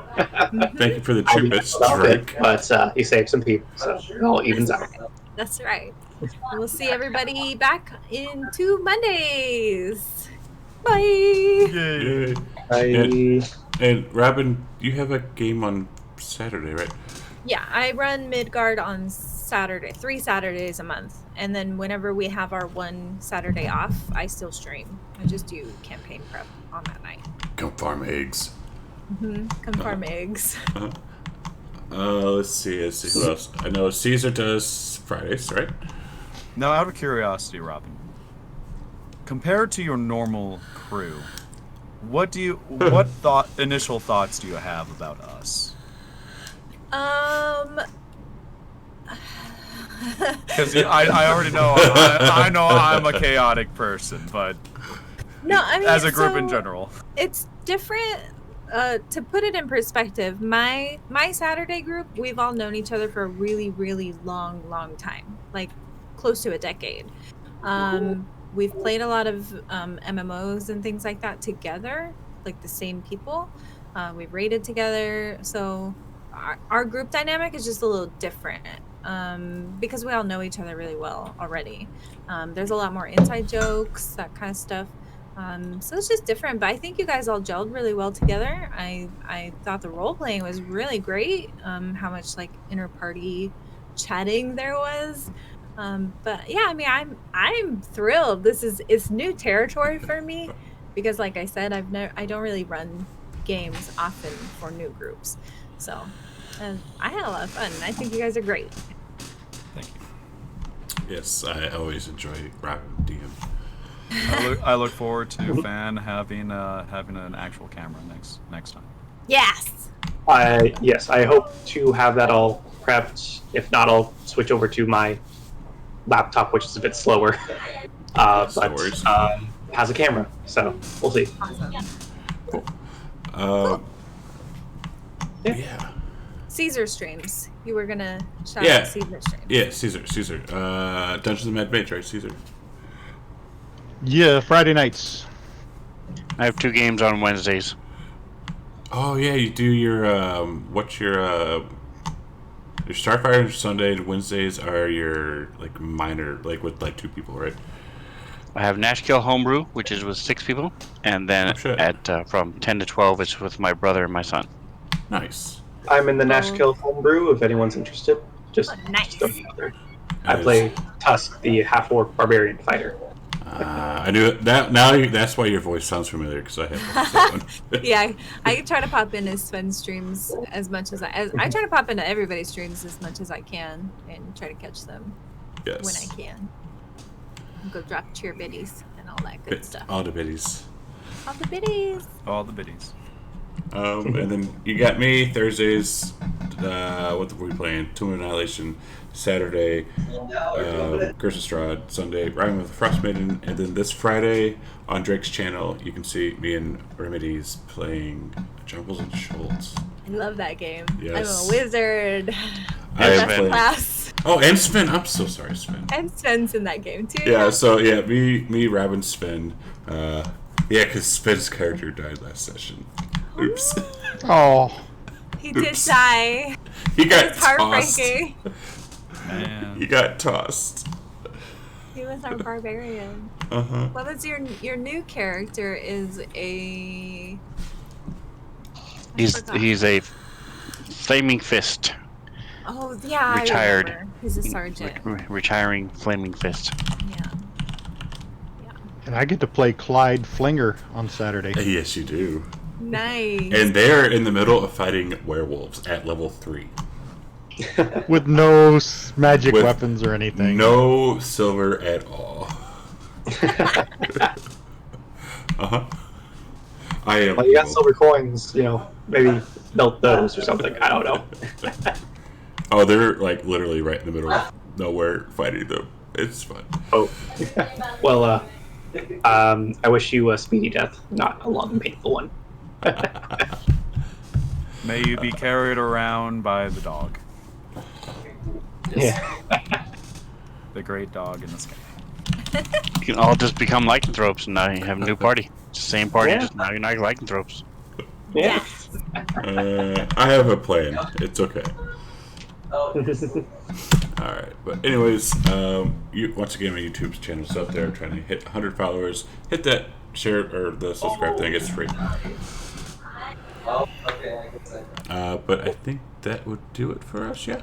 Thank you for the 2 bits drink. But you saved some people, so it all evens out. That's right. We'll see everybody back in 2 Mondays. Bye. Yay. I, And Robin, you have a game on Saturday, right? Yeah, I run Midgard on Saturday, 3 Saturdays a month. And then whenever we have our 1 Saturday off, I still stream. I just do campaign prep on that night. Come farm eggs. Come farm eggs. Let's see who else. I know Caesar does Fridays, right? Now, out of curiosity, Robin, compared to your normal crew, what initial thoughts do you have about us? Because I already know I know I'm a chaotic person, but No, I mean, as a group in so general, it's different. To put it in perspective, my Saturday group, we've all known each other for a really, really long time, like close to a decade. We've played a lot of MMOs and things like that together, like the same people. We've raided together, so our group dynamic is just a little different because we all know each other really well already. There's a lot more inside jokes, that kind of stuff. So it's just different, but I think you guys all gelled really well together. I thought the role playing was really great. How much like inter-party chatting there was. But yeah, I mean, I'm thrilled. It's new territory for me because, like I said, I don't really run games often for new groups. So I had a lot of fun. I think you guys are great. thank you. Yes, I always enjoy Robin DM. I look forward to Fan having an actual camera next time. Yes. Yes, I hope to have that all prepped. If not, I'll switch over to my laptop, which is a bit slower. No But worries. has a camera, so we'll see. Awesome. Yeah. Caesar streams. You were gonna shout Yeah. out Caesar streams. Yeah, Caesar. Dungeons and Mage, right, Caesar? Yeah, Friday nights. I have 2 games on Wednesdays. Oh yeah, you do your what's your Starfire Sunday and Wednesdays are your like minor, like with like 2 people, right? I have Nashkill Homebrew, which is with 6 people, and then Oh, shit. at from 10 to 12, it's with my brother and my son. Nice. I'm in the Nashkill homebrew. If anyone's interested, just Nice. throw it out there. I play Tusk, the half-orc barbarian fighter. I knew it. That's why your voice sounds familiar because I have that one. Yeah, I try to pop into Sven's streams as much as I try to pop into everybody's streams as much as I can and try to catch them Yes. when I can. Go drop cheer biddies and all that good stuff. All the biddies. All the biddies. All the biddies. And then you got me Thursdays. What were we playing? Tomb of Annihilation. Saturday, Curse of Strahd. Sunday, Riding with the Frost Maiden. And then this Friday on Drake's channel, you can see me and Remedies playing Jungles and Shoals. I love that game. Yes. I'm a wizard. I am Best playing. class. Oh, and Sven. I'm so sorry, Sven. And Sven's in that game too. Yeah, so yeah, me, Robin, Sven. Yeah, because Sven's character died last session. Oops. Oh, He did Oops. die. He got It's tossed. heartbreaking. Man. He got tossed. He was our barbarian. Uh-huh. What was your new character? Is a forgot. He's a Flaming Fist, oh yeah, Retired. I remember. He's a sergeant. retiring Flaming Fist. Yeah. and I get to play Clyde Flinger on Saturday. Yes, you do. Nice. And they're in the middle of fighting werewolves at level 3. With no magic With weapons or anything. No silver at all. Uh-huh. I am. Well, you got silver coins, maybe melt those or something. I don't know. Oh, they're like literally right in the middle of nowhere fighting them. It's fun. Oh, well, I wish you a speedy death, not a long and painful one. May you be carried around by the dog. Yeah. The great dog in the sky. You can all just become lycanthropes, and now you have a new party. It's the same party, Yeah. just now you're not lycanthropes. Yeah. I have a plan. It's okay. Oh, All right, but anyways, once again, my YouTube's channel's up there. I'm trying to hit 100 followers. Hit that share or the subscribe thing. It's free. oh, okay, I guess I But I think that would do it for us. Yeah.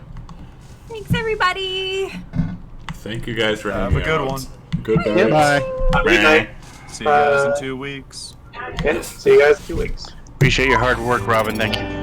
Thanks everybody. Thank you guys for Have hanging a good out. one. Good Yeah. night. Bye. Have a good night. See you guys in 2 weeks. Yeah, see you guys in 2 weeks. Appreciate your hard work, Robin. Thank you.